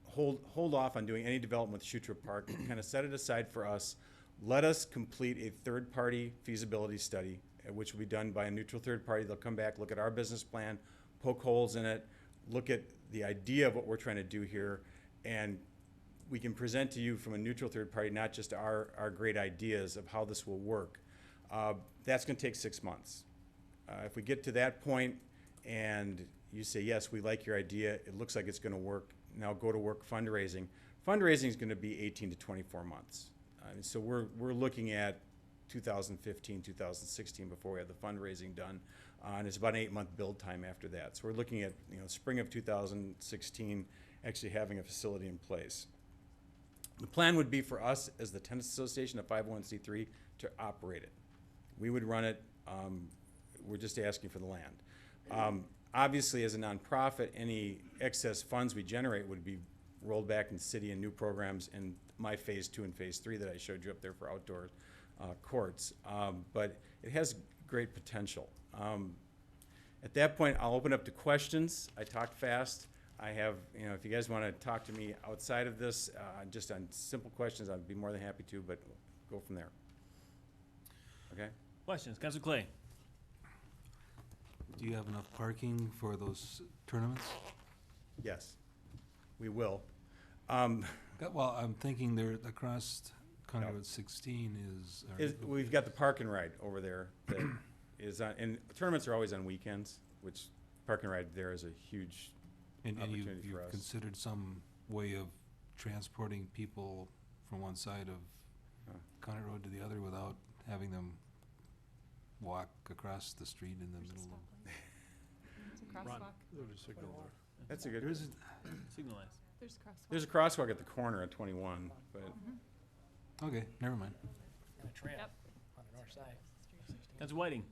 Speaker 20: hold off on doing any development with Schutra Park, kind of set it aside for us. Let us complete a third-party feasibility study, which will be done by a neutral third party. They'll come back, look at our business plan, poke holes in it, look at the idea of what we're trying to do here, and we can present to you from a neutral third party not just our great ideas of how this will work. That's going to take 6 months. If we get to that point and you say, yes, we like your idea, it looks like it's going to work, now go to work fundraising. Fundraising is going to be 18 to 24 months. So we're looking at 2015, 2016 before we have the fundraising done. And it's about an 8-month build time after that. So we're looking at spring of 2016 actually having a facility in place. The plan would be for us as the Tennis Association, a 501c3, to operate it. We would run it. We're just asking for the land. Obviously, as a nonprofit, any excess funds we generate would be rolled back in city and new programs in my phase 2 and phase 3 that I showed you up there for outdoor courts. But it has great potential. At that point, I'll open up to questions. I talked fast. I have, if you guys want to talk to me outside of this, just on simple questions, I'd be more than happy to, but we'll go from there. Okay?
Speaker 1: Questions? Councilor Clay.
Speaker 4: Do you have enough parking for those tournaments?
Speaker 20: Yes, we will.
Speaker 4: Well, I'm thinking there across County Road 16
Speaker 20: We've got the park and ride over there that is on, and tournaments are always on weekends, which park and ride there is a huge
Speaker 4: And
Speaker 20: opportunity
Speaker 4: you've
Speaker 20: for us.
Speaker 4: considered some way of transporting people from one side of County Road to the other without having them walk across the street in the middle of...
Speaker 11: It's a crosswalk.
Speaker 6: There's a signal there.
Speaker 20: That's a good.
Speaker 4: There is
Speaker 1: Signalize.
Speaker 11: There's a crosswalk.
Speaker 20: There's a crosswalk at the corner at 21, but
Speaker 4: Okay, never mind.
Speaker 3: And a tram
Speaker 11: Yep.
Speaker 3: on the north side.
Speaker 1: Councilor Whiting.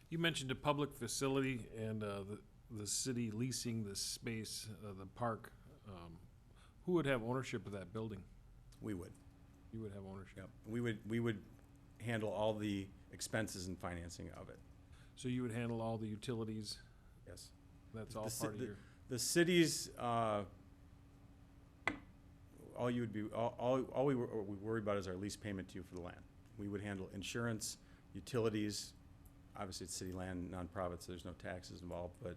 Speaker 6: You mentioned a public facility and the city leasing the space, the park. Who would have ownership of that building?
Speaker 20: we would.
Speaker 6: You would have ownership.
Speaker 20: Yep. We would handle all the expenses and financing of it.
Speaker 6: So you would handle all the utilities?
Speaker 20: Yes.
Speaker 6: That's all
Speaker 20: The ci-
Speaker 6: part of
Speaker 20: the-
Speaker 6: your...
Speaker 20: The city's, all you would be, all we worry about is our lease payment to you for the land. We would handle insurance, utilities, obviously it's city land, nonprofit, so there's no taxes involved, but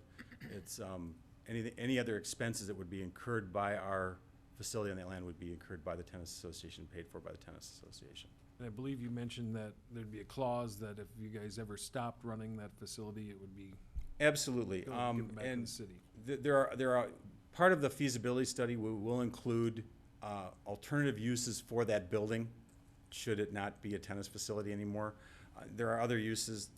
Speaker 20: it's, any other expenses that would be incurred by our facility on that land would be incurred by the tennis association, paid for by the tennis association.
Speaker 6: And I believe you mentioned that there'd be a clause that if you guys ever stopped running that facility, it would be
Speaker 20: Absolutely.
Speaker 6: given back to
Speaker 20: And
Speaker 6: the city.
Speaker 20: there are, part of the feasibility study, we will include alternative uses for that building, should it not be a tennis facility anymore. There are other uses.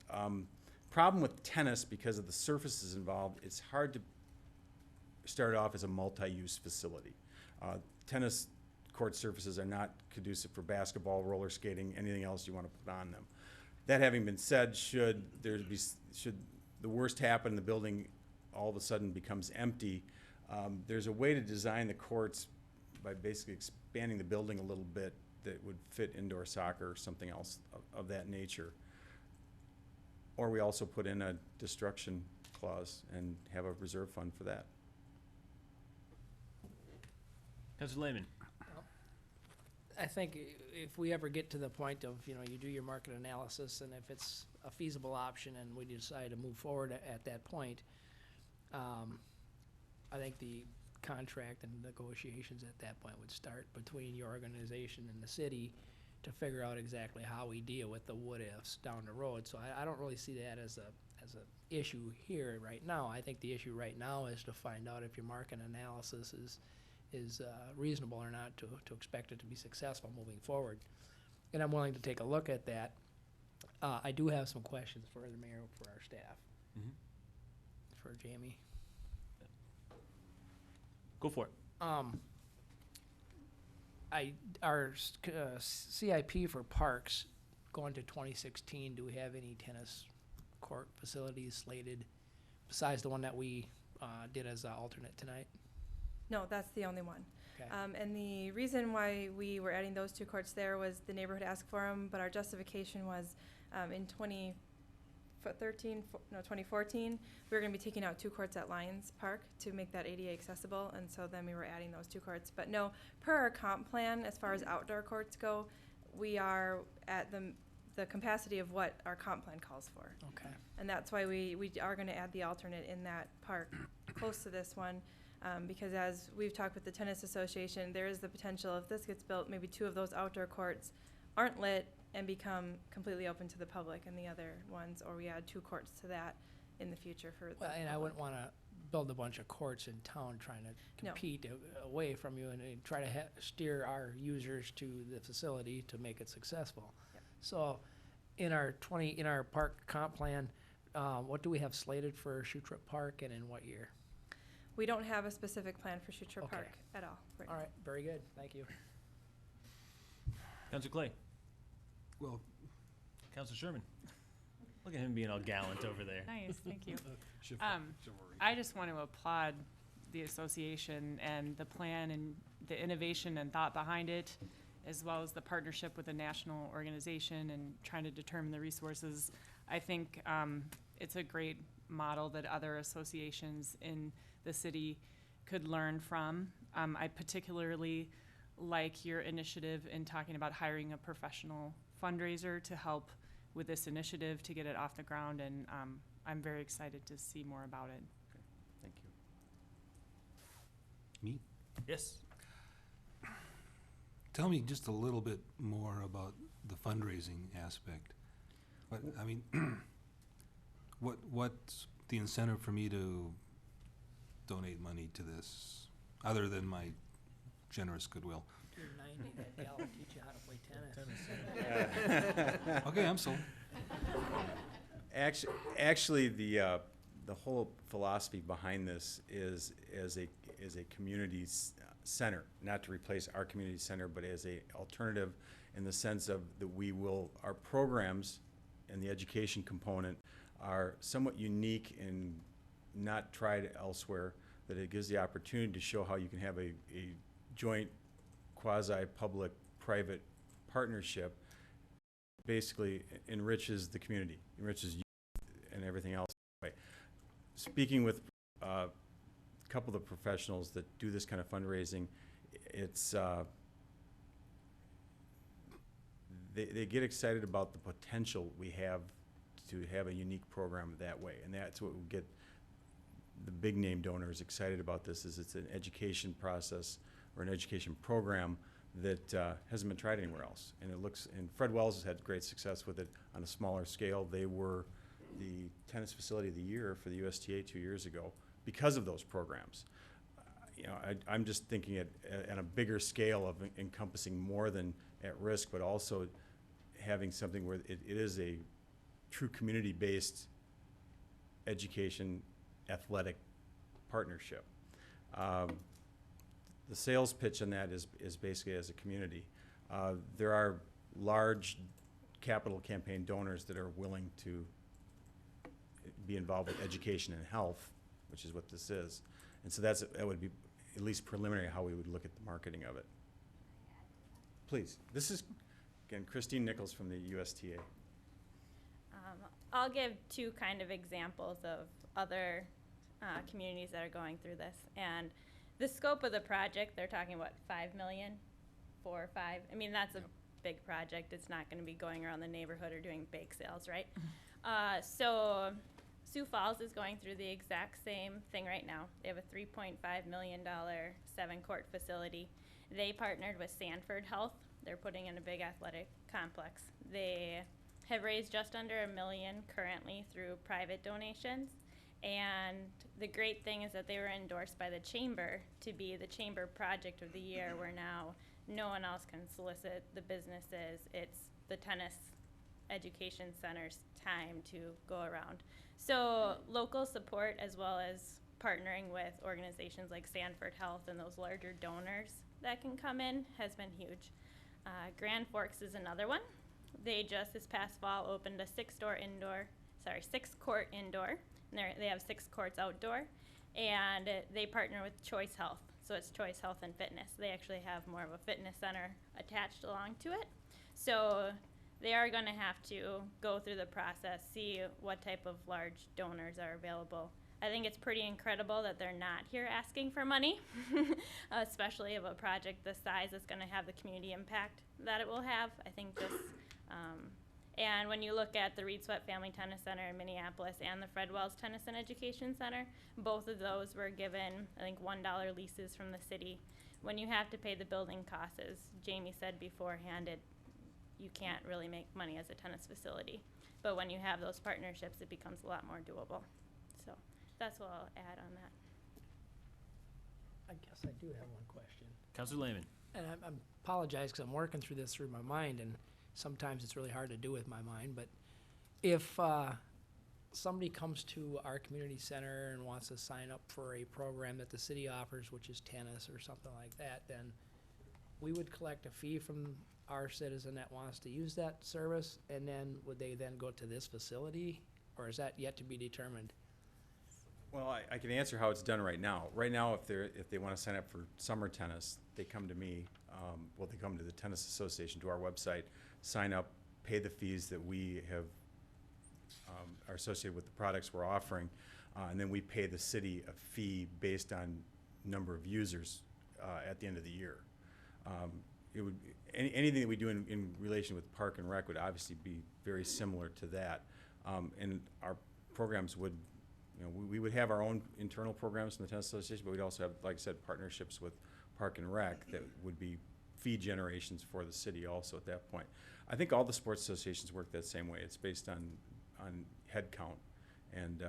Speaker 20: Problem with tennis, because of the surfaces involved, it's hard to start off as a multi-use facility. Tennis court surfaces are not conducive for basketball, roller skating, anything else you want to put on them. That having been said, should the worst happen, the building all of a sudden becomes empty, there's a way to design the courts by basically expanding the building a little bit that would fit indoor soccer or something else of that nature. Or we also put in a destruction clause and have a reserve fund for that.
Speaker 1: Councilor Lehman.
Speaker 3: I think if we ever get to the point of, you do your market analysis, and if it's a feasible option and we decide to move forward at that point, I think the contract and negotiations at that point would start between your organization and the city to figure out exactly how we deal with the what-ifs down the road. So I don't really see that as a issue here right now. I think the issue right now is to find out if your market analysis is reasonable or not to expect it to be successful moving forward. And I'm willing to take a look at that. I do have some questions for the mayor, for our staff. For Jamie.
Speaker 1: Go for it.
Speaker 3: Our CIP for parks going to 2016, do we have any tennis court facilities slated besides the one that we did as an alternate tonight?
Speaker 19: No, that's the only one.
Speaker 3: Okay.
Speaker 19: And the reason why we were adding those two courts there was the neighborhood asked for them, but our justification was in 2014, we were going to be taking out two courts at Lions Park to make that ADA accessible, and so then we were adding those two courts. But no, per our comp plan, as far as outdoor courts go, we are at the capacity of what our comp plan calls for.
Speaker 3: Okay.
Speaker 19: And that's why we are going to add the alternate in that park close to this one. Because as we've talked with the tennis association, there is the potential, if this gets built, maybe two of those outdoor courts aren't lit and become completely open to the public, and the other ones, or we add two courts to that in the future for the
Speaker 3: Well, and I
Speaker 19: public.
Speaker 3: wouldn't want to build a bunch of courts in town trying to
Speaker 19: No.
Speaker 3: compete away from you and try to steer our users to the facility to make it successful.
Speaker 19: Yep.
Speaker 3: So in our park comp plan, what do we have slated for Shoe Trip Park and in what year?
Speaker 19: We don't have a specific plan for Schuster
Speaker 3: Okay.
Speaker 19: Park at all. Right
Speaker 3: All right, very good, thank you.
Speaker 1: Councilor Clay.
Speaker 4: Well,
Speaker 1: Councilor Sherman. Look at him being all gallant over there.
Speaker 11: Nice, thank you.
Speaker 6: Chivalry.
Speaker 11: I just want to applaud the association and the plan and the innovation and thought behind it, as well as the partnership with a national organization and trying to determine the resources. I think it's a great model that other associations in the city could learn from. I particularly like your initiative in talking about hiring a professional fundraiser to help with this initiative to get it off the ground, and I'm very excited to see more about it.
Speaker 20: Thank you.
Speaker 4: Me?
Speaker 1: Yes.
Speaker 4: Tell me just a little bit more about the fundraising aspect. I mean, what's the incentive for me to donate money to this, other than my generous goodwill?
Speaker 3: You're 90, that gal will teach you how to play tennis.
Speaker 4: Okay, I'm sold.
Speaker 20: Actually, the whole philosophy behind this is as a community center, not to replace our community center, but as a alternative in the sense of that our programs and the education component are somewhat unique and not tried elsewhere, that it gives the opportunity to show how you can have a joint quasi-public-private partnership, basically enriches the community, enriches youth and everything else. Speaking with a couple of the professionals that do this kind of fundraising, it's they get excited about the potential we have to have a unique program that way, and that's what will get the big name donors excited about this. Is it's an education process or an education program that hasn't been tried anywhere else, and Fred Wells has had great success with it on a smaller scale. They were the tennis facility of the year for the USTA 2 years ago because of those programs. I'm just thinking at a bigger scale of encompassing more than at risk, but also having something where it is a true community-based education athletic partnership. The sales pitch on that is basically as a community. There are large capital campaign donors that are willing to be involved with education and health, which is what this is. And so that would be at least preliminary how we would look at the marketing of it. Please. This is, again, Christine Nichols from the USTA.
Speaker 21: I'll give two kind of examples of other communities that are going through this. And the scope of the project, they're talking, what, 5 million? 4 or 5? I mean, that's a big project. It's not going to be going around the neighborhood or doing bake sales, right? So Sioux Falls is going through the exact same thing right now. They have a $3.5 million 7-court facility. They partnered with Sanford Health. They're putting in a big athletic complex. They have raised just under $1 million currently through private donations. And the great thing is that they were endorsed by the chamber to be the chamber project of the year, where now no one else can solicit the businesses. It's the tennis education center's time to go around. So local support, as well as partnering with organizations like Sanford Health and those larger donors that can come in, has been huge. Grand Forks is another one. They just this past fall opened a 6-court indoor. And they have 6 courts outdoor, and they partner with Choice Health. So it's Choice Health and Fitness. They actually have more of a fitness center attached along to it. So they are going to have to go through the process, see what type of large donors are available. I think it's pretty incredible that they're not here asking for money, especially of a project this size that's going to have the community impact that it will have. I think just and when you look at the Reed Sweat Family Tennis Center in Minneapolis and the Fred Wells Tennis and Education Center, both of those were given, I think, $1 leases from the city. When you have to pay the building costs, as Jamie said beforehand, you can't really make money as a tennis facility. But when you have those partnerships, it becomes a lot more doable. So that's what I'll add on that.
Speaker 3: I guess I do have one question.
Speaker 1: Councilor Lehman.
Speaker 3: And I apologize because I'm working through this through my mind, and sometimes it's really hard to do with my mind. But if somebody comes to our community center and wants to sign up for a program that the city offers, which is tennis or something like that, then we would collect a fee from our citizen that wants to use that service, and then would they then go to this facility, or is that yet to be determined?
Speaker 20: Well, I can answer how it's done right now. Right now, if they want to sign up for summer tennis, they come to me. They come to the Tennis Association, to our website, sign up, pay the fees that we have are associated with the products we're offering, and then we pay the city a fee based on number of users at the end of the year. It would anything that we do in relation with Park and Rec would obviously be very similar to that. And our programs would, you know, we would have our own internal programs in the tennis association, but we'd also have, like I said, partnerships with Park and Rec that would be fee generations for the city also at that point. I think all the sports associations work that same way. It's based on head count and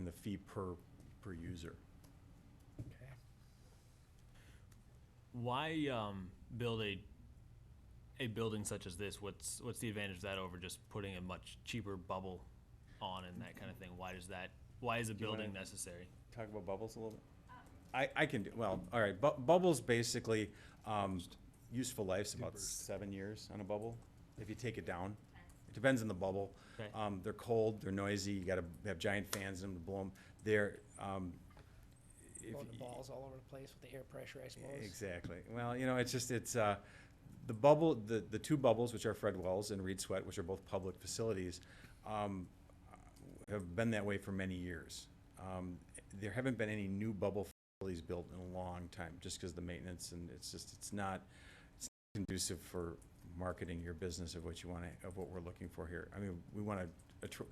Speaker 20: the fee per user.
Speaker 3: Okay.
Speaker 1: Why build a building such as this? What's the advantage of that over just putting a much cheaper bubble on and that kind of thing? Why is a building necessary?
Speaker 20: Talk about bubbles a little bit? I can do, well, all right, bubbles basically, useful life's about 7 years on a bubble, if you take it down. It depends on the bubble.
Speaker 1: Okay.
Speaker 20: They're cold, they're noisy, you gotta have giant fans in them to blow them. They're,
Speaker 3: Blowing the balls all over the place with the air pressure, I suppose.
Speaker 20: exactly. Well, you know, it's just, the bubble, the two bubbles, which are Fred Wells and Reed Sweat, which are both public facilities, have been that way for many years. There haven't been any new bubble facilities built in a long time, just because the maintenance, and it's not conducive for marketing your business of what you want to, of what we're looking for here. I mean, we want to,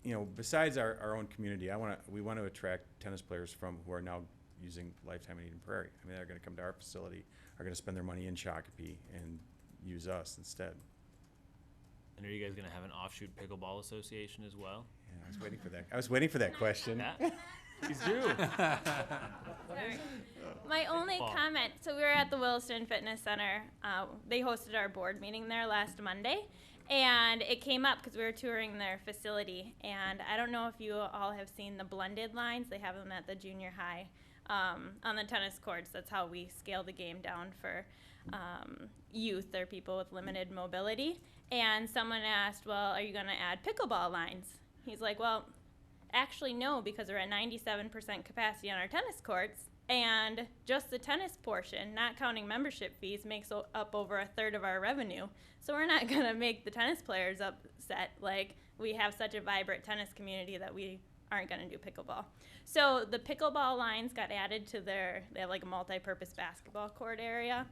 Speaker 20: you know, besides our own community, we want to attract tennis players who are now using Lifetime in Eden Prairie. I mean, they're going to come to our facility, are going to spend their money in Shakopee and use us instead.
Speaker 1: And are you guys going to have an offshoot pickleball association as well?
Speaker 20: Yeah, I was waiting for that. I was waiting for that question.
Speaker 1: Yeah. Please do.
Speaker 21: Sorry. My only comment, so we were at the Williston Fitness Center. They hosted our board meeting there last Monday, and it came up because we were touring their facility. And I don't know if you all have seen the blended lines. They have them at the junior high on the tennis courts. That's how we scale the game down for youth or people with limited mobility. And someone asked, well, are you going to add pickleball lines? He's like, well, actually, no, because we're at 97% capacity on our tennis courts, and just the tennis portion, not counting membership fees, makes up over a third of our revenue. So we're not going to make the tennis players upset. Like, we have such a vibrant tennis community that we aren't going to do pickleball. So the pickleball lines got added to they have like a multi-purpose basketball court area,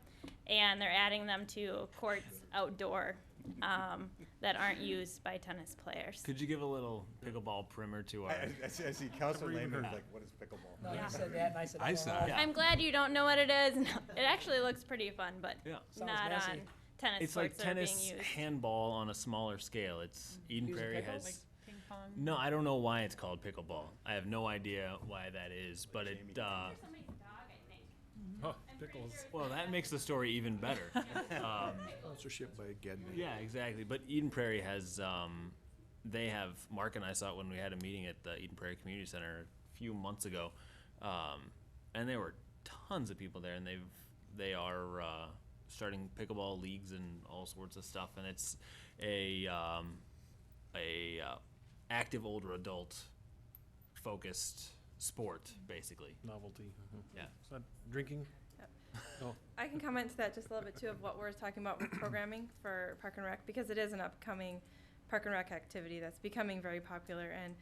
Speaker 21: and they're adding them to courts outdoor that aren't used by tennis players.
Speaker 1: Could you give a little pickleball primer to our?
Speaker 20: I see Councilor Lehman like, what is pickleball?
Speaker 3: No,
Speaker 21: Yeah.
Speaker 3: you said that, and I said,
Speaker 4: I
Speaker 3: oh,
Speaker 4: saw
Speaker 3: well,
Speaker 4: it.
Speaker 1: Yeah.
Speaker 21: I'm glad you don't know what it is. It actually looks pretty fun, but
Speaker 1: Yeah.
Speaker 3: Sounds
Speaker 21: not
Speaker 3: messy.
Speaker 21: on tennis
Speaker 1: It's like
Speaker 21: courts that are being
Speaker 1: tennis
Speaker 21: used.
Speaker 1: handball on a smaller scale. It's Eden
Speaker 3: Use a
Speaker 1: Prairie
Speaker 3: pickle?
Speaker 1: has.
Speaker 3: Like
Speaker 11: ping pong.
Speaker 1: No, I don't know why it's called pickleball. I have no idea why that is, but it.
Speaker 21: Somebody's dog, I think.
Speaker 6: Oh, pickles.
Speaker 1: Well, that makes the story even better.
Speaker 5: Sponsorship by Gedney.
Speaker 1: Yeah, exactly. But Eden Prairie has, they have, Mark and I saw it when we had a meeting at the Eden Prairie Community Center a few months ago. And there were tons of people there, and they are starting pickleball leagues and all sorts of stuff. And it's a active older adult focused sport, basically.
Speaker 6: Novelty.
Speaker 1: Yeah.
Speaker 6: Is that drinking?
Speaker 19: I can comment to that just a little bit too of what we're talking about with programming for Park and Rec, because it is an upcoming Park and Rec activity that's becoming very popular. And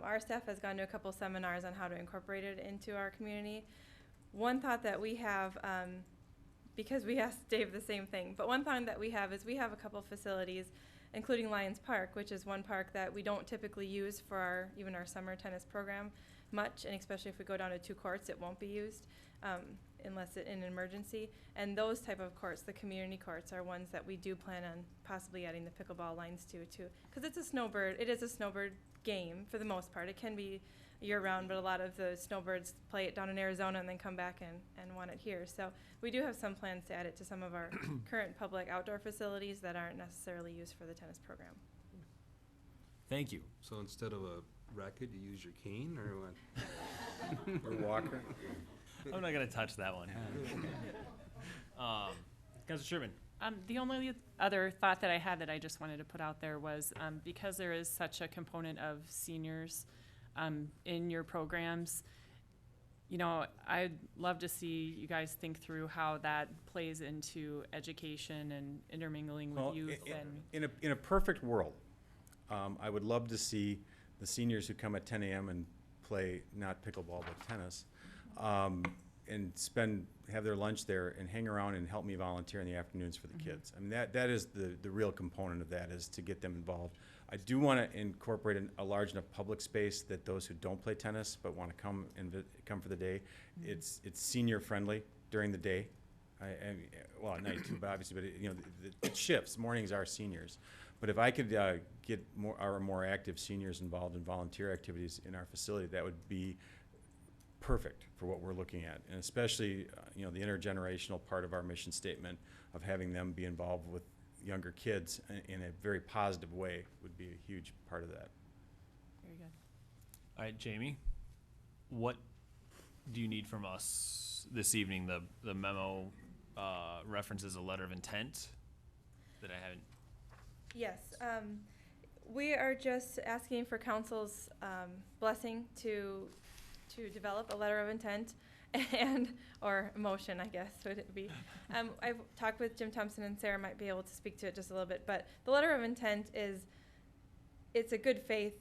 Speaker 19: our staff has gone to a couple seminars on how to incorporate it into our community. One thought that we have, because we asked Dave the same thing, but one thought that we have is we have a couple facilities, including Lions Park, which is one park that we don't typically use for even our summer tennis program much, and especially if we go down to 2 courts, it won't be used unless in an emergency. And those type of courts, the community courts, are ones that we do plan on possibly adding the pickleball lines to too, because it is a snowbird game for the most part. It can be year-round, but a lot of the snowbirds play it down in Arizona and then come back and want it here. So we do have some plans to add it to some of our current public outdoor facilities that aren't necessarily used for the tennis program.
Speaker 1: Thank you.
Speaker 4: So instead of a racket, you use your cane or what?
Speaker 20: Or walker?
Speaker 1: I'm not going to touch that one. Councilor Sherman.
Speaker 11: The only other thought that I had that I just wanted to put out there was because there is such a component of seniors in your programs, you know, I'd love to see you guys think through how that plays into education and intermingling with youth.
Speaker 20: In a perfect world, I would love to see the seniors who come at 10 a.m. and play not pickleball but tennis, and have their lunch there and hang around and help me volunteer in the afternoons for the kids. I mean, that is the real component of that, is to get them involved. I do want to incorporate a large enough public space that those who don't play tennis but want to come for the day, it's senior friendly during the day. Well, at night too, but obviously, it shifts. Mornings are seniors. But if I could get our more active seniors involved in volunteer activities in our facility, that would be perfect for what we're looking at. And especially, the intergenerational part of our mission statement of having them be involved with younger kids in a very positive way would be a huge part of that.
Speaker 11: Very good.
Speaker 1: All right, Jamie, what do you need from us this evening? The memo references a letter of intent that I haven't.
Speaker 19: Yes, we are just asking for council's blessing to develop a letter of intent or motion, I guess, would it be. I've talked with Jim Thompson, and Sarah might be able to speak to it just a little bit, but the letter of intent it's a good faith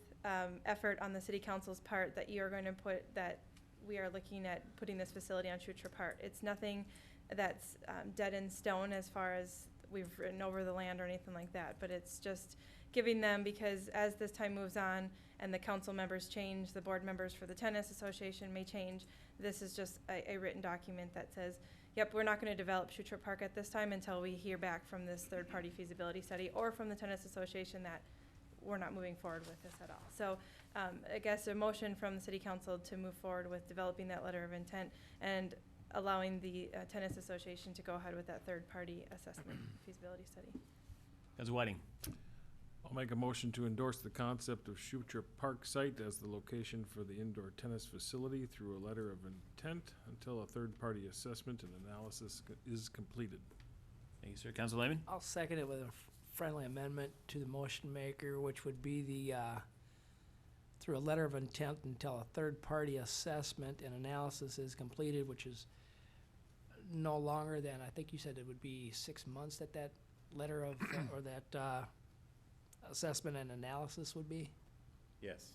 Speaker 19: effort on the city council's part that you are going to that we are looking at putting this facility on Schuster Park. It's nothing that's dead in stone as far as we've written over the land or anything like that, but it's just giving them, because as this time moves on and the council members change, the board members for the tennis association may change, this is just a written document that says, yep, we're not going to develop Schuster Park at this time until we hear back from this third-party feasibility study or from the tennis association that we're not moving forward with this at all. So I guess a motion from the city council to move forward with developing that letter of intent and allowing the tennis association to go ahead with that third-party assessment feasibility study.
Speaker 1: Councilor Whiting.
Speaker 6: I'll make a motion to endorse the concept of Schuster Park site as the location for the indoor tennis facility through a letter of intent until a third-party assessment and analysis is completed.
Speaker 1: Thank you, sir. Councilor Lehman.
Speaker 3: I'll second it with a friendly amendment to the motion maker, which would be the through a letter of intent until a third-party assessment and analysis is completed, which is no longer than, I think you said it would be 6 months that letter of, or that assessment and analysis would be?
Speaker 20: Yes.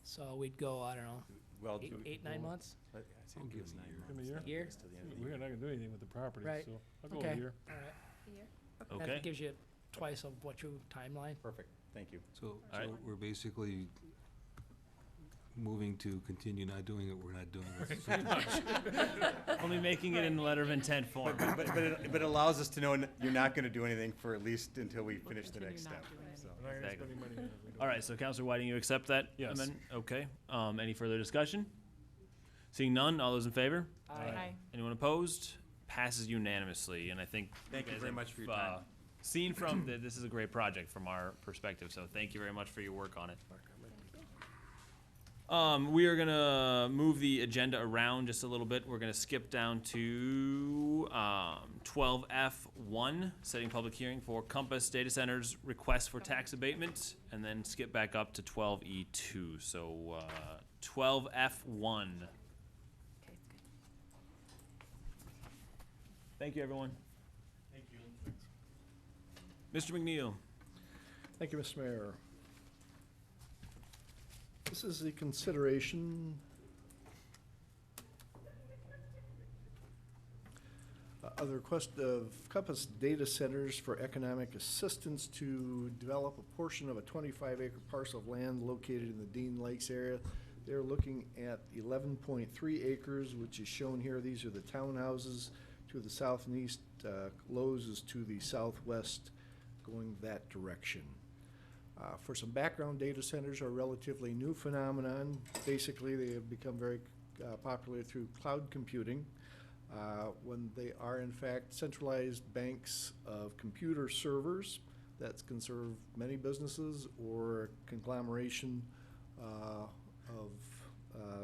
Speaker 3: So we'd go, I don't know,
Speaker 20: Well,
Speaker 3: eight, 9 months?
Speaker 20: I'd say give us 9 months.
Speaker 6: In a year?
Speaker 3: Year?
Speaker 20: Till the end of the
Speaker 6: We're
Speaker 20: year.
Speaker 6: not gonna do anything with the property,
Speaker 3: Right.
Speaker 6: so I'll go
Speaker 3: Okay.
Speaker 6: a year.
Speaker 3: All right.
Speaker 19: A year?
Speaker 1: Okay.
Speaker 3: That gives you twice of what your timeline.
Speaker 20: Perfect. Thank you.
Speaker 4: So
Speaker 1: right.
Speaker 4: we're basically moving to continue not doing it, we're not doing it.
Speaker 1: Only making it in the letter of intent form.
Speaker 20: But it allows us to know you're not going to do anything for at least until we finish the next step. So.
Speaker 6: We're not gonna
Speaker 1: Exactly.
Speaker 6: spend any money on it if we don't.
Speaker 1: All right, so Councilor Whiting, you accept that
Speaker 6: Yes.
Speaker 1: amendment? Okay. Any further discussion? Seeing none, all those in favor?
Speaker 11: Aye.
Speaker 1: Anyone opposed? Passes unanimously, and I think.
Speaker 20: Thank you
Speaker 1: guys
Speaker 20: very
Speaker 1: have,
Speaker 20: much for your time.
Speaker 1: Seen from that, this is a great project from our perspective, so thank you very much for your work on it. We are gonna move the agenda around just a little bit. We're gonna skip down to 12F1, setting public hearing for Compass Data Centers request for tax abatement, and then skip back up to 12E2. So 12F1. Thank you, everyone. Thank you. Mr. McNeil.
Speaker 5: Thank you, Mr. Mayor. This is the consideration of the request of Compass Data Centers for economic assistance to develop a portion of a 25-acre parcel of land located in the Dean Lakes area. They're looking at 11.3 acres, which is shown here. These are the townhouses to the south and east. Lowe's is to the southwest, going that direction. For some background, data centers are a relatively new phenomenon. Basically, they have become very popular through cloud computing, when they are in fact centralized banks of computer servers that can serve many businesses, or a conglomeration of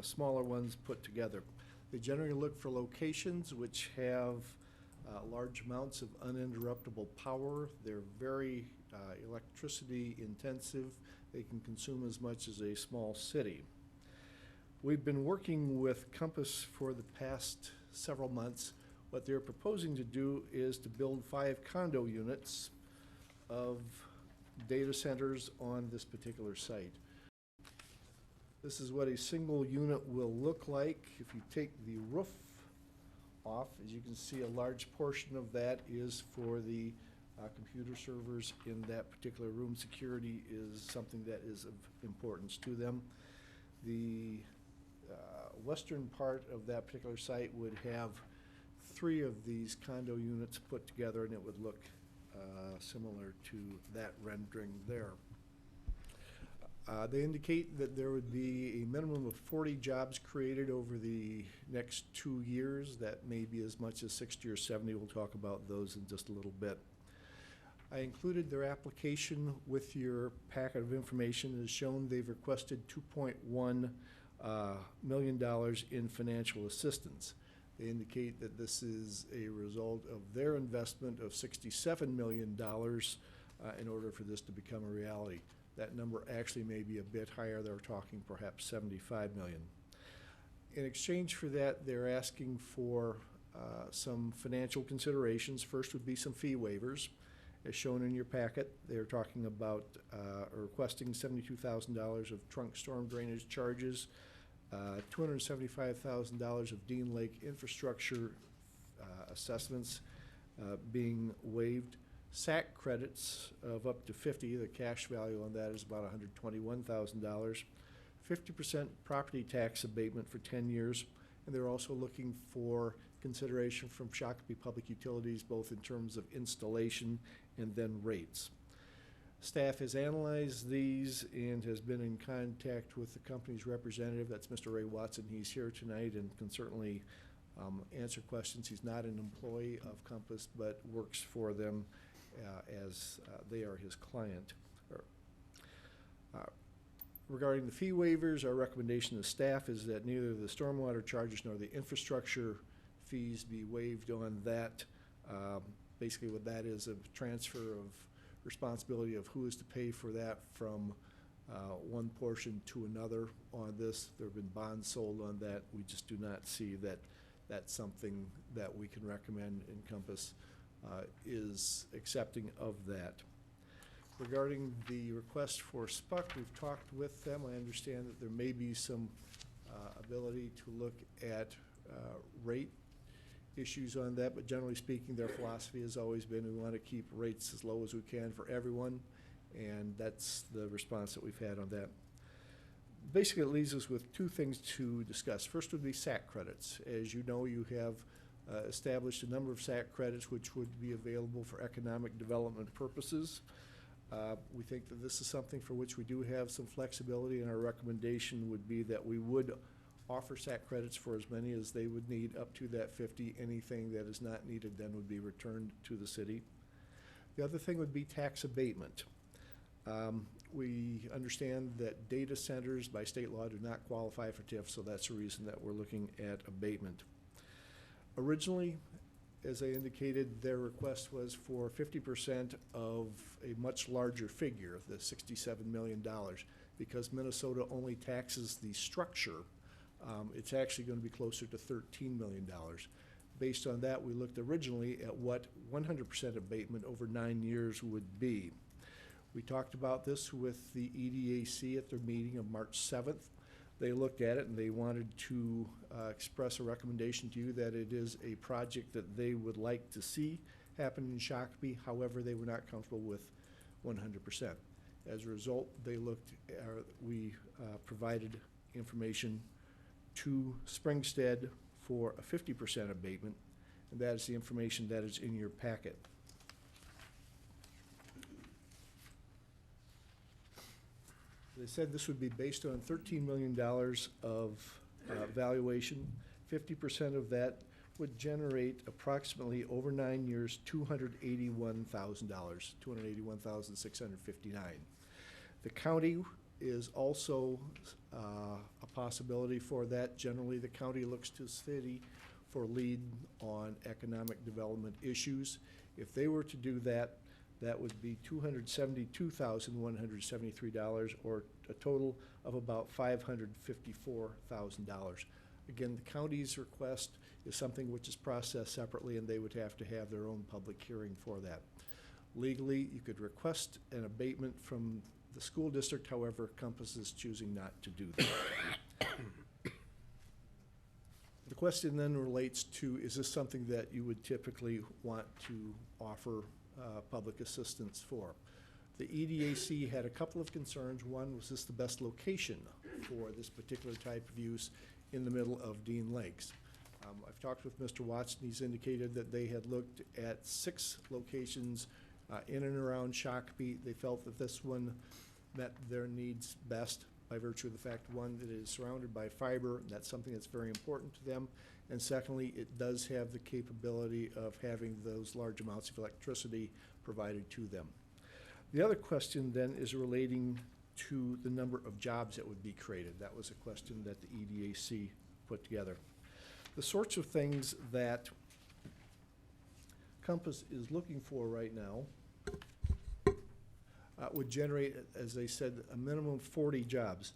Speaker 5: smaller ones put together. They generally look for locations which have large amounts of uninterruptible power. They're very electricity intensive. They can consume as much as a small city. We've been working with Compass for the past several months. What they're proposing to do is to build 5 condo units of data centers on this particular site. This is what a single unit will look like. If you take the roof off. As you can see, a large portion of that is for the computer servers in that particular room. Security is something that is of importance to them. The western part of that particular site would have 3 of these condo units put together, and it would look similar to that rendering there. They indicate that there would be a minimum of 40 jobs created over the next 2 years. That may be as much as 60 or 70. We'll talk about those in just a little bit. I included their application with your packet of information. As shown, they've requested $2.1 million in financial assistance. They indicate that this is a result of their investment of $67 million in order for this to become a reality. That number actually may be a bit higher. They're talking perhaps $75 million. In exchange for that, they're asking for some financial considerations. First would be some fee waivers. As shown in your packet, they're talking about requesting $72,000 of trunk storm drainage charges, $275,000 of Dean Lake infrastructure assessments being waived, SAC credits of up to 50. The cash value on that is about $121,000, 50% property tax abatement for 10 years, and they're also looking for consideration from Shakopee Public Utilities, both in terms of installation and then rates. Staff has analyzed these and has been in contact with the company's representative. That's Mr. Ray Watson. He's here tonight and can certainly answer questions. He's not an employee of Compass, but works for them as they are his client. Regarding the fee waivers, our recommendation to staff is that neither the stormwater charges nor the infrastructure fees be waived on that. Basically what that is, a transfer of responsibility of who is to pay for that from one portion to another on this. There have been bonds sold on that. We just do not see that that's something that we can recommend. Encompass is accepting of that. Regarding the request for SPUC, we've talked with them. I understand that there may be some ability to look at rate issues on that, but generally speaking, their philosophy has always been we want to keep rates as low as we can for everyone, and that's the response that we've had on that. Basically, it leaves us with 2 things to discuss. First would be SAC credits. As you know, you have established a number of SAC credits which would be available for economic development purposes. We think that this is something for which we do have some flexibility, and our recommendation would be that we would offer SAC credits for as many as they would need, up to that 50. Anything that is not needed then would be returned to the city. The other thing would be tax abatement. We understand that data centers by state law do not qualify for TIF, so that's the reason that we're looking at abatement. Originally, as I indicated, their request was for 50% of a much larger figure, the $67 million. Because Minnesota only taxes the structure, it's actually going to be closer to $13 million. Based on that, we looked originally at what 100% abatement over 9 years would be. We talked about this with the EDAC at their meeting of March 7th. They looked at it and they wanted to express a recommendation to you that it is a project that they would like to see happen in Shakopee. However, they were not comfortable with 100%. As a result, we provided information to Springstead for a 50% abatement, and that is the information that is in your packet. They said this would be based on $13 million of valuation. 50% of that would generate approximately over 9 years $281,000, $281,659. The county is also a possibility for that. Generally, the county looks to the city for lead on economic development issues. If they were to do that, that would be $272,173, or a total of about $554,000. Again, the county's request is something which is processed separately, and they would have to have their own public hearing for that. Legally, you could request an abatement from the school district. However, Compass is choosing not to do that. The question then relates to, is this something that you would typically want to offer public assistance for? The EDAC had a couple of concerns. One, was this the best location for this particular type of use in the middle of Dean Lakes? I've talked with Mr. Watson. He's indicated that they had looked at 6 locations in and around Shakopee. They felt that this one met their needs best by virtue of the fact, one, that it is surrounded by fiber. That's something that's very important to them. And secondly, it does have the capability of having those large amounts of electricity provided to them. The other question then is relating to the number of jobs that would be created. That was a question that the EDAC put together. The sorts of things that Compass is looking for right now would generate, as they said, a minimum of 40 jobs.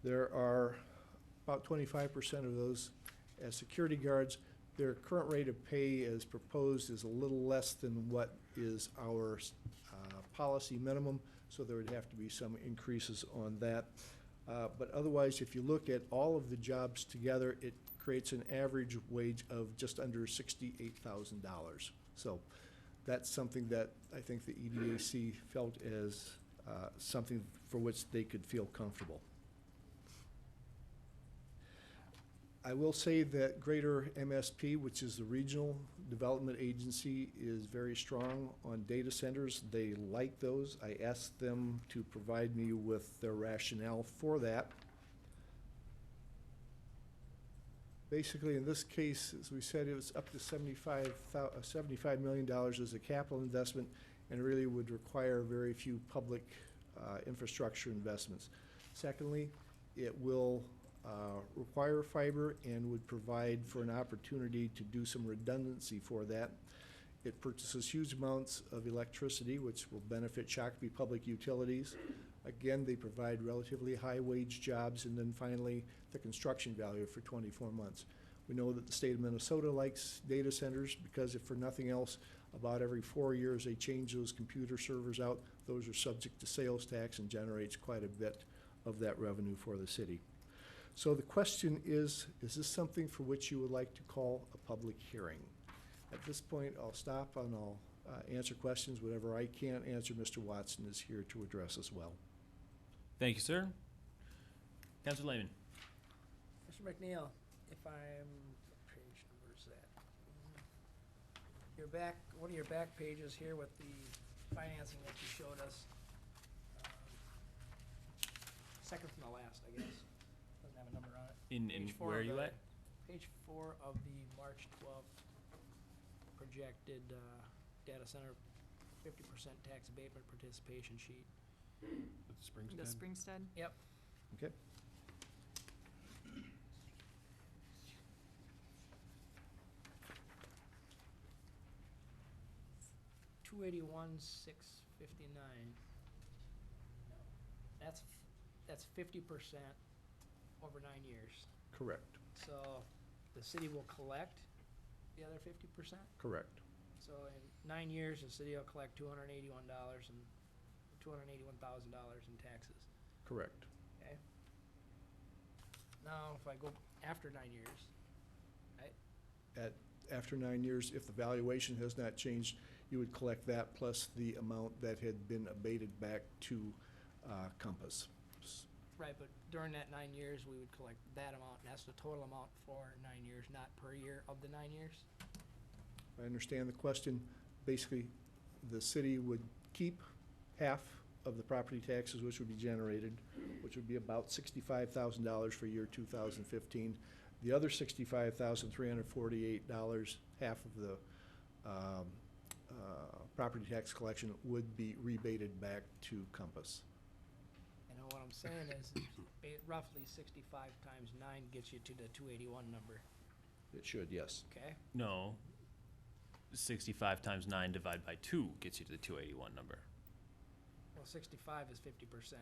Speaker 5: There are about 25% of those as security guards. Their current rate of pay as proposed is a little less than what is our policy minimum, so there would have to be some increases on that. But otherwise, if you look at all of the jobs together, it creates an average wage of just under $68,000. So that's something that I think the EDAC felt as something for which they could feel comfortable. I will say that Greater MSP, which is the Regional Development Agency, is very strong on data centers. They like those. I asked them to provide me with their rationale for that. Basically, in this case, as we said, it was up to $75 million as a capital investment, and really would require very few public infrastructure investments. Secondly, it will require fiber and would provide for an opportunity to do some redundancy for that. It purchases huge amounts of electricity, which will benefit Shakopee Public Utilities. Again, they provide relatively high wage jobs. And then finally, the construction value for 24 months. We know that the state of Minnesota likes data centers because if for nothing else, about every 4 years they change those computer servers out. Those are subject to sales tax and generates quite a bit of that revenue for the city. So the question is this something for which you would like to call a public hearing? At this point, I'll stop and I'll answer questions. Whatever I can't answer, Mr. Watson is here to address as well.
Speaker 1: Thank you, sir. Councilor Lehman.
Speaker 3: Mr. McNeil, if I'm, what page number is that? Your back, one of your back pages here with the financing that you showed us. Second from the last, I guess. Doesn't have a number on it.
Speaker 1: In where are you at?
Speaker 3: Page 4 of the March 12th projected data center 50% tax abatement participation sheet.
Speaker 11: The Springstead?
Speaker 3: Yep.
Speaker 5: Okay. $281,659. That's 50% over 9 years. Correct.
Speaker 3: So the city will collect the other 50%?
Speaker 5: Correct.
Speaker 3: So in 9 years, the city will collect $281,000 in taxes.
Speaker 5: Correct.
Speaker 3: Okay. Now, if I go after 9 years, right?
Speaker 5: After 9 years, if the valuation has not changed, you would collect that plus the amount that had been abated back to Compass.
Speaker 3: Right, but during that 9 years, we would collect that amount, and that's the total amount for 9 years, not per year of the 9 years?
Speaker 5: I understand the question. Basically, the city would keep half of the property taxes which would be generated, which would be about $65,000 for year 2015. The other $65,348, half of the property tax collection would be rebated back to Compass.
Speaker 3: And what I'm saying is roughly 65 times 9 gets you to the 281 number.
Speaker 5: It should, yes.
Speaker 3: Okay?
Speaker 1: No. 65 times 9 divided by 2 gets you to the 281 number.
Speaker 3: Well, 65 is 50%.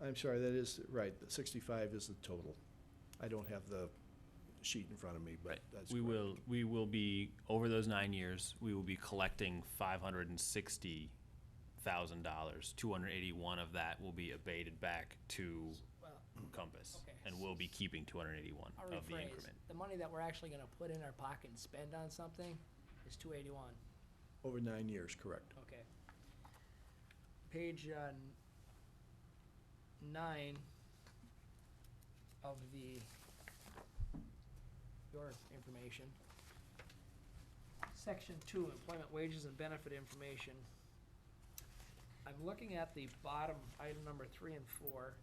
Speaker 5: I'm sorry, that is right. 65 is the total. I don't have the sheet in front of me, but that's
Speaker 1: we
Speaker 5: correct.
Speaker 1: we will be over those 9 years. We will be collecting $560,000. 281 of that will be abated back to compass,
Speaker 3: Okay.
Speaker 1: and we'll be keeping 281
Speaker 3: I'll
Speaker 1: of the
Speaker 3: rephrase.
Speaker 1: increment.
Speaker 3: The money that we're actually gonna put in our pocket and spend on something is 281.
Speaker 5: Over 9 years, correct.
Speaker 3: Okay. Page 9 of your information. Section 2, employment wages and benefit information. I'm looking at the bottom, item number 3 and 4,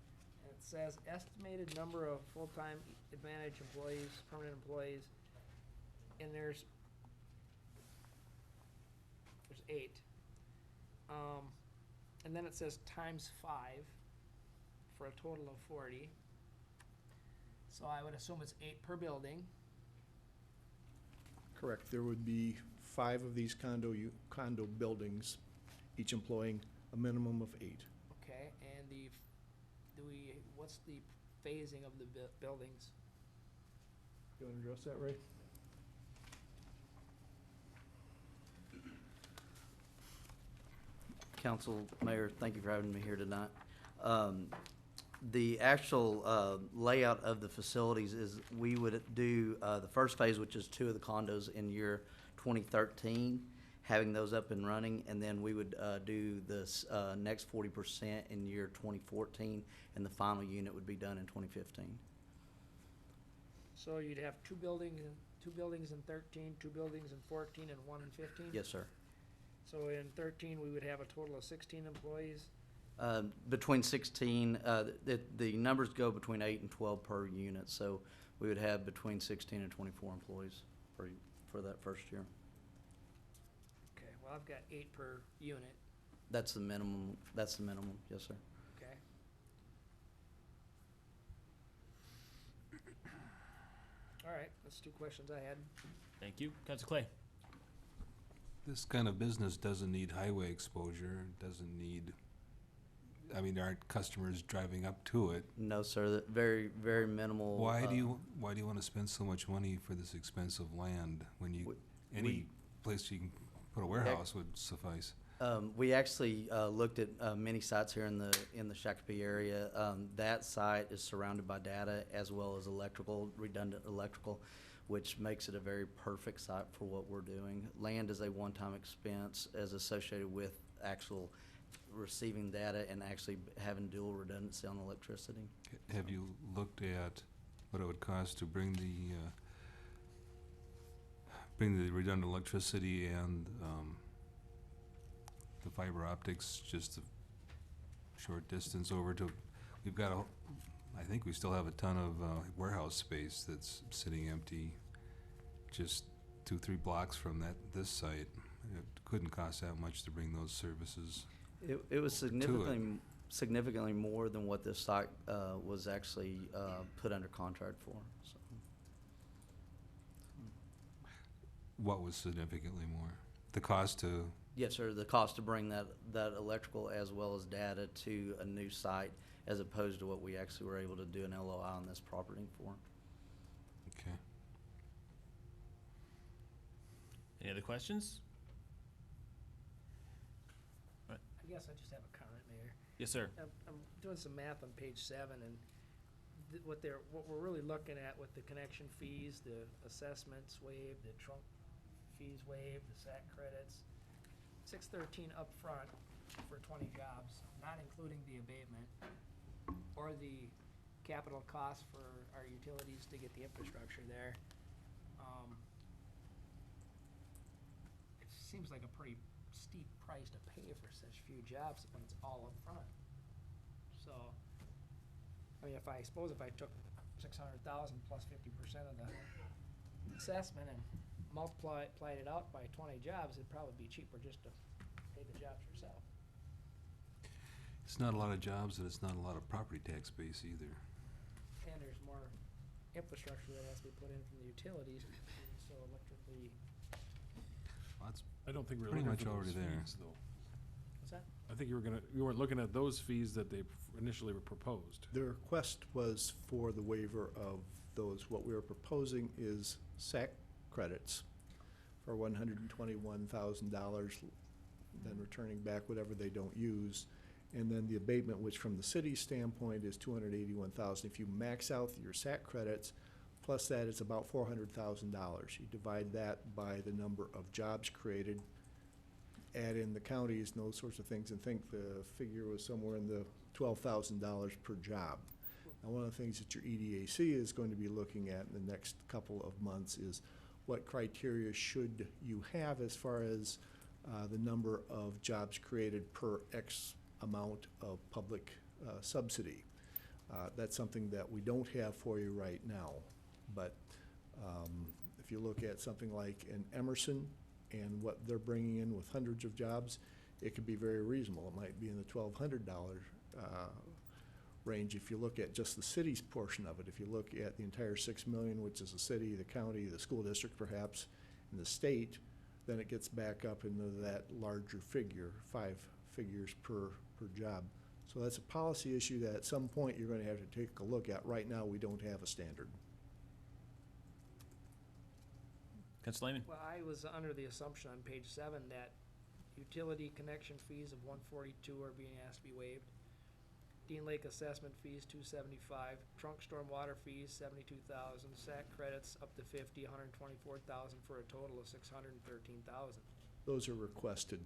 Speaker 3: and it says estimated number of full-time Advantage employees, permanent employees, and there's 8. And then it says times 5 for a total of 40. So I would assume it's 8 per building.
Speaker 5: Correct. There would be 5 of these condo buildings, each employing a minimum of 8.
Speaker 3: Okay, and what's the phasing of the buildings?
Speaker 5: You want to address that, Ray?
Speaker 12: Council, Mayor, thank you for having me here tonight. The actual layout of the facilities is we would do the first phase, which is 2 of the condos in year 2013, having those up and running, and then we would do this next 40% in year 2014, and the final unit would be done in 2015.
Speaker 3: So you'd have 2 buildings in 13, 2 buildings in 14, and 1 in 15?
Speaker 12: Yes, sir.
Speaker 3: So in 13, we would have a total of 16 employees?
Speaker 12: Between 16, the numbers go between 8 and 12 per unit, so we would have between 16 and 24 employees for that first year.
Speaker 3: Okay, well, I've got 8 per unit.
Speaker 12: That's the minimum, yes, sir.
Speaker 3: Okay. All right, that's 2 questions I had.
Speaker 1: Thank you. Councilor Clay.
Speaker 4: This kind of business doesn't need highway exposure, doesn't need, I mean, there aren't customers driving up to it.
Speaker 12: No, sir, very, very minimal.
Speaker 4: Why do you want to spend so much money for this expensive land when any place you can put a warehouse would suffice?
Speaker 12: We actually looked at many sites here in the Shakopee area. That site is surrounded by data as well as redundant electrical, which makes it a very perfect site for what we're doing. Land is a one-time expense as associated with actual receiving data and actually having dual redundancy on electricity.
Speaker 4: Have you looked at what it would cost to bring the redundant electricity and the fiber optics just a short distance over to, I think we still have a ton of warehouse space that's sitting empty just 2-3 blocks from this site. It couldn't cost that much to bring those services.
Speaker 12: It was significantly more than what this site was actually put under contract for. So.
Speaker 4: What was significantly more? The cost to?
Speaker 12: Yes, sir. The cost to bring that electrical as well as data to a new site, as opposed to what we actually were able to do an LOI on this property for.
Speaker 4: Okay.
Speaker 1: Any other questions?
Speaker 3: I guess I just have a comment, Mayor.
Speaker 1: Yes, sir.
Speaker 3: I'm doing some math on page 7, and what we're really looking at with the connection fees, the assessments waived, the trunk fees waived, the SAC credits, $613 up front for 20 jobs, not including the abatement or the capital costs for our utilities to get the infrastructure there. It seems like a pretty steep price to pay for such few jobs when it's all up front. So, I mean, if I took 600,000 plus 50% of the assessment and multiplied it out by 20 jobs, it'd probably be cheaper just to pay the jobs yourself.
Speaker 4: It's not a lot of jobs, and it's not a lot of property tax base either.
Speaker 3: And there's more infrastructure that has to be put in from the utilities, so electrically.
Speaker 6: I don't think we're
Speaker 4: pretty
Speaker 6: looking
Speaker 4: much
Speaker 6: for
Speaker 4: already
Speaker 6: those
Speaker 4: there.
Speaker 6: fees, though.
Speaker 3: What's that?
Speaker 6: I think you weren't looking at those fees that they initially were proposed.
Speaker 5: The request was for the waiver of those. What we are proposing is SAC credits for $121,000, then returning back whatever they don't use, And then the abatement, which from the city's standpoint is $281,000. If you max out your SAC credits, plus that, it's about $400,000. You divide that by the number of jobs created, add in the counties and those sorts of things, and think the figure was somewhere in the $12,000 per job. Now, one of the things that your EDAC is going to be looking at in the next couple of months is what criteria should you have as far as the number of jobs created per X amount of public subsidy. That's something that we don't have for you right now. But if you look at something like in Emerson and what they're bringing in with hundreds of jobs, it could be very reasonable. It might be in the $1,200 range if you look at just the city's portion of it. If you look at the entire $6 million, which is the city, the county, the school district perhaps, and the state, then it gets back up into that larger figure, 5 figures per job. So that's a policy issue that at some point you're going to have to take a look at. Right now, we don't have a standard.
Speaker 1: Councilor Lehman?
Speaker 3: Well, I was under the assumption on page 7 that utility connection fees of $142 are being asked to be waived. Dean Lake assessment fees $275, trunk storm water fees $72,000, SAC credits up to $50, $124,000 for a total of $613,000.
Speaker 5: Those are requested.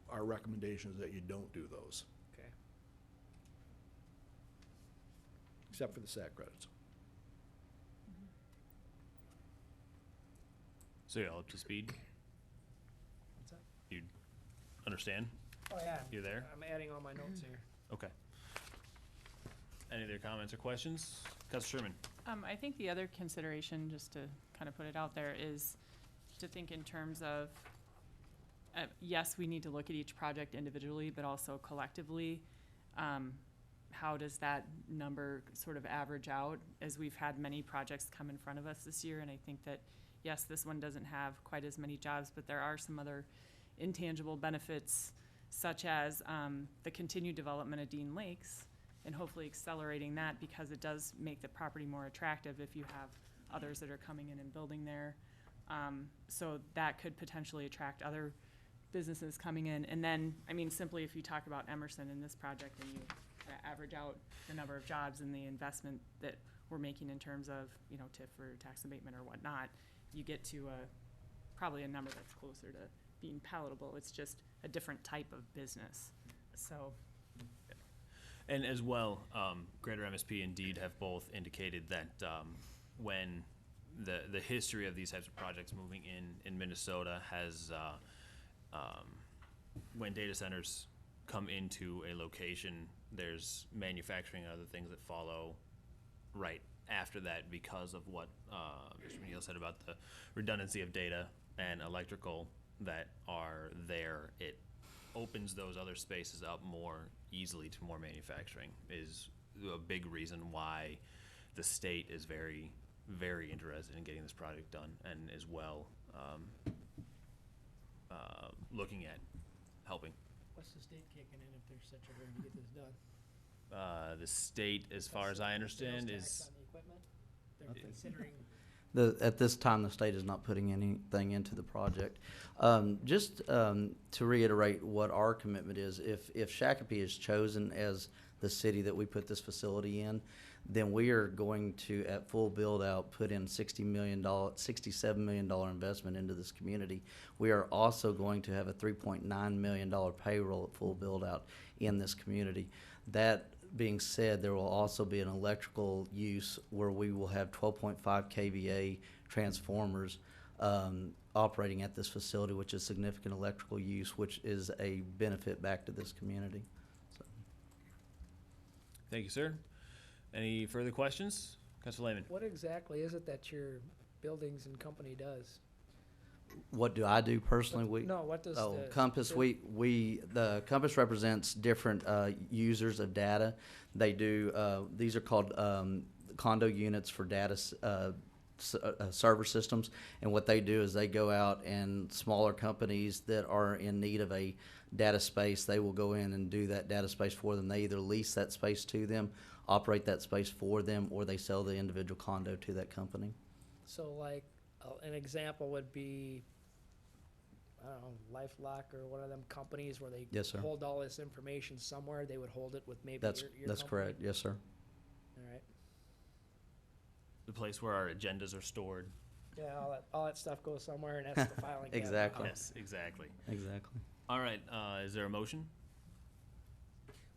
Speaker 5: Our recommendation is that you don't do those,
Speaker 3: Okay.
Speaker 5: except for the SAC credits.
Speaker 1: So you're all up to speed?
Speaker 3: What's that?
Speaker 1: You understand?
Speaker 3: Oh yeah.
Speaker 1: You're there?
Speaker 3: I'm adding all my notes here.
Speaker 1: Okay. Any other comments or questions? Councilor Sherman?
Speaker 11: I think the other consideration, just to kind of put it out there, is to think in terms of, yes, we need to look at each project individually, but also collectively. How does that number sort of average out, as we've had many projects come in front of us this year? And I think that, yes, this one doesn't have quite as many jobs, but there are some other intangible benefits, such as the continued development of Dean Lakes, and hopefully accelerating that, because it does make the property more attractive if you have others that are coming in and building there. So that could potentially attract other businesses coming in. And then, I mean, simply if you talk about Emerson in this project and you average out the number of jobs and the investment that we're making in terms of, you know, TIF or tax abatement or whatnot, you get to probably a number that's closer to being palatable. It's just a different type of business. So.
Speaker 1: And as well, Greater MSP indeed have both indicated that when the history of these types of projects moving in Minnesota has, when data centers come into a location, there's manufacturing and other things that follow right after that because of what Mr. McNeil said about the redundancy of data and electrical that are there. It opens those other spaces up more easily to more manufacturing, is a big reason why the state is very, very interested in getting this project done, and as well looking at helping.
Speaker 3: What's the state kicking in if there's such a hurry to get this done?
Speaker 1: The state, as far as I understand,
Speaker 3: Sales
Speaker 1: is
Speaker 3: tax on the equipment? They're considering.
Speaker 12: At this time, the state is not putting anything into the project. Just to reiterate what our commitment is, if Shakopee is chosen as the city that we put this facility in, then we are going to, at full build-out, put in $67 million investment into this community. We are also going to have a $3.9 million payroll at full build-out in this community. That being said, there will also be an electrical use where we will have 12.5 kVA transformers operating at this facility, which is significant electrical use, which is a benefit back to this community. So.
Speaker 1: Thank you, sir. Any further questions? Councilor Lehman?
Speaker 3: What exactly is it that your buildings and company does?
Speaker 12: What do I do personally?
Speaker 3: What does the
Speaker 12: Compass? The Compass represents different users of data. They do. These are called condo units for data server systems, and what they do is they go out, and smaller companies that are in need of a data space, they will go in and do that data space for them. They either lease that space to them, operate that space for them, or they sell the individual condo to that company.
Speaker 3: So like an example would be I don't know, LifeLock or one of them companies where they
Speaker 12: Yes, sir.
Speaker 3: hold all this information somewhere, they would hold it with maybe
Speaker 12: That's,
Speaker 3: your
Speaker 12: that's
Speaker 3: company?
Speaker 12: correct, yes, sir.
Speaker 3: All right.
Speaker 1: The place where our agendas are stored.
Speaker 3: Yeah, all that stuff goes somewhere, and that's the filing cabinet.
Speaker 12: Exactly.
Speaker 1: Yes, exactly.
Speaker 12: Exactly.
Speaker 1: All right, is there a motion?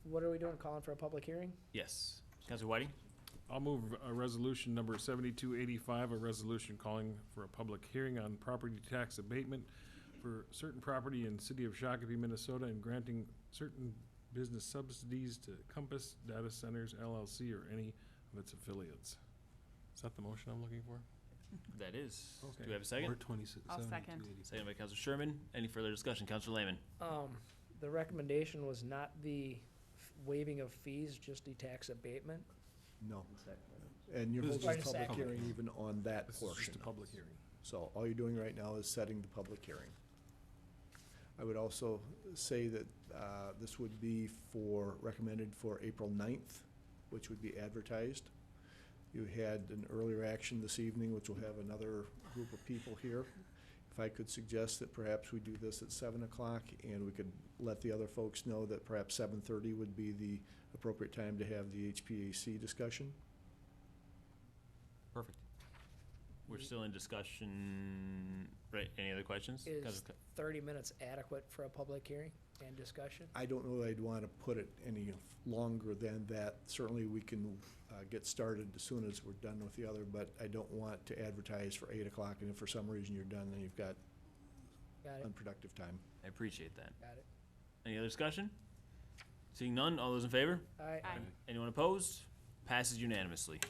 Speaker 3: What are we doing, calling for a public hearing?
Speaker 1: Yes. Councilor Whiting?
Speaker 6: I'll move a resolution number 7285, a resolution calling for a public hearing on property tax abatement for certain property in city of Shakopee, Minnesota, and granting certain business subsidies to Compass Data Centers LLC or any of its affiliates. Is that the motion I'm looking for?
Speaker 1: That is.
Speaker 6: Okay.
Speaker 1: Do we have a second?
Speaker 4: Or 26,
Speaker 11: I'll
Speaker 4: 72,
Speaker 11: second.
Speaker 4: 85.
Speaker 1: Second by Councilor Sherman. Any further discussion? Councilor Lehman?
Speaker 3: The recommendation was not the waiving of fees, just the tax abatement.
Speaker 5: No. And you're
Speaker 6: This is
Speaker 5: holding a
Speaker 3: just
Speaker 5: public
Speaker 3: public
Speaker 5: hearing even on that
Speaker 6: This is
Speaker 5: portion.
Speaker 6: just a public hearing.
Speaker 5: So all you're doing right now is setting the public hearing. I would also say that this would be recommended for April 9th, which would be advertised. You had an earlier action this evening, which will have another group of people here. If I could suggest that perhaps we do this at 7 o'clock, and we could let the other folks know that perhaps 7:30 would be the appropriate time to have the HPAC discussion.
Speaker 1: Perfect. We're still in discussion. Right, any other questions?
Speaker 3: Is
Speaker 1: Councilor
Speaker 3: 30 minutes adequate for a public hearing and discussion?
Speaker 5: I don't know that I'd want to put it any longer than that. Certainly, we can get started as soon as we're done with the other, but I don't want to advertise for 8 o'clock, and if for some reason you're done, then you've got
Speaker 3: Got it,
Speaker 5: unproductive time.
Speaker 1: I appreciate that.
Speaker 3: got it.
Speaker 1: Any other discussion? Seeing none, all those in favor?
Speaker 3: Aye.
Speaker 11: Aye.
Speaker 1: Anyone opposed? Passes unanimously.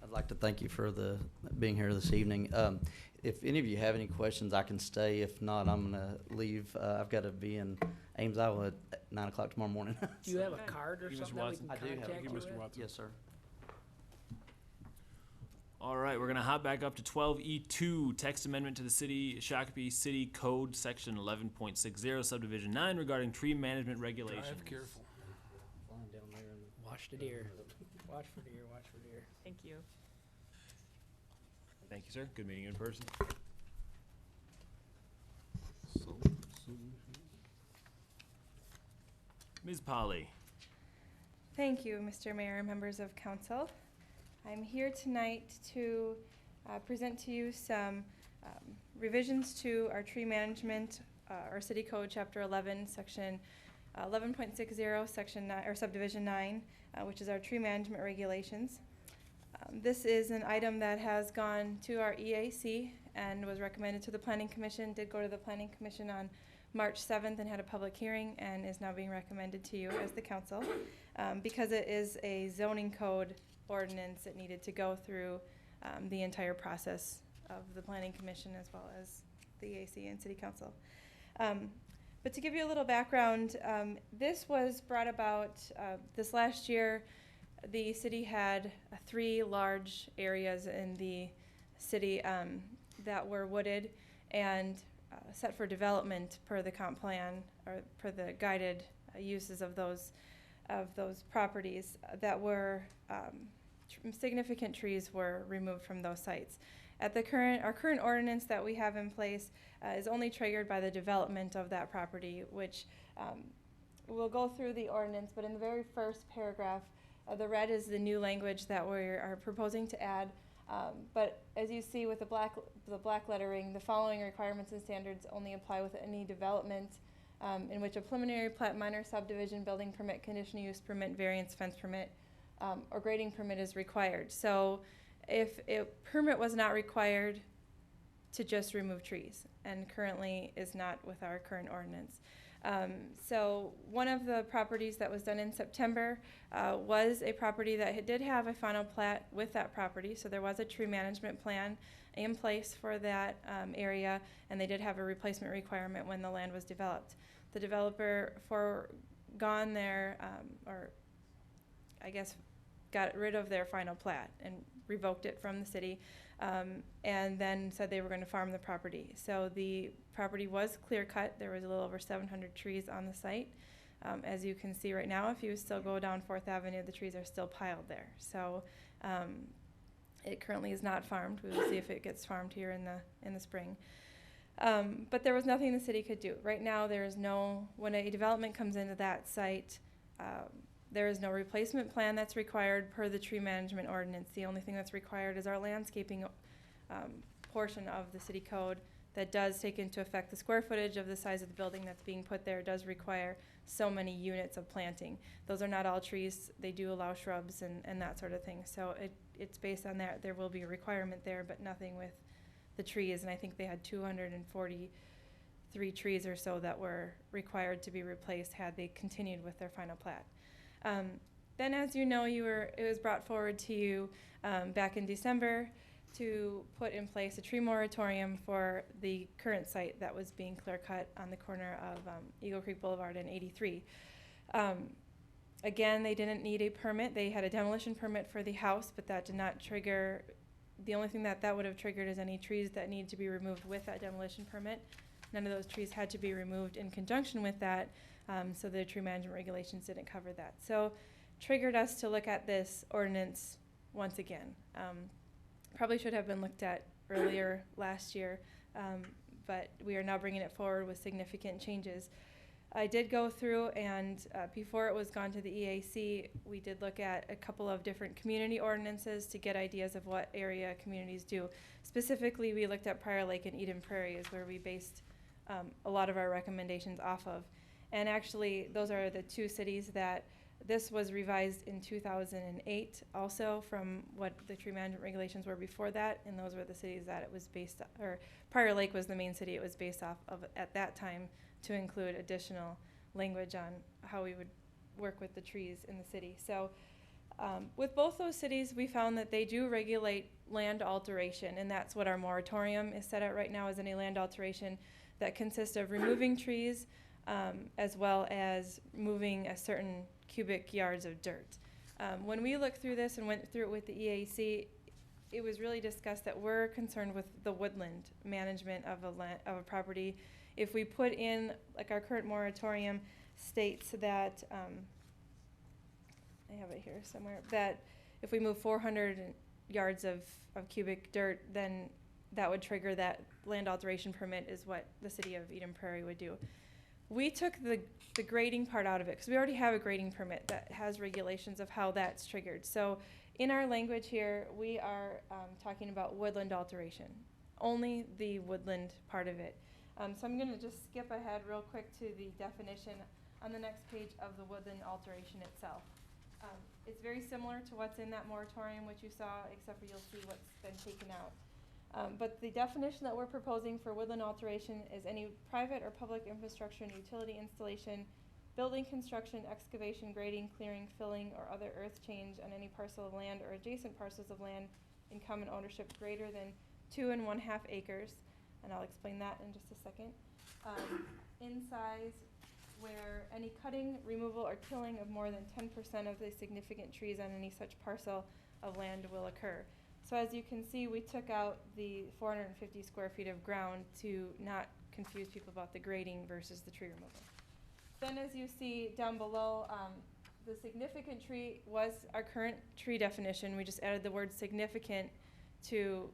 Speaker 12: I'd like to thank you for being here this evening. If any of you have any questions, I can stay. If not, I'm gonna leave. I've got to be in Ames, Iowa at 9 o'clock tomorrow morning.
Speaker 3: Do you have a
Speaker 11: Okay.
Speaker 3: card or
Speaker 1: Mr.
Speaker 3: something that we
Speaker 1: Watson?
Speaker 3: can
Speaker 12: I do have a
Speaker 3: contact
Speaker 6: Thank you,
Speaker 3: you
Speaker 6: Mr.
Speaker 3: with?
Speaker 6: Watson.
Speaker 12: Yes, sir.
Speaker 1: All right, we're gonna hop back up to 12E2, text amendment to the City Shakopee City Code, Section 11.60, Subdivision 9, regarding tree management regulations.
Speaker 6: Drive careful.
Speaker 3: Watch the deer. Watch for deer, watch for deer.
Speaker 11: Thank you.
Speaker 1: Thank you, sir. Good meeting you in person. Ms. Polly.
Speaker 19: Thank you, Mr. Mayor and members of council. I'm here tonight to present to you some revisions to our tree management, our city code, chapter 11, section 11.60, section 9, or subdivision 9, which is our tree management regulations. This is an item that has gone to our EAC and was recommended to the Planning Commission, did go to the Planning Commission on March 7th and had a public hearing, and is now being recommended to you as the council. Because it is a zoning code ordinance, it needed to go through the entire process of the Planning Commission as well as the EAC and City Council. But to give you a little background, this was brought about this last year. The city had 3 large areas in the city that were wooded and set for development per the comp plan, or per the guided uses of those properties that were significant trees were removed from those sites. At our current ordinance that we have in place is only triggered by the development of that property, which we'll go through the ordinance, but in the very first paragraph, the red is the new language that we are proposing to add. But as you see with the black lettering, the following requirements and standards only apply with any development in which a preliminary plat, minor subdivision, building permit, conditional use permit, variance, fence permit, or grading permit is required. So if a permit was not required to just remove trees, and currently is not with our current ordinance. So one of the properties that was done in September was a property that did have a final plat with that property. So there was a tree management plan in place for that area, and they did have a replacement requirement when the land was developed. The developer forgone their, or I guess got rid of their final plat and revoked it from the city, and then said they were going to farm the property. So the property was clear cut. There was a little over 700 trees on the site. As you can see right now, if you still go down 4th Avenue, the trees are still piled there. So it currently is not farmed. We will see if it gets farmed here in the spring. But there was nothing the city could do. Right now, there is no, when a development comes into that site, there is no replacement plan that's required per the tree management ordinance. The only thing that's required is our landscaping portion of the city code that does take into effect the square footage of the size of the building that's being put there does require so many units of planting. Those are not all trees. They do allow shrubs and that sort of thing. So it's based on that. There will be a requirement there, but nothing with the trees. And I think they had 243 trees or so that were required to be replaced had they continued with their final plat. Then, as you know, it was brought forward to you back in December to put in place a tree moratorium for the current site that was being clear cut on the corner of Eagle Creek Boulevard and 83. Again, they didn't need a permit. They had a demolition permit for the house, but that did not trigger. The only thing that would have triggered is any trees that needed to be removed with that demolition permit. None of those trees had to be removed in conjunction with that, so the tree management regulations didn't cover that. So triggered us to look at this ordinance once again. Probably should have been looked at earlier last year, but we are now bringing it forward with significant changes. I did go through and before it was gone to the EAC, we did look at a couple of different community ordinances to get ideas of what area communities do. Specifically, we looked at Prior Lake and Eden Prairie is where we based a lot of our recommendations off of. And actually, those are the two cities that this was revised in 2008 also from what the tree management regulations were before that, and those were the cities that it was based, or Prior Lake was the main city it was based off of at that time to include additional language on how we would work with the trees in the city. So with both those cities, we found that they do regulate land alteration, and that's what our moratorium is set at right now, is any land alteration that consists of removing trees as well as moving a certain cubic yards of dirt. When we looked through this and went through it with the EAC, it was really discussed that we're concerned with the woodland management of a property. If we put in, like our current moratorium states that, I have it here somewhere, that if we move 400 yards of cubic dirt, then that would trigger that land alteration permit is what the city of Eden Prairie would do. We took the grading part out of it because we already have a grading permit that has regulations of how that's triggered. So in our language here, we are talking about woodland alteration, only the woodland part of it. So I'm going to just skip ahead real quick to the definition on the next page of the woodland alteration itself. It's very similar to what's in that moratorium, which you saw, except for you'll see what's been taken out. But the definition that we're proposing for woodland alteration is any private or public infrastructure and utility installation, building construction, excavation, grading, clearing, filling, or other earth change on any parcel of land or adjacent parcels of land in common ownership greater than 2 1/2 acres, and I'll explain that in just a second. In size, where any cutting, removal, or killing of more than 10% of the significant trees on any such parcel of land will occur. So as you can see, we took out the 450 square feet of ground to not confuse people about the grading versus the tree removal. Then as you see down below, the significant tree was our current tree definition. We just added the word significant to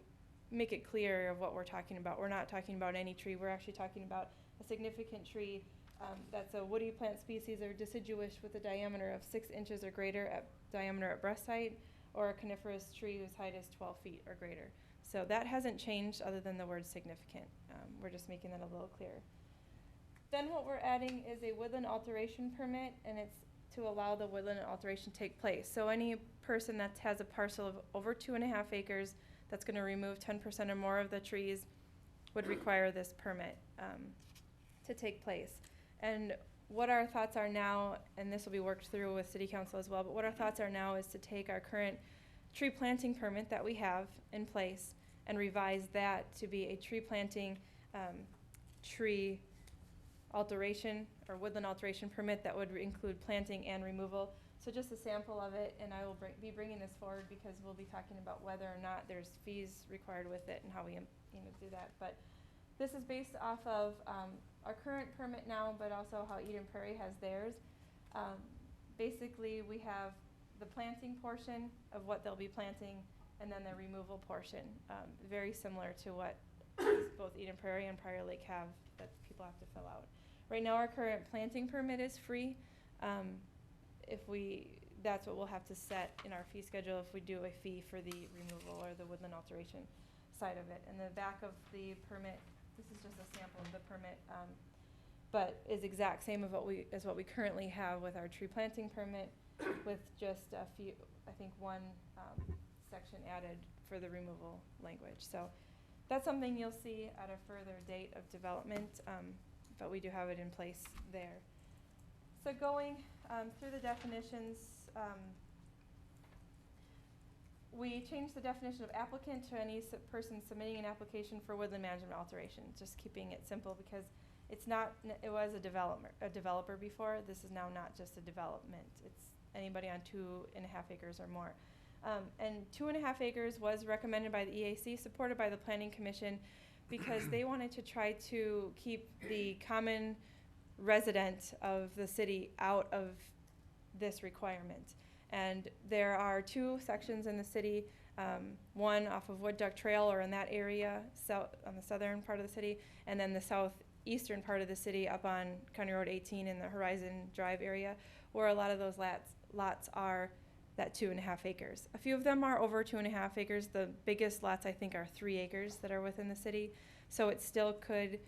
Speaker 19: make it clear of what we're talking about. We're not talking about any tree. We're actually talking about a significant tree that's a woody plant species or deciduous with a diameter of 6 inches or greater at diameter at breast height, or a coniferous tree whose height is 12 feet or greater. So that hasn't changed other than the word significant. We're just making that a little clearer. Then what we're adding is a woodland alteration permit, and it's to allow the woodland alteration to take place. So any person that has a parcel of over 2 1/2 acres that's going to remove 10% or more of the trees would require this permit to take place. And what our thoughts are now, and this will be worked through with City Council as well, but what our thoughts are now is to take our current tree planting permit that we have in place and revise that to be a tree planting tree alteration or woodland alteration permit that would include planting and removal. So just a sample of it, and I will be bringing this forward because we'll be talking about whether or not there's fees required with it and how we do that. But this is based off of our current permit now, but also how Eden Prairie has theirs. Basically, we have the planting portion of what they'll be planting and then the removal portion, very similar to what both Eden Prairie and Prior Lake have that people have to fill out. Right now, our current planting permit is free. That's what we'll have to set in our fee schedule if we do a fee for the removal or the woodland alteration side of it. And the back of the permit, this is just a sample of the permit, but is exact same of what we currently have with our tree planting permit, with just a few, I think one section added for the removal language. So that's something you'll see at a further date of development, but we do have it in place there. So going through the definitions, we changed the definition of applicant to any person submitting an application for woodland management alteration, just keeping it simple because it's not, it was a developer before. This is now not just a development. It's anybody on 2.5 acres or more. And 2.5 acres was recommended by the EAC, supported by the Planning Commission, because they wanted to try to keep the common resident of the city out of this requirement. And there are 2 sections in the city, one off of Wood Duck Trail or in that area, on the southern part of the city, and then the southeastern part of the city up on County Road 18 in the Horizon Drive area, where a lot of those lots are that 2.5 acres. A few of them are over 2.5 acres. The biggest lots, I think, are 3 acres that are within the city. So it still could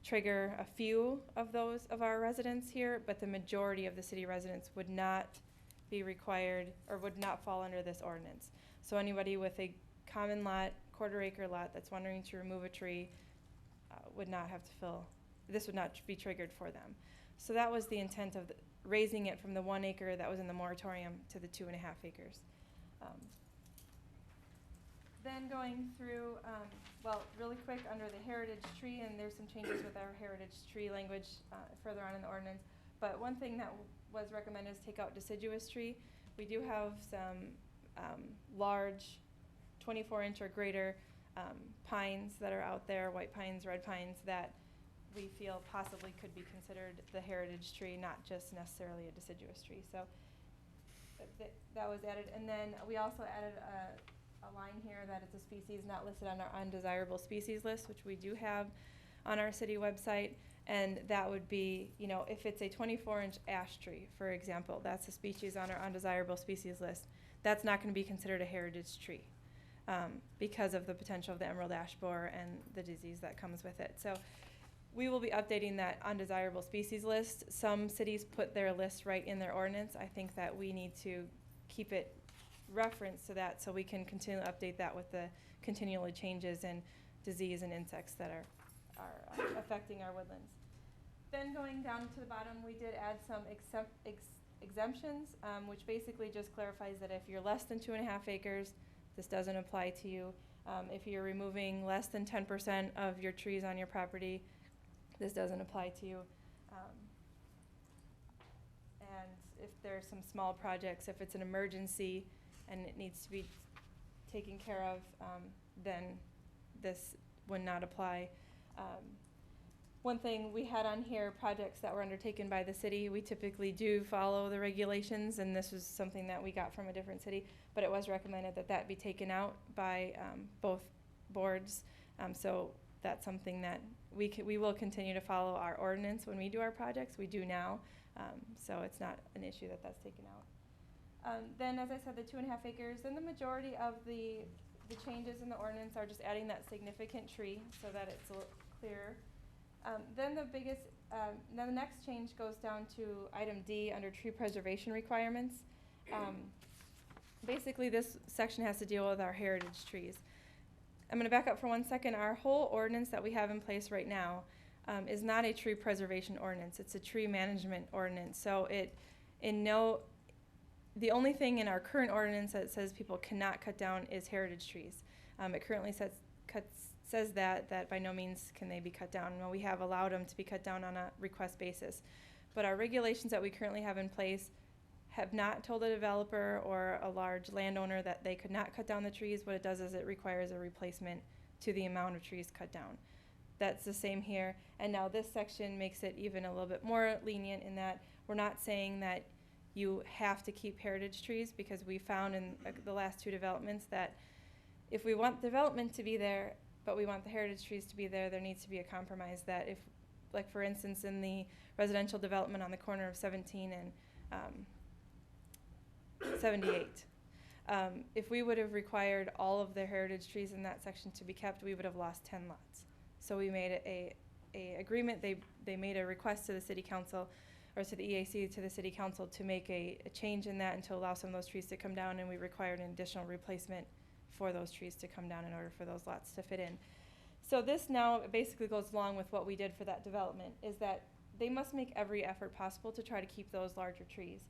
Speaker 19: trigger a few of those of our residents here, but the majority of the city residents would not be required or would not fall under this ordinance. So anybody with a common lot, 1/4 acre lot that's wanting to remove a tree would not have to this would not be triggered for them. So that was the intent of raising it from the 1 acre that was in the moratorium to the 2.5 acres. Then going through, really quick under the heritage tree, and there's some changes with our heritage tree language further on in the ordinance. But one thing that was recommended is take out deciduous tree. We do have some large 24-inch or greater pines that are out there, white pines, red pines, that we feel possibly could be considered the heritage tree, not just necessarily a deciduous tree. So that was added. And then we also added a line here that it's a species not listed on our undesirable species list, which we do have on our city website. And that would be, if it's a 24-inch ash tree, for example, that's a species on our undesirable species list. That's not going to be considered a heritage tree because of the potential of the emerald ash borer and the disease that comes with it. So we will be updating that undesirable species list. Some cities put their list right in their ordinance. I think that we need to keep it referenced to that so we can continue to update that with the continually changes in disease and insects that are affecting our woodlands. Then going down to the bottom, we did add some exemptions, which basically just clarifies that if you're less than 2.5 acres, this doesn't apply to you. If you're removing less than 10% of your trees on your property, this doesn't apply to you. And if there's some small projects, if it's an emergency and it needs to be taken care of, then this would not apply. One thing we had on here, projects that were undertaken by the city, we typically do follow the regulations, and this was something that we got from a different city, but it was recommended that that be taken out by both boards. So that's something that we will continue to follow our ordinance when we do our projects. We do now, so it's not an issue that that's taken out. Then, as I said, the 2.5 acres, then the majority of the changes in the ordinance are just adding that significant tree so that it's a little clearer. Then the next change goes down to item D under tree preservation requirements. Basically, this section has to deal with our heritage trees. I'm going to back up for 1 second. Our whole ordinance that we have in place right now is not a tree preservation ordinance. It's a tree management ordinance. So the only thing in our current ordinance that says people cannot cut down is heritage trees. It currently says that by no means can they be cut down. Well, we have allowed them to be cut down on a request basis. But our regulations that we currently have in place have not told a developer or a large landowner that they could not cut down the trees. What it does is it requires a replacement to the amount of trees cut down. That's the same here. And now this section makes it even a little bit more lenient in that we're not saying that you have to keep heritage trees, because we found in the last 2 developments that if we want development to be there, but we want the heritage trees to be there, there needs to be a compromise that if, like for instance, in the residential development on the corner of 17 and 78, if we would have required all of the heritage trees in that section to be kept, we would have lost 10 lots. So we made a agreement, they made a request to the city council, or to the EAC, to the city council, to make a change in that and to allow some of those trees to come down, and we required an additional replacement for those trees to come down in order for those lots to fit in. So this now basically goes along with what we did for that development, is that they must make every effort possible to try to keep those larger trees.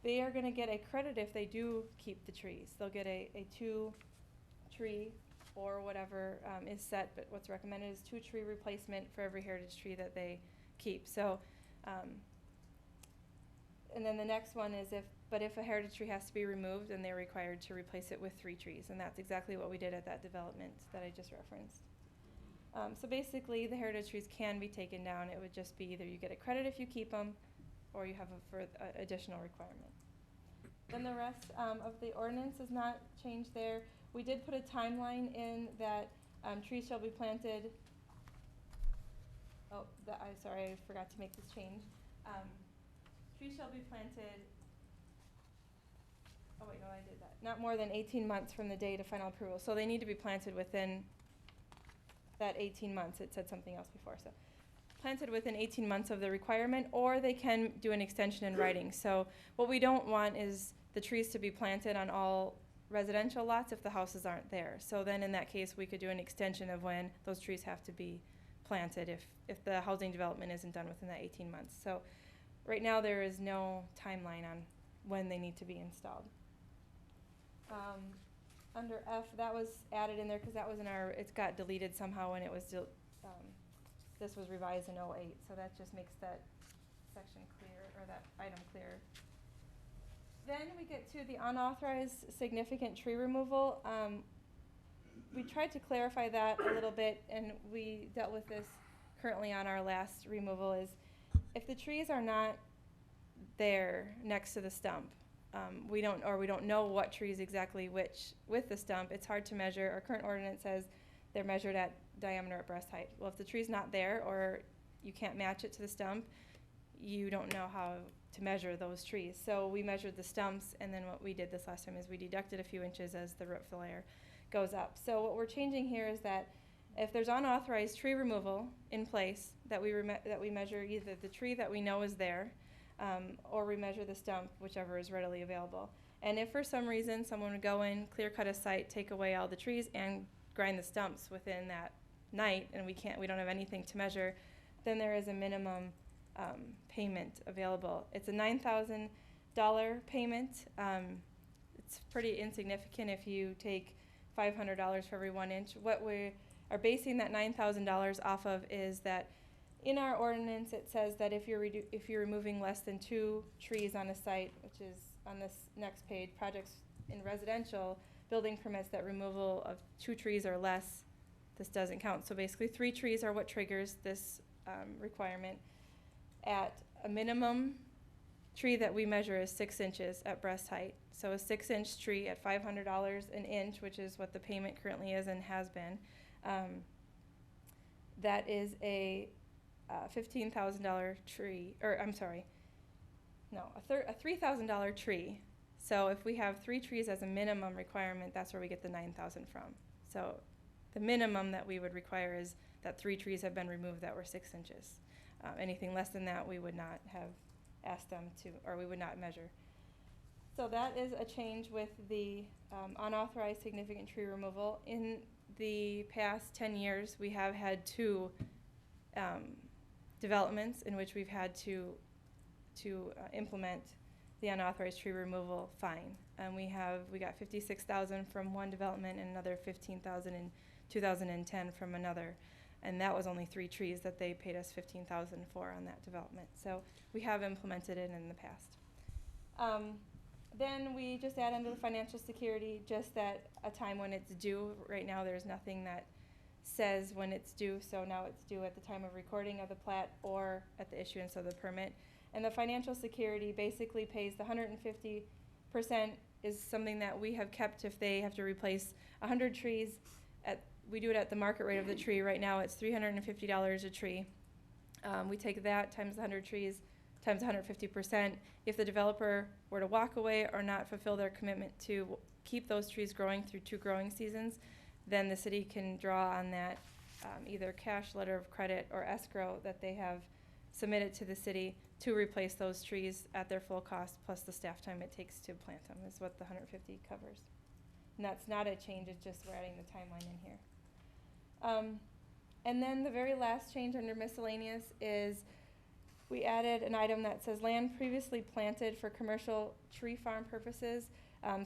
Speaker 19: They are gonna get a credit if they do keep the trees. They'll get a 2-tree or whatever is set, but what's recommended is 2-tree replacement for every heritage tree that they keep. So, and then the next one is if a heritage tree has to be removed, then they're required to replace it with 3 trees, and that's exactly what we did at that development that I just referenced. So basically, the heritage trees can be taken down. It would just be either you get a credit if you keep them, or you have a additional requirement. Then the rest of the ordinance is not changed there. We did put a timeline in that trees shall be planted. Oh, I'm sorry, I forgot to make this change. Trees shall be planted, oh wait, no, I did that. Not more than 18 months from the date of final approval. So they need to be planted within that 18 months. It said something else before, so. Planted within 18 months of the requirement, or they can do an extension in writing. So what we don't want is the trees to be planted on all residential lots if the houses aren't there. So then in that case, we could do an extension of when those trees have to be planted if the housing development isn't done within that 18 months. So right now, there is no timeline on when they need to be installed. Under F, that was added in there because that was in our, it got deleted somehow when it was, this was revised in '08, so that just makes that section clear, or that item clear. Then we get to the unauthorized significant tree removal. We tried to clarify that a little bit, and we dealt with this currently on our last removal, is if the trees are not there next to the stump, we don't know what trees exactly which with the stump, it's hard to measure. Our current ordinance says they're measured at diameter at breast height. Well, if the tree's not there, or you can't match it to the stump, you don't know how to measure those trees. So we measured the stumps, and then what we did this last time is we deducted a few inches as the root layer goes up. So what we're changing here is that if there's unauthorized tree removal in place, that we measure either the tree that we know is there, or we measure the stump, whichever is readily available. And if for some reason someone would go in, clear cut a site, take away all the trees, and grind the stumps within that night, and we don't have anything to measure, then there is a minimum payment available. It's a $9,000 payment. It's pretty insignificant if you take $500 for every 1 inch. What we are basing that $9,000 off of is that in our ordinance it says that if you're removing less than 2 trees on a site, which is on this next page, projects in residential building permits that removal of 2 trees or less, this doesn't count. So basically 3 trees are what triggers this requirement. At a minimum, tree that we measure is 6 inches at breast height. So a 6-inch tree at $500 an inch, which is what the payment currently is and has been, that is a $15,000 tree, or I'm sorry, no, a $3,000 tree. So if we have 3 trees as a minimum requirement, that's where we get the $9,000 from. So the minimum that we would require is that 3 trees have been removed that were 6 inches. Anything less than that, we would not have asked them to, or we would not measure. So that is a change with the unauthorized significant tree removal. In the past 10 years, we have had 2 developments in which we've had to implement the unauthorized tree removal fine. We got $56,000 from one development and another $15,000 in 2010 from another. And that was only 3 trees that they paid us $15,000 for on that development. So we have implemented it in the past. Then we just add under the financial security just at a time when it's due. Right now there's nothing that says when it's due, so now it's due at the time of recording of the plat or at the issuance of the permit. And the financial security basically pays the 150% is something that we have kept if they have to replace 100 trees we do it at the market rate of the tree. Right now, it's $350 a tree. We take that times 100 trees, times 150%. If the developer were to walk away or not fulfill their commitment to keep those trees growing through 2 growing seasons, then the city can draw on that either cash letter of credit or escrow that they have submitted to the city to replace those trees at their full cost, plus the staff time it takes to plant them, is what the 150 covers. And that's not a change, it's just we're adding the timeline in here. And then the very last change under miscellaneous is we added an item that says land previously planted for commercial tree farm purposes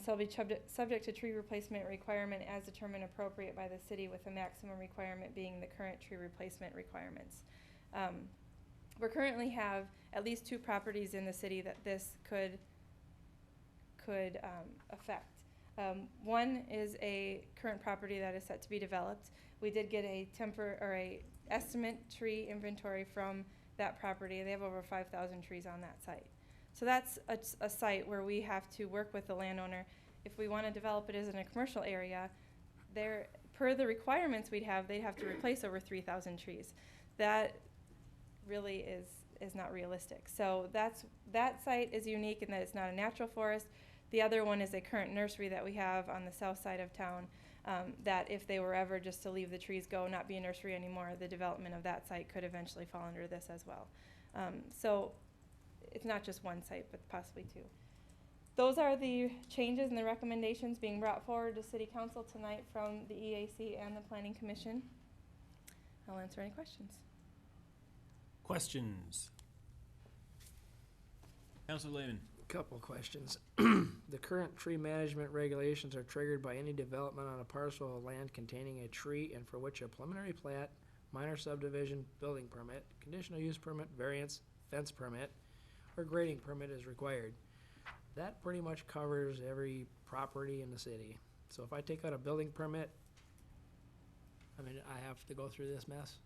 Speaker 19: shall be subject to tree replacement requirement as determined appropriate by the city, with the maximum requirement being the current tree replacement requirements. We currently have at least 2 properties in the city that this could affect. One is a current property that is set to be developed. We did get a estimate tree inventory from that property. They have over 5,000 trees on that site. So that's a site where we have to work with the landowner. If we want to develop it as in a commercial area, per the requirements they'd have to replace over 3,000 trees. That really is not realistic. So that site is unique in that it's not a natural forest. The other one is a current nursery that we have on the south side of town, that if they were ever just to leave the trees go, not be a nursery anymore, the development of that site could eventually fall under this as well. So it's not just one site, but possibly 2. Those are the changes and the recommendations being brought forward to City Council tonight from the EAC and the Planning Commission. I'll answer any questions.
Speaker 1: Questions? Councilor Lehman.
Speaker 3: Couple questions. The current tree management regulations are triggered by any development on a parcel of land containing a tree and for which a preliminary plat, minor subdivision, building permit, conditional use permit, variance, fence permit, or grading permit is required. That pretty much covers every property in the city. So if I take out a building permit, I have to go through this mess?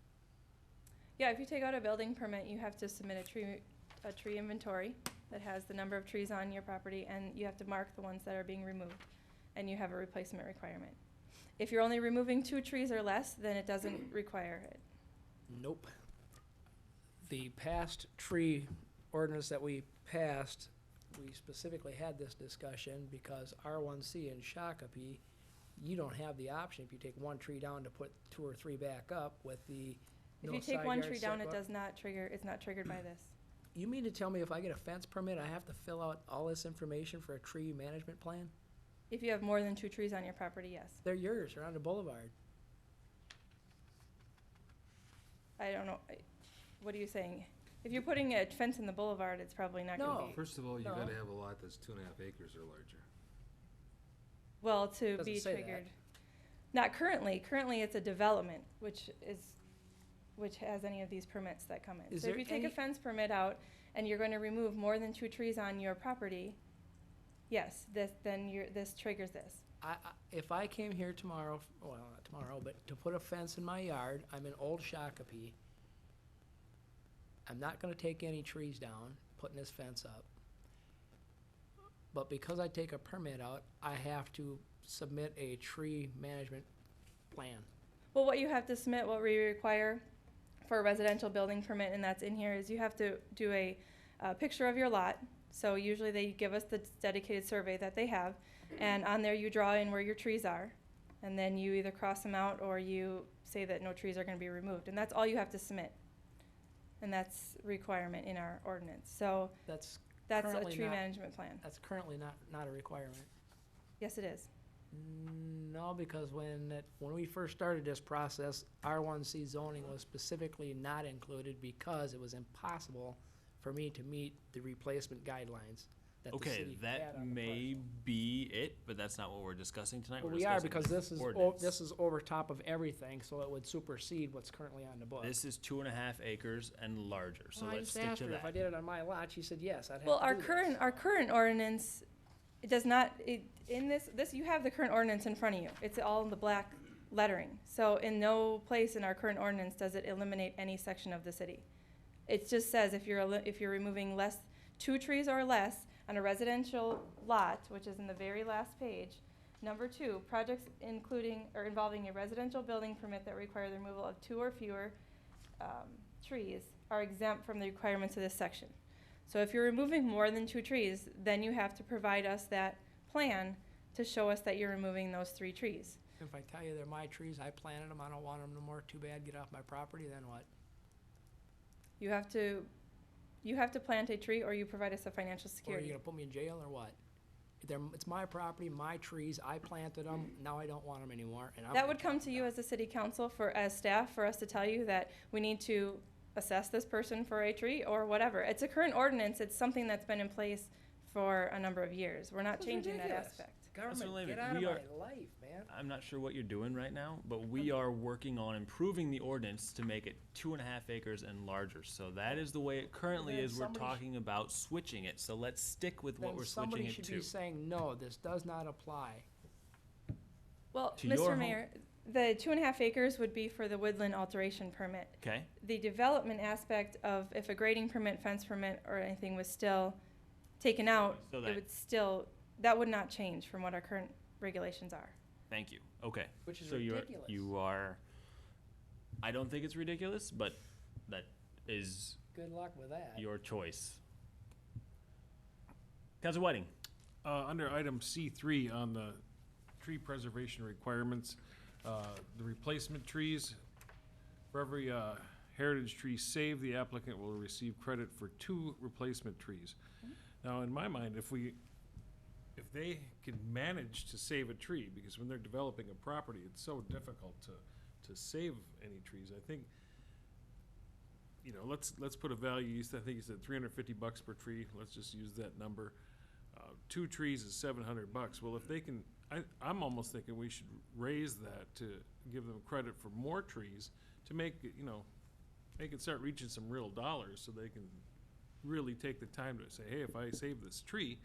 Speaker 19: Yeah, if you take out a building permit, you have to submit a tree inventory that has the number of trees on your property, and you have to mark the ones that are being removed, and you have a replacement requirement. If you're only removing 2 trees or less, then it doesn't require it.
Speaker 3: Nope. The past tree ordinance that we passed, we specifically had this discussion because R1C in Shakopee, you don't have the option if you take 1 tree down to put 2 or 3 back up with the
Speaker 19: If
Speaker 3: no
Speaker 19: you take
Speaker 3: side
Speaker 19: 1
Speaker 3: yard
Speaker 19: tree down, it
Speaker 3: setback.
Speaker 19: does not trigger, it's not triggered by this.
Speaker 3: You mean to tell me if I get a fence permit, I have to fill out all this information for a tree management plan?
Speaker 19: If you have more than 2 trees on your property, yes.
Speaker 3: They're yours, they're on the boulevard.
Speaker 19: I don't know, what are you saying? If you're putting a fence in the boulevard, it's probably not gonna be.
Speaker 4: First of all, you
Speaker 3: No.
Speaker 4: gotta have a lot that's 2.5 acres or larger.
Speaker 19: Well, to
Speaker 3: Doesn't
Speaker 19: be
Speaker 3: say that.
Speaker 19: triggered. Not currently. Currently, it's a development, which has any of these permits that come in.
Speaker 3: Is
Speaker 19: So if
Speaker 3: there
Speaker 19: you take a
Speaker 3: any-
Speaker 19: fence permit out and you're going to remove more than 2 trees on your property, yes, this triggers this.
Speaker 3: If I came here tomorrow, well, not tomorrow, but to put a fence in my yard, I'm in Old Shakopee. I'm not gonna take any trees down, putting this fence up. But because I take a permit out, I have to submit a tree management plan.
Speaker 19: Well, what you have to submit, what we require for a residential building permit, and that's in here, is you have to do a picture of your lot. So usually they give us the dedicated survey that they have, and on there you draw in where your trees are, and then you either cross them out or you say that no trees are going to be removed, and that's all you have to submit. And that's a requirement in our ordinance. So
Speaker 3: That's
Speaker 19: a
Speaker 3: currently
Speaker 19: tree
Speaker 3: not-
Speaker 19: management plan.
Speaker 3: That's currently not a requirement.
Speaker 19: Yes, it is.
Speaker 3: No, because when we first started this process, R1C zoning was specifically not included because it was impossible for me to meet the replacement guidelines that the
Speaker 1: Okay,
Speaker 3: city had
Speaker 1: that
Speaker 3: on the
Speaker 1: may be it, but that's not what we're discussing tonight.
Speaker 3: But
Speaker 1: We're
Speaker 3: we are,
Speaker 1: discussing
Speaker 3: because this is,
Speaker 1: ordinance.
Speaker 3: this is over top of everything, so it would supersede what's currently on the book.
Speaker 1: This is 2.5 acres and larger, so
Speaker 3: Well, I
Speaker 1: let's
Speaker 3: just
Speaker 1: stick
Speaker 3: asked
Speaker 1: to
Speaker 3: her if I
Speaker 1: that.
Speaker 3: did it on my lot, she said yes, I'd have to
Speaker 19: Well,
Speaker 3: do this.
Speaker 19: our current ordinance, it does not, in this, you have the current ordinance in front of you. It's all in the black lettering. So in no place in our current ordinance does it eliminate any section of the city. It just says if you're removing 2 trees or less on a residential lot, which is in the very last page, Number 2, projects including or involving a residential building permit that require the removal of 2 or fewer trees are exempt from the requirements of this section. So if you're removing more than 2 trees, then you have to provide us that plan to show us that you're removing those 3 trees.
Speaker 3: If I tell you they're my trees, I planted them, I don't want them no more, too bad, get off my property, then what?
Speaker 19: You have to plant a tree, or you provide us a financial
Speaker 3: Or are
Speaker 19: security.
Speaker 3: you gonna put me in jail or what? It's my property, my trees, I planted them, now I don't want them anymore, and I'm.
Speaker 19: That would come to you as a city council as staff, for us to tell you that we need to assess this person for a tree or whatever. It's a current ordinance, it's something that's been in place for a number of years. We're not
Speaker 3: This is
Speaker 19: changing that
Speaker 3: ridiculous.
Speaker 19: aspect.
Speaker 3: Government,
Speaker 1: Lehman,
Speaker 3: get out of
Speaker 1: we
Speaker 3: my
Speaker 1: are-
Speaker 3: life, man.
Speaker 1: I'm not sure what you're doing right now, but we are working on improving the ordinance to make it 2.5 acres and larger. So that is the way it currently
Speaker 3: Then
Speaker 1: is. We're
Speaker 3: somebody
Speaker 1: talking about switching it. So let's stick with what
Speaker 3: Then
Speaker 1: we're switching
Speaker 3: somebody
Speaker 1: it
Speaker 3: should
Speaker 1: to.
Speaker 3: be saying, no, this does not apply.
Speaker 19: Well,
Speaker 1: To your
Speaker 19: Mr.
Speaker 1: home-
Speaker 19: Mayor, the 2.5 acres would be for the woodland alteration permit.
Speaker 1: Okay?
Speaker 19: The development aspect of if a grading permit, fence permit, or anything was still taken out,
Speaker 1: So
Speaker 19: it
Speaker 1: that-
Speaker 19: would still, that would not change from what our current regulations are.
Speaker 1: Thank you. Okay.
Speaker 3: Which is
Speaker 1: so
Speaker 3: ridiculous.
Speaker 1: You are. I don't think it's ridiculous, but that is
Speaker 3: Good luck with that.
Speaker 1: your choice. Councilor Whiting.
Speaker 6: Under item C3 on the tree preservation requirements, the replacement trees, for every heritage tree saved, the applicant will receive credit for 2 replacement trees. Now, in my mind, if they can manage to save a tree, because when they're developing a property, it's so difficult to save any trees. I think, let's put a value, I think you said $350 per tree, let's just use that number. 2 trees is $700. Well, if they can, I'm almost thinking we should raise that to give them credit for more trees to make it, they can start reaching some real dollars, so they can really take the time to say, hey, if I save this tree,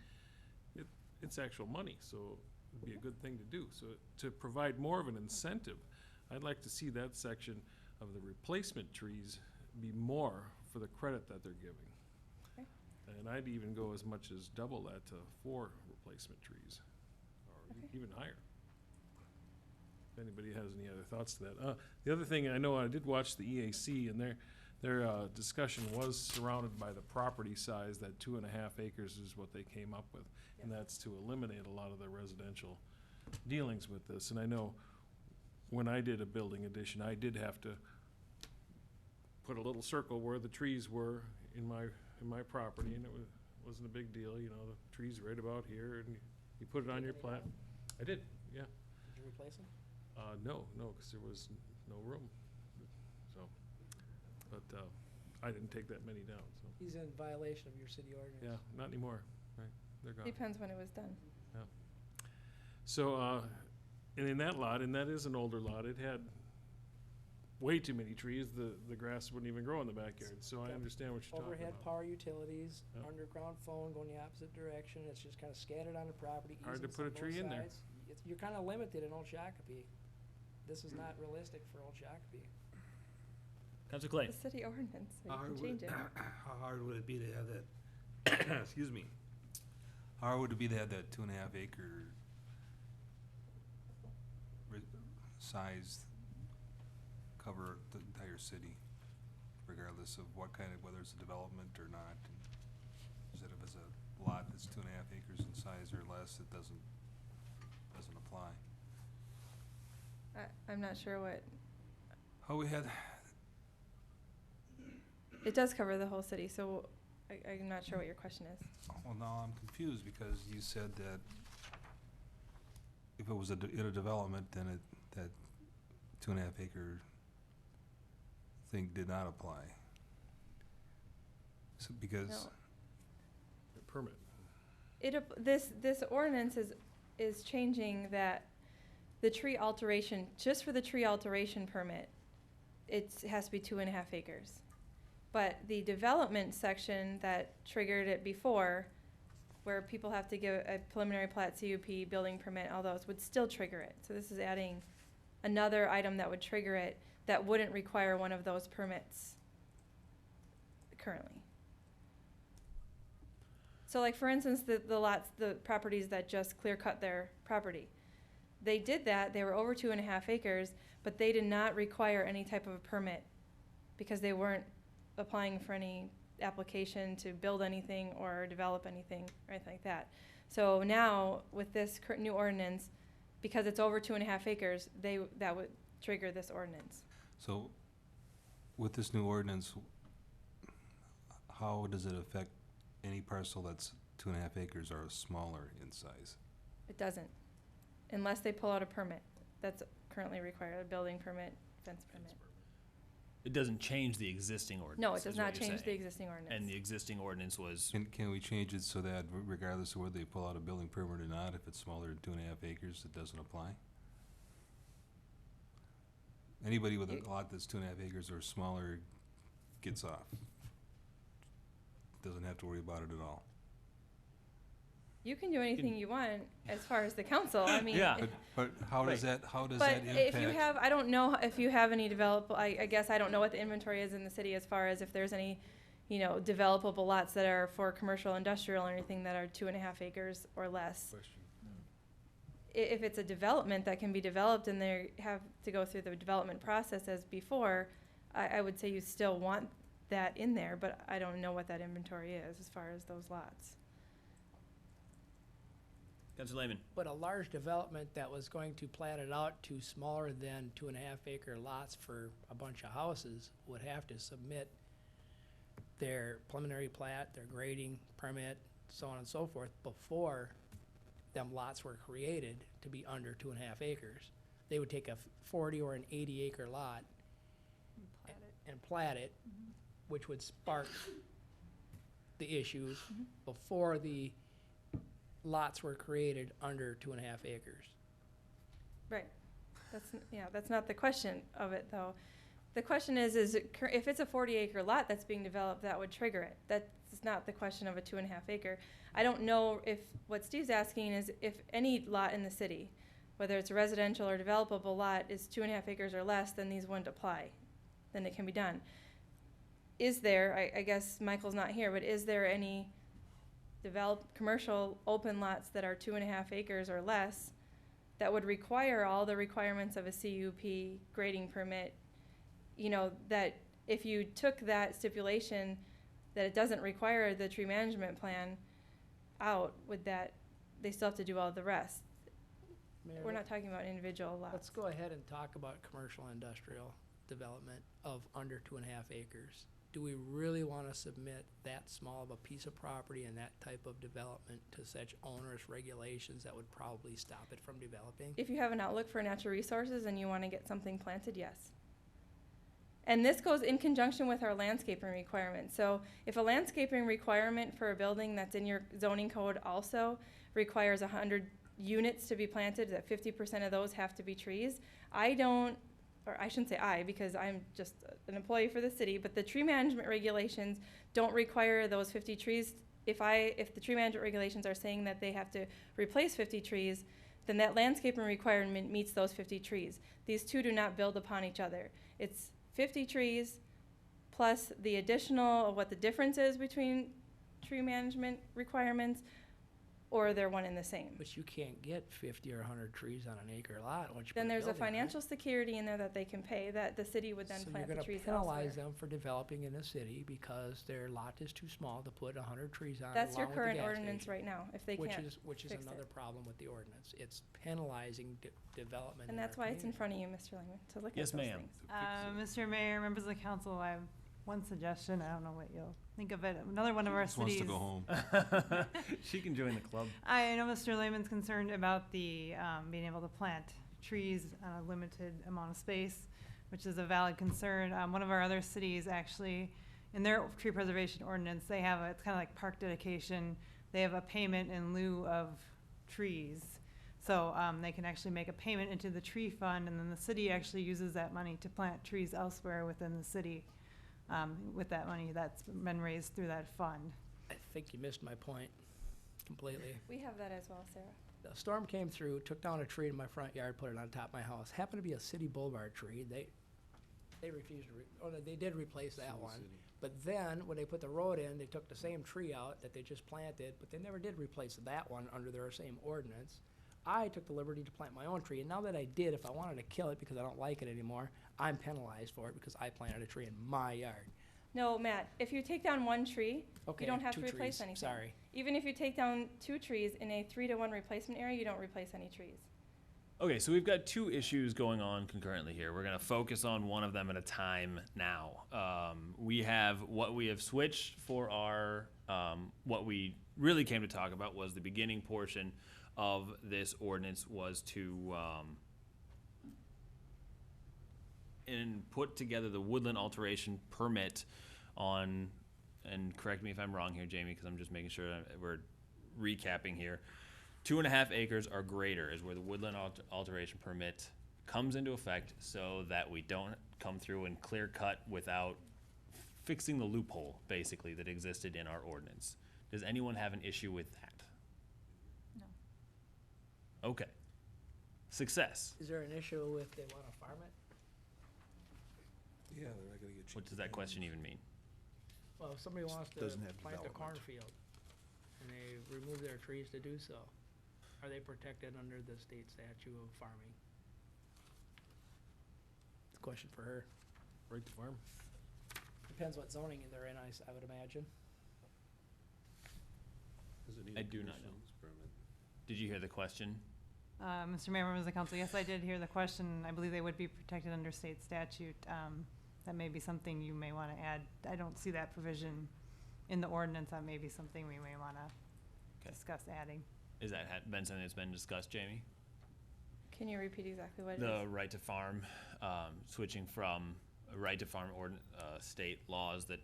Speaker 6: it's actual money, so it'd be a good thing to do. So to provide more of an incentive, I'd like to see that section of the replacement trees be more for the credit that they're giving.
Speaker 19: Okay.
Speaker 6: And I'd even go as much as double that to 4 replacement trees, or even higher. If anybody has any other thoughts to that. The other thing, I know I did watch the EAC, and their discussion was surrounded by the property size. That 2.5 acres is what they came up with, and that's to eliminate a lot of the residential dealings with this. And I know when I did a building addition, I did have to put a little circle where the trees were in my property, and it wasn't a big deal, the tree's right about here, and you put it on your plat. I did, yeah.
Speaker 3: Did you replace them?
Speaker 6: No, because there was no room, so, but, I didn't take that many down, so,
Speaker 3: He's in violation of your city ordinance.
Speaker 6: yeah, not anymore, right, they're gone.
Speaker 19: Depends when it was done.
Speaker 6: So, and in that lot, and that is an older lot, it had way too many trees, the grass wouldn't even grow in the backyard, so I understand what you're talking
Speaker 3: Overhead
Speaker 6: about.
Speaker 3: power utilities,
Speaker 6: Yep.
Speaker 3: underground phone going the opposite direction, it's just kinda scattered on the property.
Speaker 6: Hard to
Speaker 3: easements
Speaker 6: put a
Speaker 3: on both
Speaker 6: tree in there.
Speaker 3: sides. You're kinda limited in Old Shakopee. This is not realistic for Old Shakopee.
Speaker 1: Councilor Clay.
Speaker 19: The city ordinance, so you can change it.
Speaker 4: How hard would it be to have that, excuse me, how hard would it be to have that 2.5 acre size cover the entire city, regardless of whether it's a development or not? Instead of as a lot that's 2.5 acres in size or less, it doesn't apply.
Speaker 19: I'm not sure what,
Speaker 4: How we had,
Speaker 19: it does cover the whole city, so I'm not sure what your question is.
Speaker 4: well, now I'm confused because you said that if it was in a development, then that 2.5 acre thing did not apply. So because,
Speaker 19: No.
Speaker 6: The permit.
Speaker 19: This ordinance is changing that the tree alteration, just for the tree alteration permit, it has to be 2.5 acres. But the development section that triggered it before, where people have to give a preliminary plat, CUP, building permit, all those, would still trigger it. So this is adding another item that would trigger it that wouldn't require one of those permits currently. So like, for instance, the lots, the properties that just clear cut their property, they did that, they were over 2.5 acres, but they did not require any type of a permit because they weren't applying for any application to build anything or develop anything or anything like that. So now with this new ordinance, because it's over 2.5 acres, that would trigger this ordinance.
Speaker 4: So, with this new ordinance, how does it affect any parcel that's 2.5 acres or smaller in size?
Speaker 19: It doesn't, unless they pull out a permit. That's currently required, a building permit, fence permit.
Speaker 1: It doesn't change the existing ordinance.
Speaker 19: No, it
Speaker 1: is
Speaker 19: does
Speaker 1: what
Speaker 19: not
Speaker 1: you're
Speaker 19: change the
Speaker 1: saying.
Speaker 19: existing ordinance.
Speaker 1: And the existing ordinance was,
Speaker 4: Can we change it so that regardless of whether they pull out a building permit or not, if it's smaller than 2.5 acres, it doesn't apply? Anybody with a lot that's 2.5 acres or smaller gets off. Doesn't have to worry about it at all.
Speaker 19: You can do anything you want as far as the council, I mean.
Speaker 1: Yeah.
Speaker 4: But how does that
Speaker 19: But
Speaker 4: impact?
Speaker 19: if you have, I don't know if you have any I guess I don't know what the inventory is in the city as far as if there's any, developable lots that are for commercial, industrial, or anything that are 2.5 acres or less. If it's a development that can be developed and they have to go through the development process as before, I would say you still want that in there, but I don't know what that inventory is as far as those lots.
Speaker 1: Councilor Lehman.
Speaker 3: But a large development that was going to plat it out to smaller than 2.5 acre lots for a bunch of houses would have to submit their preliminary plat, their grading permit, so on and so forth, before them lots were created to be under 2.5 acres. They would take a 40 or an 80 acre lot and plat it, which would spark the issues before the lots were created under 2.5 acres.
Speaker 19: Right. That's not the question of it, though. The question is if it's a 40 acre lot that's being developed, that would trigger it. That's not the question of a 2.5 acre. I don't know if, what Steve's asking is if any lot in the city, whether it's a residential or developable lot, is 2.5 acres or less, then these wouldn't apply. Then it can be done. Is there, I guess Michael's not here, but is there any developed commercial open lots that are 2.5 acres or less that would require all the requirements of a CUP grading permit, that if you took that stipulation that it doesn't require the tree management plan out, would that, they still have to do all the rest?
Speaker 3: Mayor,
Speaker 19: We're not talking about individual lots.
Speaker 3: Let's go ahead and talk about commercial industrial development of under 2.5 acres. Do we really want to submit that small of a piece of property and that type of development to such onerous regulations that would probably stop it from developing?
Speaker 19: If you have an outlook for natural resources and you want to get something planted, yes. And this goes in conjunction with our landscaping requirements. So if a landscaping requirement for a building that's in your zoning code also requires 100 units to be planted, that 50% of those have to be trees, I shouldn't say I, because I'm just an employee for the city, but the tree management regulations don't require those 50 trees. If the tree management regulations are saying that they have to replace 50 trees, then that landscaping requirement meets those 50 trees. These two do not build upon each other. It's 50 trees plus the additional of what the difference is between tree management requirements, or they're one and the same.
Speaker 3: But you can't get 50 or 100 trees on an acre lot once you
Speaker 19: Then
Speaker 3: put a
Speaker 19: there's a
Speaker 3: building on it.
Speaker 19: financial security in there that they can pay, that the city would then plant the trees
Speaker 3: So you're gonna penalize
Speaker 19: elsewhere.
Speaker 3: them for developing in the city because their lot is too small to put 100 trees on
Speaker 19: That's your
Speaker 3: along with the
Speaker 19: current
Speaker 3: gas
Speaker 19: ordinance
Speaker 3: station.
Speaker 19: right now, if they can't
Speaker 3: Which is
Speaker 19: fix
Speaker 3: another
Speaker 19: it.
Speaker 3: problem with the ordinance. It's penalizing development
Speaker 19: And
Speaker 3: in
Speaker 19: that's
Speaker 3: our
Speaker 19: why it's in
Speaker 3: community.
Speaker 19: front of you, Mr. Lehman, to look at
Speaker 1: Yes,
Speaker 19: those
Speaker 1: ma'am.
Speaker 19: things.
Speaker 7: Mr. Mayor, members of the council, I have one suggestion. I don't know what you'll think of it. Another one of our
Speaker 4: Just wants
Speaker 7: cities.
Speaker 4: to go home.
Speaker 1: She can join the club.
Speaker 7: I know Mr. Lehman's concerned about the being able to plant trees on a limited amount of space, which is a valid concern. One of our other cities actually, in their tree preservation ordinance, they have it's kind of like park dedication. They have a payment in lieu of trees. So they can actually make a payment into the tree fund, and then the city actually uses that money to plant trees elsewhere within the city with that money that's been raised through that fund.
Speaker 3: I think you missed my point completely.
Speaker 19: We have that as well, Sarah.
Speaker 3: The storm came through, took down a tree in my front yard, put it on top of my house. Happened to be a city boulevard tree. They refused to, they did replace that one. But then, when they put the road in, they took the same tree out that they just planted, but they never did replace that one under their same ordinance. I took the liberty to plant my own tree, and now that I did, if I wanted to kill it because I don't like it anymore, I'm penalized for it because I planted a tree in my yard.
Speaker 19: No, Matt, if you take down one tree,
Speaker 3: Okay,
Speaker 19: you don't have to
Speaker 3: 2
Speaker 19: replace
Speaker 3: trees,
Speaker 19: anything.
Speaker 3: sorry.
Speaker 19: Even if you take down 2 trees in a 3-to-1 replacement area, you don't replace any trees.
Speaker 1: Okay, so we've got two issues going on concurrently here. We're going to focus on one of them at a time now. We have what we have switched for our, what we really came to talk about was the beginning portion of this ordinance was to and put together the woodland alteration permit on, and correct me if I'm wrong here, Jamie, because I'm just making sure that we're recapping here. 2.5 acres or greater is where the woodland alteration permit comes into effect, so that we don't come through and clear cut without fixing the loophole, basically, that existed in our ordinance. Does anyone have an issue with that? No. Okay. Success.
Speaker 3: Is there an issue if they want to farm it?
Speaker 4: Yeah, they're not gonna get.
Speaker 1: What does that question even mean?
Speaker 3: Well, if somebody wants to
Speaker 5: Doesn't have
Speaker 3: plant a
Speaker 5: development.
Speaker 3: cornfield and they remove their trees to do so, are they protected under the state statute of farming? It's a question for her.
Speaker 6: Right to farm.
Speaker 3: Depends what zoning they're in, I would imagine.
Speaker 4: Does it need
Speaker 1: I
Speaker 4: a
Speaker 1: do not know.
Speaker 4: conditions permit?
Speaker 1: Did you hear the question?
Speaker 7: Mr. Mayor, members of the council, yes, I did hear the question. I believe they would be protected under state statute. That may be something you may want to add. I don't see that provision in the ordinance. That may be something we may want to discuss adding.
Speaker 1: Is that been something that's been discussed, Jamie?
Speaker 19: Can you repeat exactly what it
Speaker 1: The
Speaker 19: is?
Speaker 1: right to farm, switching from a right to farm state laws that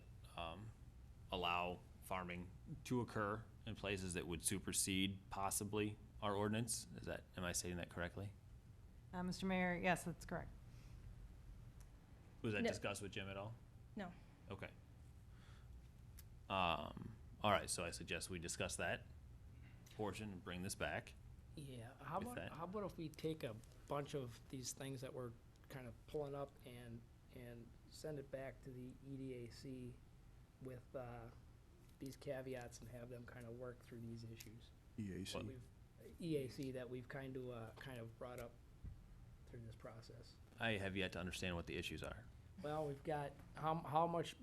Speaker 1: allow farming to occur in places that would supersede possibly our ordinance. Am I stating that correctly?
Speaker 7: Mr. Mayor, yes, that's correct.
Speaker 1: Was that
Speaker 19: No.
Speaker 1: discussed with Jim at all?
Speaker 19: No.
Speaker 1: Okay. All right, so I suggest we discuss that portion and bring this back.
Speaker 3: Yeah, how
Speaker 1: With
Speaker 3: about,
Speaker 1: that.
Speaker 3: how about if we take a bunch of these things that we're kind of pulling up and send it back to the EDAC with, these caveats and have them kind of work through these issues?
Speaker 5: EAC.
Speaker 3: EAC that we've kind of brought up through this process.
Speaker 1: I have yet to understand what the issues are.
Speaker 3: Well, we've got, how much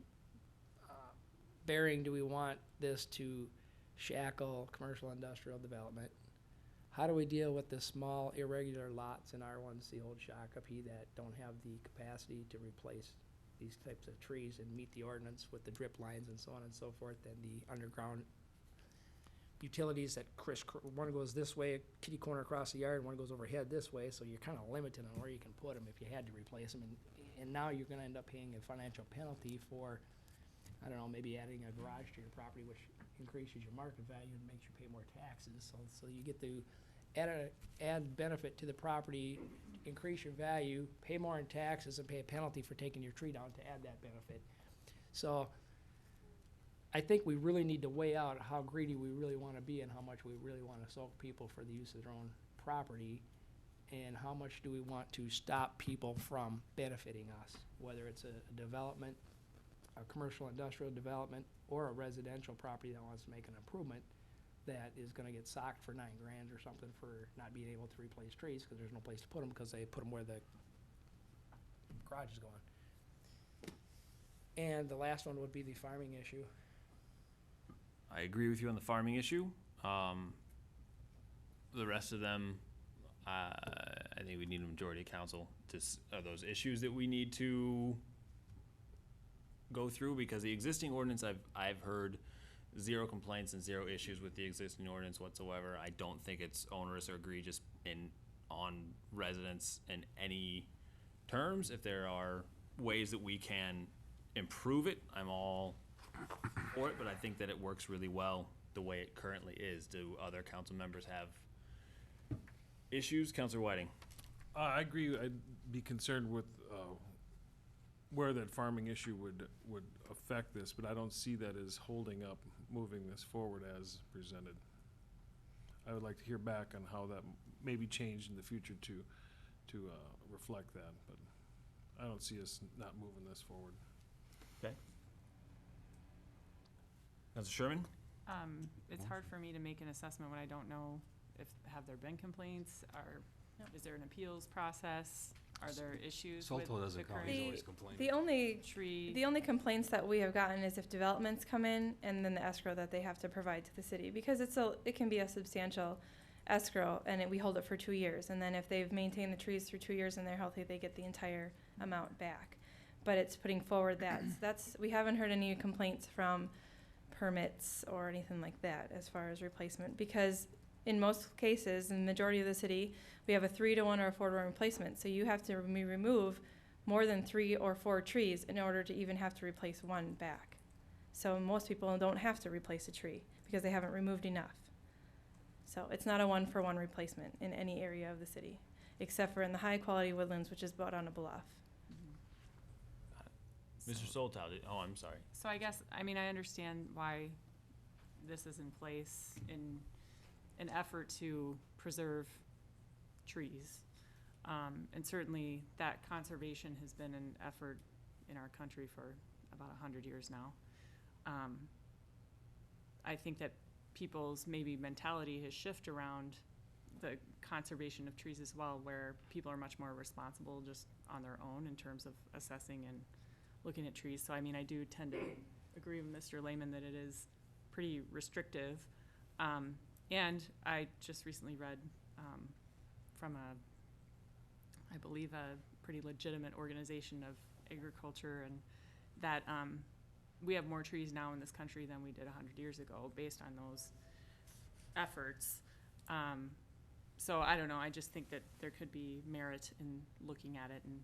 Speaker 3: bearing do we want this to shackle commercial industrial development? How do we deal with the small irregular lots in R1C Old Shakopee that don't have the capacity to replace these types of trees and meet the ordinance with the drip lines and so on and so forth, and the underground utilities that one goes this way, kitty corner across the yard, and one goes overhead this way, so you're kind of limited on where you can put them if you had to replace them. And now you're gonna end up paying a financial penalty for, I don't know, maybe adding a garage to your property, which increases your market value and makes you pay more taxes. So you get to add benefit to the property, increase your value, pay more in taxes, and pay a penalty for taking your tree down to add that benefit. So I think we really need to weigh out how greedy we really want to be and how much we really want to soak people for the use of their own property, and how much do we want to stop people from benefiting us, whether it's a development, a commercial industrial development, or a residential property that wants to make an improvement that is going to get socked for $9,000 or something for not being able to replace trees because there's no place to put them because they put them where the garage is going. And the last one would be the farming issue.
Speaker 1: I agree with you on the farming issue. The rest of them, I think we need a majority of council to, are those issues that we need to go through, because the existing ordinance, I've heard zero complaints and zero issues with the existing ordinance whatsoever. I don't think it's onerous or egregious on residents in any terms. If there are ways that we can improve it, I'm all for it, but I think that it works really well the way it currently is. Do other council members have issues? Councilor Whiting?
Speaker 6: I agree. I'd be concerned with where that farming issue would affect this, but I don't see that as holding up moving this forward as presented. I would like to hear back on how that may be changed in the future to reflect that, but I don't see us not moving this forward.
Speaker 1: Okay. Councilor Sherman?
Speaker 11: It's hard for me to make an assessment when I don't know if, have there been complaints?
Speaker 19: No.
Speaker 11: Is there an appeals process? Are there issues with
Speaker 4: Salto doesn't
Speaker 11: the
Speaker 4: count,
Speaker 11: current
Speaker 4: he's always complaining.
Speaker 19: The only complaints that we have gotten is if developments come in and then the escrow that they have to provide to the city, because it can be a substantial escrow, and we hold it for 2 years, and then if they've maintained the trees through 2 years and they're healthy, they get the entire amount back. But it's putting forward that, we haven't heard any complaints from permits or anything like that as far as replacement, because in most cases, in the majority of the city, we have a 3-to-1 or a 4-to-1 replacement, so you have to remove more than 3 or 4 trees in order to even have to replace one back. So most people don't have to replace a tree because they haven't removed enough. So it's not a 1-for-1 replacement in any area of the city, except for in the high-quality woodlands, which is built on a bluff.
Speaker 1: Mr. Soltau, oh, I'm sorry.
Speaker 11: So I guess, I mean, I understand why this is in place in an effort to preserve trees. And certainly that conservation has been an effort in our country for about 100 years now. I think that people's maybe mentality has shifted around the conservation of trees as well, where people are much more responsible just on their own in terms of assessing and looking at trees. So I mean, I do tend to agree with Mr. Lehman that it is pretty restrictive. And I just recently read from I believe a pretty legitimate organization of agriculture, and that we have more trees now in this country than we did 100 years ago based on those efforts. So I don't know, I just think that there could be merit in looking at it and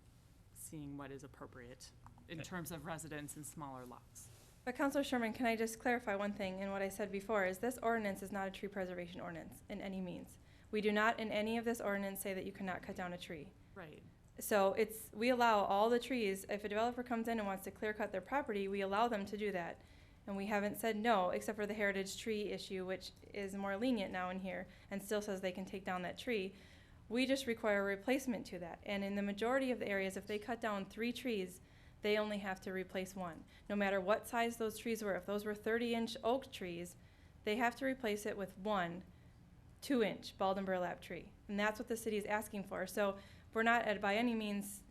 Speaker 11: seeing what is appropriate in terms of residents and smaller lots.
Speaker 19: But Councilor Sherman, can I just clarify one thing in what I said before, is this ordinance is not a tree preservation ordinance in any means. We do not in any of this ordinance say that you cannot cut down a tree.
Speaker 11: Right.
Speaker 19: So we allow all the trees, if a developer comes in and wants to clear cut their property, we allow them to do that. And we haven't said no, except for the heritage tree issue, which is more lenient now in here and still says they can take down that tree. We just require a replacement to that. And in the majority of the areas, if they cut down 3 trees, they only have to replace 1. No matter what size those trees were, if those were 30-inch oak trees, they have to replace it with 1 2-inch bald and burlap tree. And that's what the city is asking for. So we're not by any means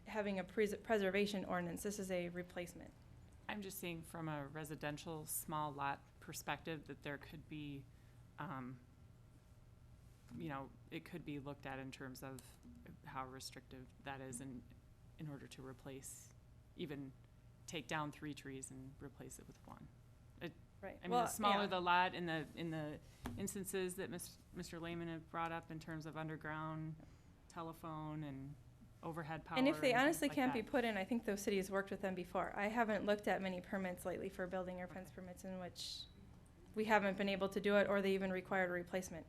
Speaker 19: having a preservation ordinance. This is a replacement.
Speaker 11: I'm just saying from a residential small lot perspective that there could be, it could be looked at in terms of how restrictive that is in order to replace, even take down 3 trees and replace it with 1.
Speaker 19: Right.
Speaker 11: I mean, the smaller the lot in the instances that Mr. Lehman had brought up in terms of underground telephone and overhead power.
Speaker 19: And if they
Speaker 11: things
Speaker 19: honestly
Speaker 11: like
Speaker 19: can't
Speaker 11: that.
Speaker 19: be put in, I think those cities worked with them before. I haven't looked at many permits lately for building or fence permits in which we haven't been able to do it, or they even required a replacement.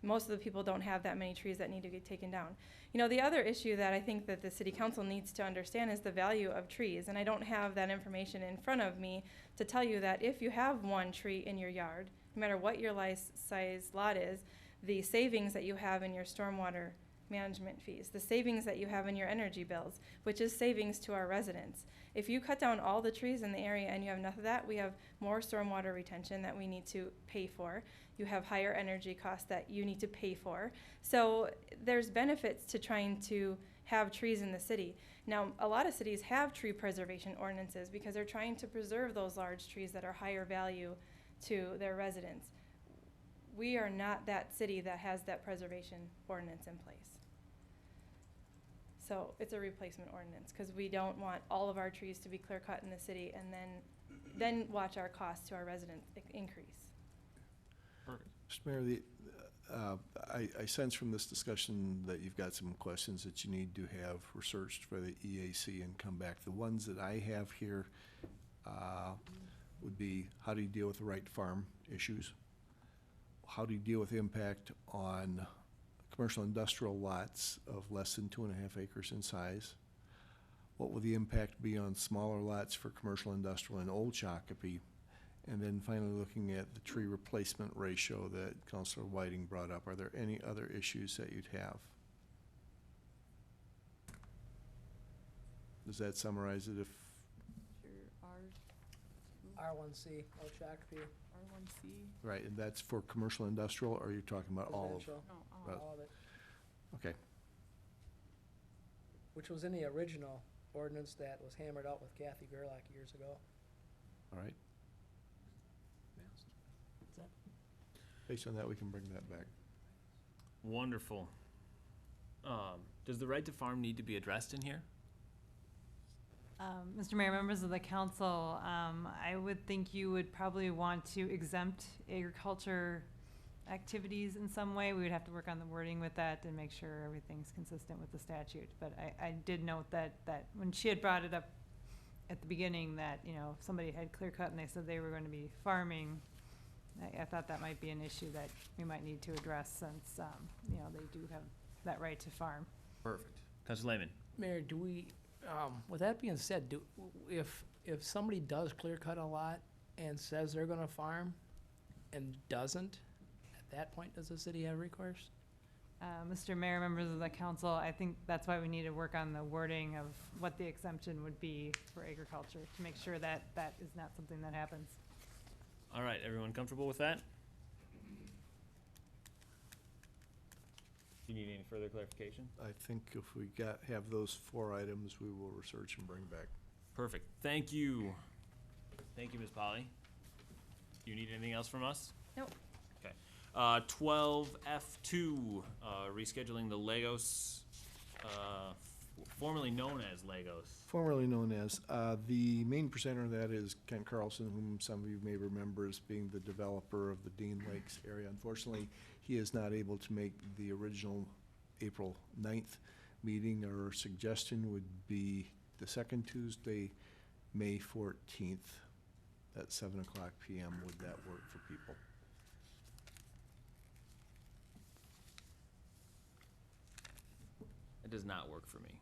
Speaker 19: Most of the people don't have that many trees that need to get taken down. The other issue that I think that the city council needs to understand is the value of trees. And I don't have that information in front of me to tell you that if you have 1 tree in your yard, no matter what your size lot is, the savings that you have in your stormwater management fees, the savings that you have in your energy bills, which is savings to our residents. If you cut down all the trees in the area and you have enough of that, we have more stormwater retention that we need to pay for. You have higher energy costs that you need to pay for. So there's benefits to trying to have trees in the city. Now, a lot of cities have tree preservation ordinances because they're trying to preserve those large trees that are higher value to their residents. We are not that city that has that preservation ordinance in place. So it's a replacement ordinance because we don't want all of our trees to be clear cut in the city and then watch our costs to our residents increase.
Speaker 1: Perfect.
Speaker 5: Mr. Mayor, I sense from this discussion that you've got some questions that you need to have researched for the EAC and come back. The ones that I have here would be, how do you deal with the right to farm issues? How do you deal with the impact on commercial industrial lots of less than 2.5 acres in size? What will the impact be on smaller lots for commercial industrial and old Shakopee? And then finally looking at the tree replacement ratio that Councilor Whiting brought up. Are there any other issues that you'd have? Does that summarize it?
Speaker 3: R1C, Old Shakopee.
Speaker 11: R1C.
Speaker 5: Right, and that's for commercial industrial, or are you talking about all of?
Speaker 3: Residential.
Speaker 11: No,
Speaker 3: All of it,
Speaker 5: Okay,
Speaker 3: which was in the original ordinance that was hammered out with Kathy Gerlach years ago.
Speaker 5: all right.
Speaker 3: What's that?
Speaker 5: Based on that, we can bring that back.
Speaker 1: Wonderful. Does the right to farm need to be addressed in here?
Speaker 7: Mr. Mayor, members of the council, I would think you would probably want to exempt agriculture activities in some way. We would have to work on the wording with that and make sure everything's consistent with the statute. But I did note that when she had brought it up at the beginning, that, you know, if somebody had clear cut and they said they were going to be farming, I thought that might be an issue that we might need to address since, you know, they do have that right to farm.
Speaker 1: Perfect. Councilor Lehman.
Speaker 3: Mayor, do we, with that being said, if somebody does clear cut a lot and says they're gonna farm and doesn't, at that point, does the city have recourse?
Speaker 7: Mr. Mayor, members of the council, I think that's why we need to work on the wording of what the exemption would be for agriculture to make sure that that is not something that happens.
Speaker 1: All right, everyone comfortable with that? Do you need any further clarification?
Speaker 5: I think if we have those 4 items, we will research and bring back.
Speaker 1: Perfect. Thank you. Thank you, Ms. Polly. Do you need anything else from us?
Speaker 21: Nope.
Speaker 1: Okay. 12F2, rescheduling the Lagos, formerly known as Lagos.
Speaker 5: Formerly known as, the main presenter of that is Kent Carlson, whom some of you may remember as being the developer of the Dean Lakes area. Unfortunately, he is not able to make the original April 9th meeting. Our suggestion would be the second Tuesday, May 14th at 7:00 PM. Would that work for people?
Speaker 1: It does not work for me.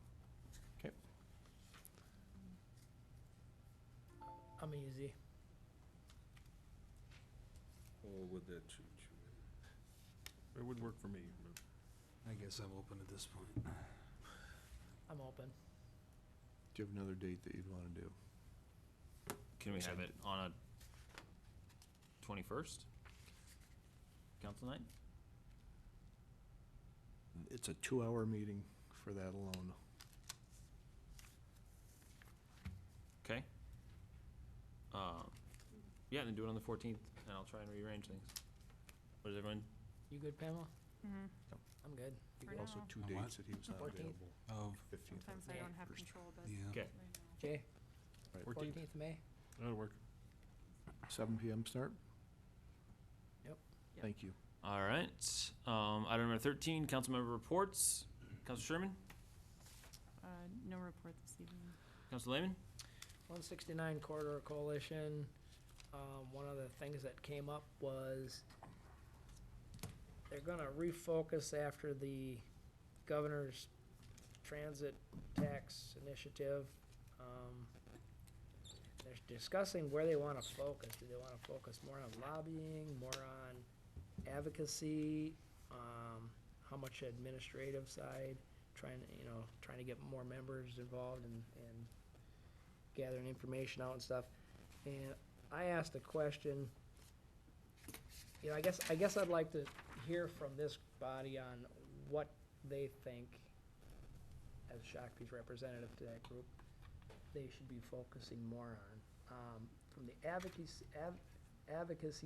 Speaker 5: Okay.
Speaker 3: I'm easy.
Speaker 4: Or would that
Speaker 6: It would work for me, but
Speaker 4: I guess I'm open at this point.
Speaker 3: I'm open.
Speaker 5: Do you have another date that you'd want to do?
Speaker 1: Can we have it on a 21st? Council night?
Speaker 5: It's a 2-hour meeting for that alone.
Speaker 1: Okay. Yeah, then do it on the 14th, and I'll try and rearrange things. What is everyone?
Speaker 3: You good, Pamela?
Speaker 7: Mm-hmm.
Speaker 3: I'm good. You
Speaker 7: For
Speaker 3: good?
Speaker 5: Also,
Speaker 7: now.
Speaker 5: 2
Speaker 4: On
Speaker 5: dates
Speaker 4: what?
Speaker 5: that he was not
Speaker 3: 14th.
Speaker 5: available.
Speaker 4: Of
Speaker 5: 15th.
Speaker 11: Sometimes I don't have
Speaker 5: First.
Speaker 11: control, but
Speaker 4: Yeah.
Speaker 1: Okay.
Speaker 11: right now.
Speaker 3: Jay,
Speaker 5: Right.
Speaker 3: 14th May?
Speaker 6: that'll work.
Speaker 5: 7 PM start?
Speaker 3: Yep.
Speaker 11: Yep.
Speaker 5: Thank you.
Speaker 1: All right. Item number 13, council member reports. Councilor Sherman?
Speaker 11: No report this evening.
Speaker 1: Councilor Lehman?
Speaker 3: 169 Corridor Coalition, one of the things that came up was they're gonna refocus after the governor's transit tax initiative. They're discussing where they wanna focus. Do they wanna focus more on lobbying, more on advocacy, how much administrative side, trying to get more members involved and gathering information out and stuff. And I asked a question, I guess I'd like to hear from this body on what they think, as Shakopee's representative to that group, they should be focusing more on. From the advocacy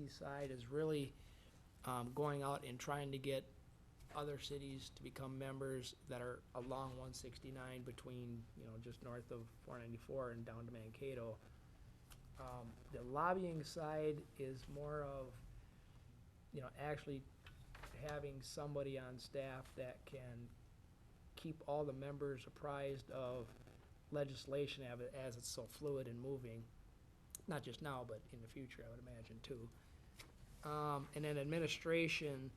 Speaker 3: side is really going out and trying to get other cities to become members that are along 169 between, just north of 494 and down to Mankato. The lobbying side is more of, actually having somebody on staff that can keep all the members apprised of legislation as it's so fluid and moving, not just now, but in the future, I would imagine, too. And then administration,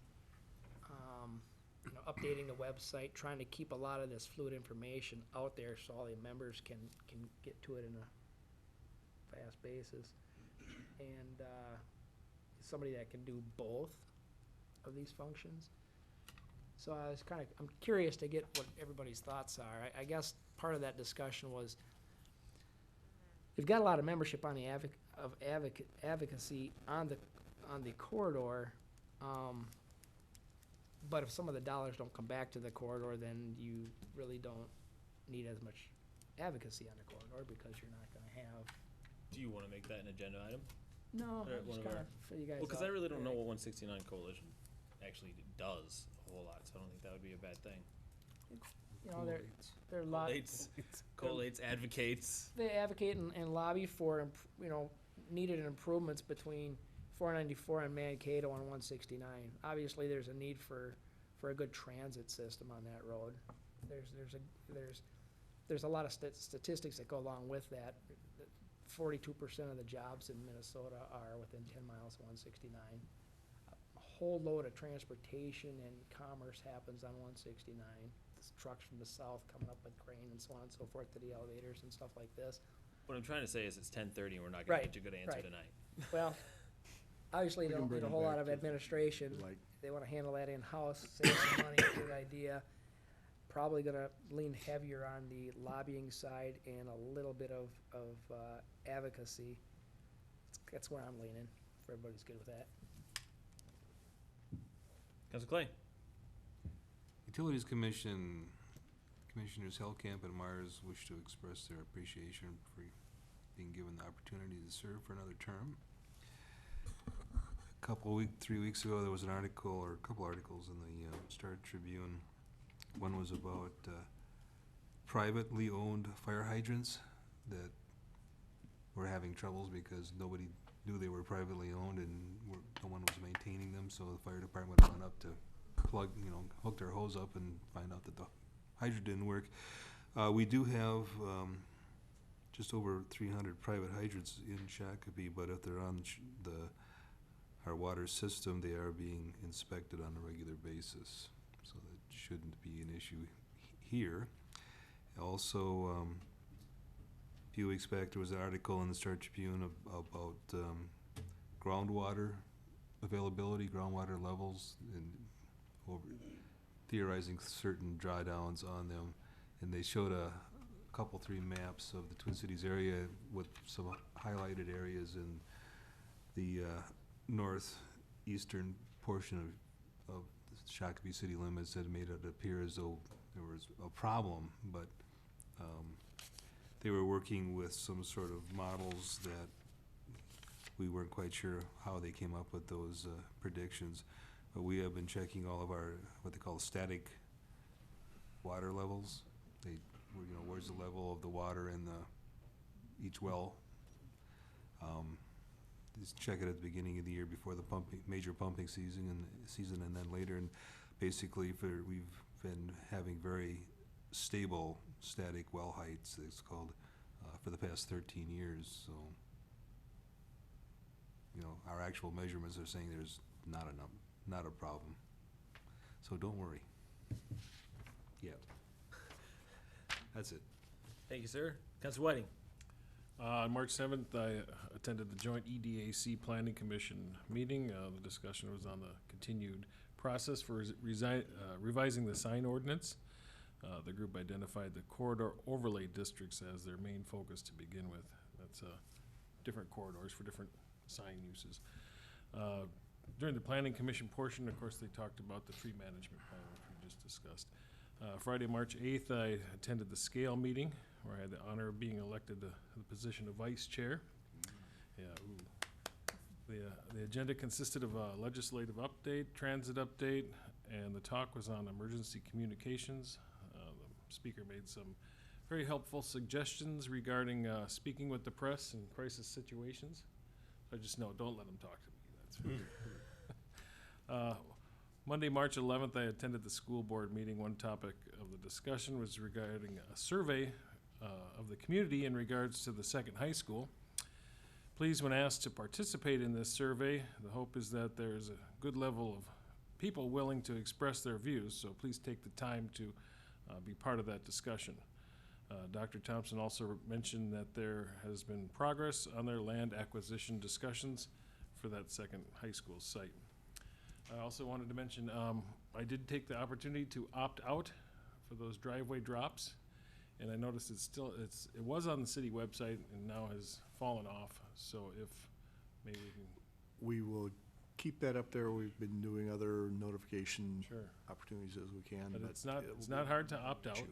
Speaker 3: updating the website, trying to keep a lot of this fluid information out there so all the members can get to it in a fast basis. And somebody that can do both of these functions. So I'm curious to get what everybody's thoughts are. I guess part of that discussion was we've got a lot of membership on the advocacy on the corridor. But if some of the dollars don't come back to the corridor, then you really don't need as much advocacy on the corridor because you're not gonna have.
Speaker 1: Do you want to make that an agenda item?
Speaker 3: No,
Speaker 1: Or
Speaker 3: I'm
Speaker 1: one
Speaker 3: just
Speaker 1: of
Speaker 3: kinda
Speaker 1: our-
Speaker 3: fill you guys
Speaker 1: Well, because I
Speaker 3: out.
Speaker 1: really don't know what 169 Coalition actually does a whole lot, so I don't think that would be a bad thing.
Speaker 3: You know, they're a lot.
Speaker 1: Collates, advocates.
Speaker 3: They advocate and lobby for, needed improvements between 494 and Mankato on 169. Obviously, there's a need for a good transit system on that road. There's a lot of statistics that go along with that. 42% of the jobs in Minnesota are within 10 miles of 169. A whole load of transportation and commerce happens on 169. There's trucks from the south coming up with grain and so on and so forth to the elevators and stuff like this.
Speaker 1: What I'm trying to say is it's 10:30 and we're not going to get you a good answer tonight.
Speaker 3: Well, obviously,
Speaker 5: We
Speaker 3: they
Speaker 5: can
Speaker 3: don't
Speaker 5: bring
Speaker 3: need a
Speaker 5: it
Speaker 3: whole lot
Speaker 5: back
Speaker 3: of
Speaker 5: to
Speaker 3: administration.
Speaker 5: like-
Speaker 3: They want to handle that in-house, save some money, good idea. Probably gonna lean heavier on the lobbying side and a little bit of advocacy. That's where I'm leaning, if everybody's good with that.
Speaker 1: Councilor Clay.
Speaker 4: Utilities Commission, Commissioners Hellcamp and Myers wish to express their appreciation for being given the opportunity to serve for another term. 3 weeks ago, there was an article, or a couple articles in the Star Tribune. One was about privately owned fire hydrants that were having troubles because nobody knew they were privately owned and no one was maintaining them, so the fire department went up to hook their hose up and find out that the hydrant didn't work. We do have just over 300 private hydrants in Shakopee, but if they're on our water system, they are being inspected on a regular basis, so that shouldn't be an issue here. Also, a few weeks back, there was an article in the Star Tribune about groundwater availability, groundwater levels, and theorizing certain drawdowns on them. And they showed a couple, 3 maps of the Twin Cities area with some highlighted areas in the northeastern portion of the Shakopee city limits that made it appear as though there was a problem, but they were working with some sort of models that we weren't quite sure how they came up with those predictions. But we have been checking all of our, what they call static water levels. Where's the level of the water in each well. Just check it at the beginning of the year before the major pumping season, and then later. And basically, we've been having very stable static well heights, it's called, for the past 13 years. So, our actual measurements are saying there's not a problem. So don't worry. Yeah. That's it.
Speaker 1: Thank you, sir. Councilor Whiting.
Speaker 6: On March 7th, I attended the joint EDAC Planning Commission meeting. The discussion was on the continued process for revising the sign ordinance. The group identified the corridor overlay districts as their main focus to begin with. That's different corridors for different sign uses. During the Planning Commission portion, of course, they talked about the tree management plan, which we just discussed. Friday, March 8th, I attended the SCALE meeting, where I had the honor of being elected to the position of vice chair. The agenda consisted of a legislative update, transit update, and the talk was on emergency communications. The speaker made some very helpful suggestions regarding speaking with the press in crisis situations. I just know, don't let them talk to me. That's Monday, March 11th, I attended the school board meeting. One topic of the discussion was regarding a survey of the community in regards to the second high school. Please, when asked to participate in this survey, the hope is that there's a good level of people willing to express their views, so please take the time to be part of that discussion. Dr. Thompson also mentioned that there has been progress on their land acquisition discussions for that second high school site. I also wanted to mention, I did take the opportunity to opt out for those driveway drops. And I noticed it was on the city website and now has fallen off, so if, maybe we can,
Speaker 5: We will keep that up there. We've been doing other notification
Speaker 6: sure.
Speaker 5: opportunities as we can.
Speaker 6: But it's not
Speaker 5: it will
Speaker 6: hard to opt out.
Speaker 5: issue.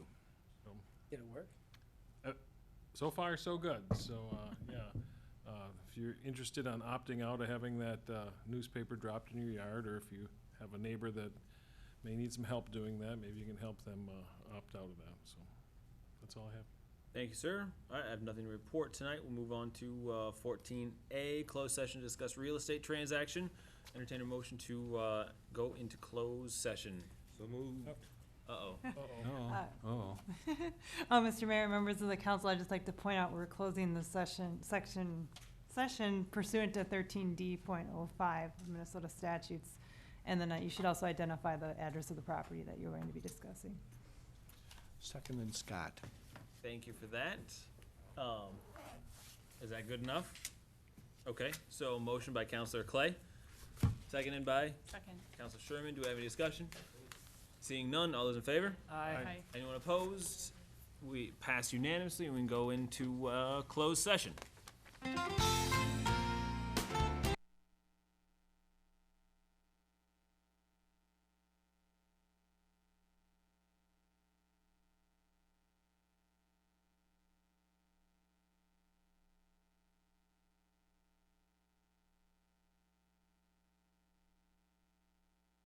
Speaker 6: So,
Speaker 3: Did it work?
Speaker 6: so far, so good. So, yeah. If you're interested on opting out of having that newspaper dropped in your yard, or if you have a neighbor that may need some help doing that, maybe you can help them opt out of that. So that's all I have.
Speaker 1: Thank you, sir. All right, I have nothing to report tonight. We'll move on to 14A, closed session to discuss real estate transaction. Entertain a motion to go into closed session.
Speaker 4: So moved.
Speaker 1: Uh-oh.
Speaker 4: Oh.
Speaker 7: Mr. Mayor, members of the council, I'd just like to point out we're closing the session pursuant to 13D.05 of Minnesota statutes. And then you should also identify the address of the property that you're going to be discussing.
Speaker 5: Second and Scott.
Speaker 1: Thank you for that. Is that good enough? Okay, so motion by Counselor Clay, seconded by
Speaker 11: Second.
Speaker 1: Counselor Sherman. Do we have any discussion? Seeing none, all those in favor?
Speaker 11: Aye.
Speaker 1: Anyone opposed? We pass unanimously, and we can go into closed session.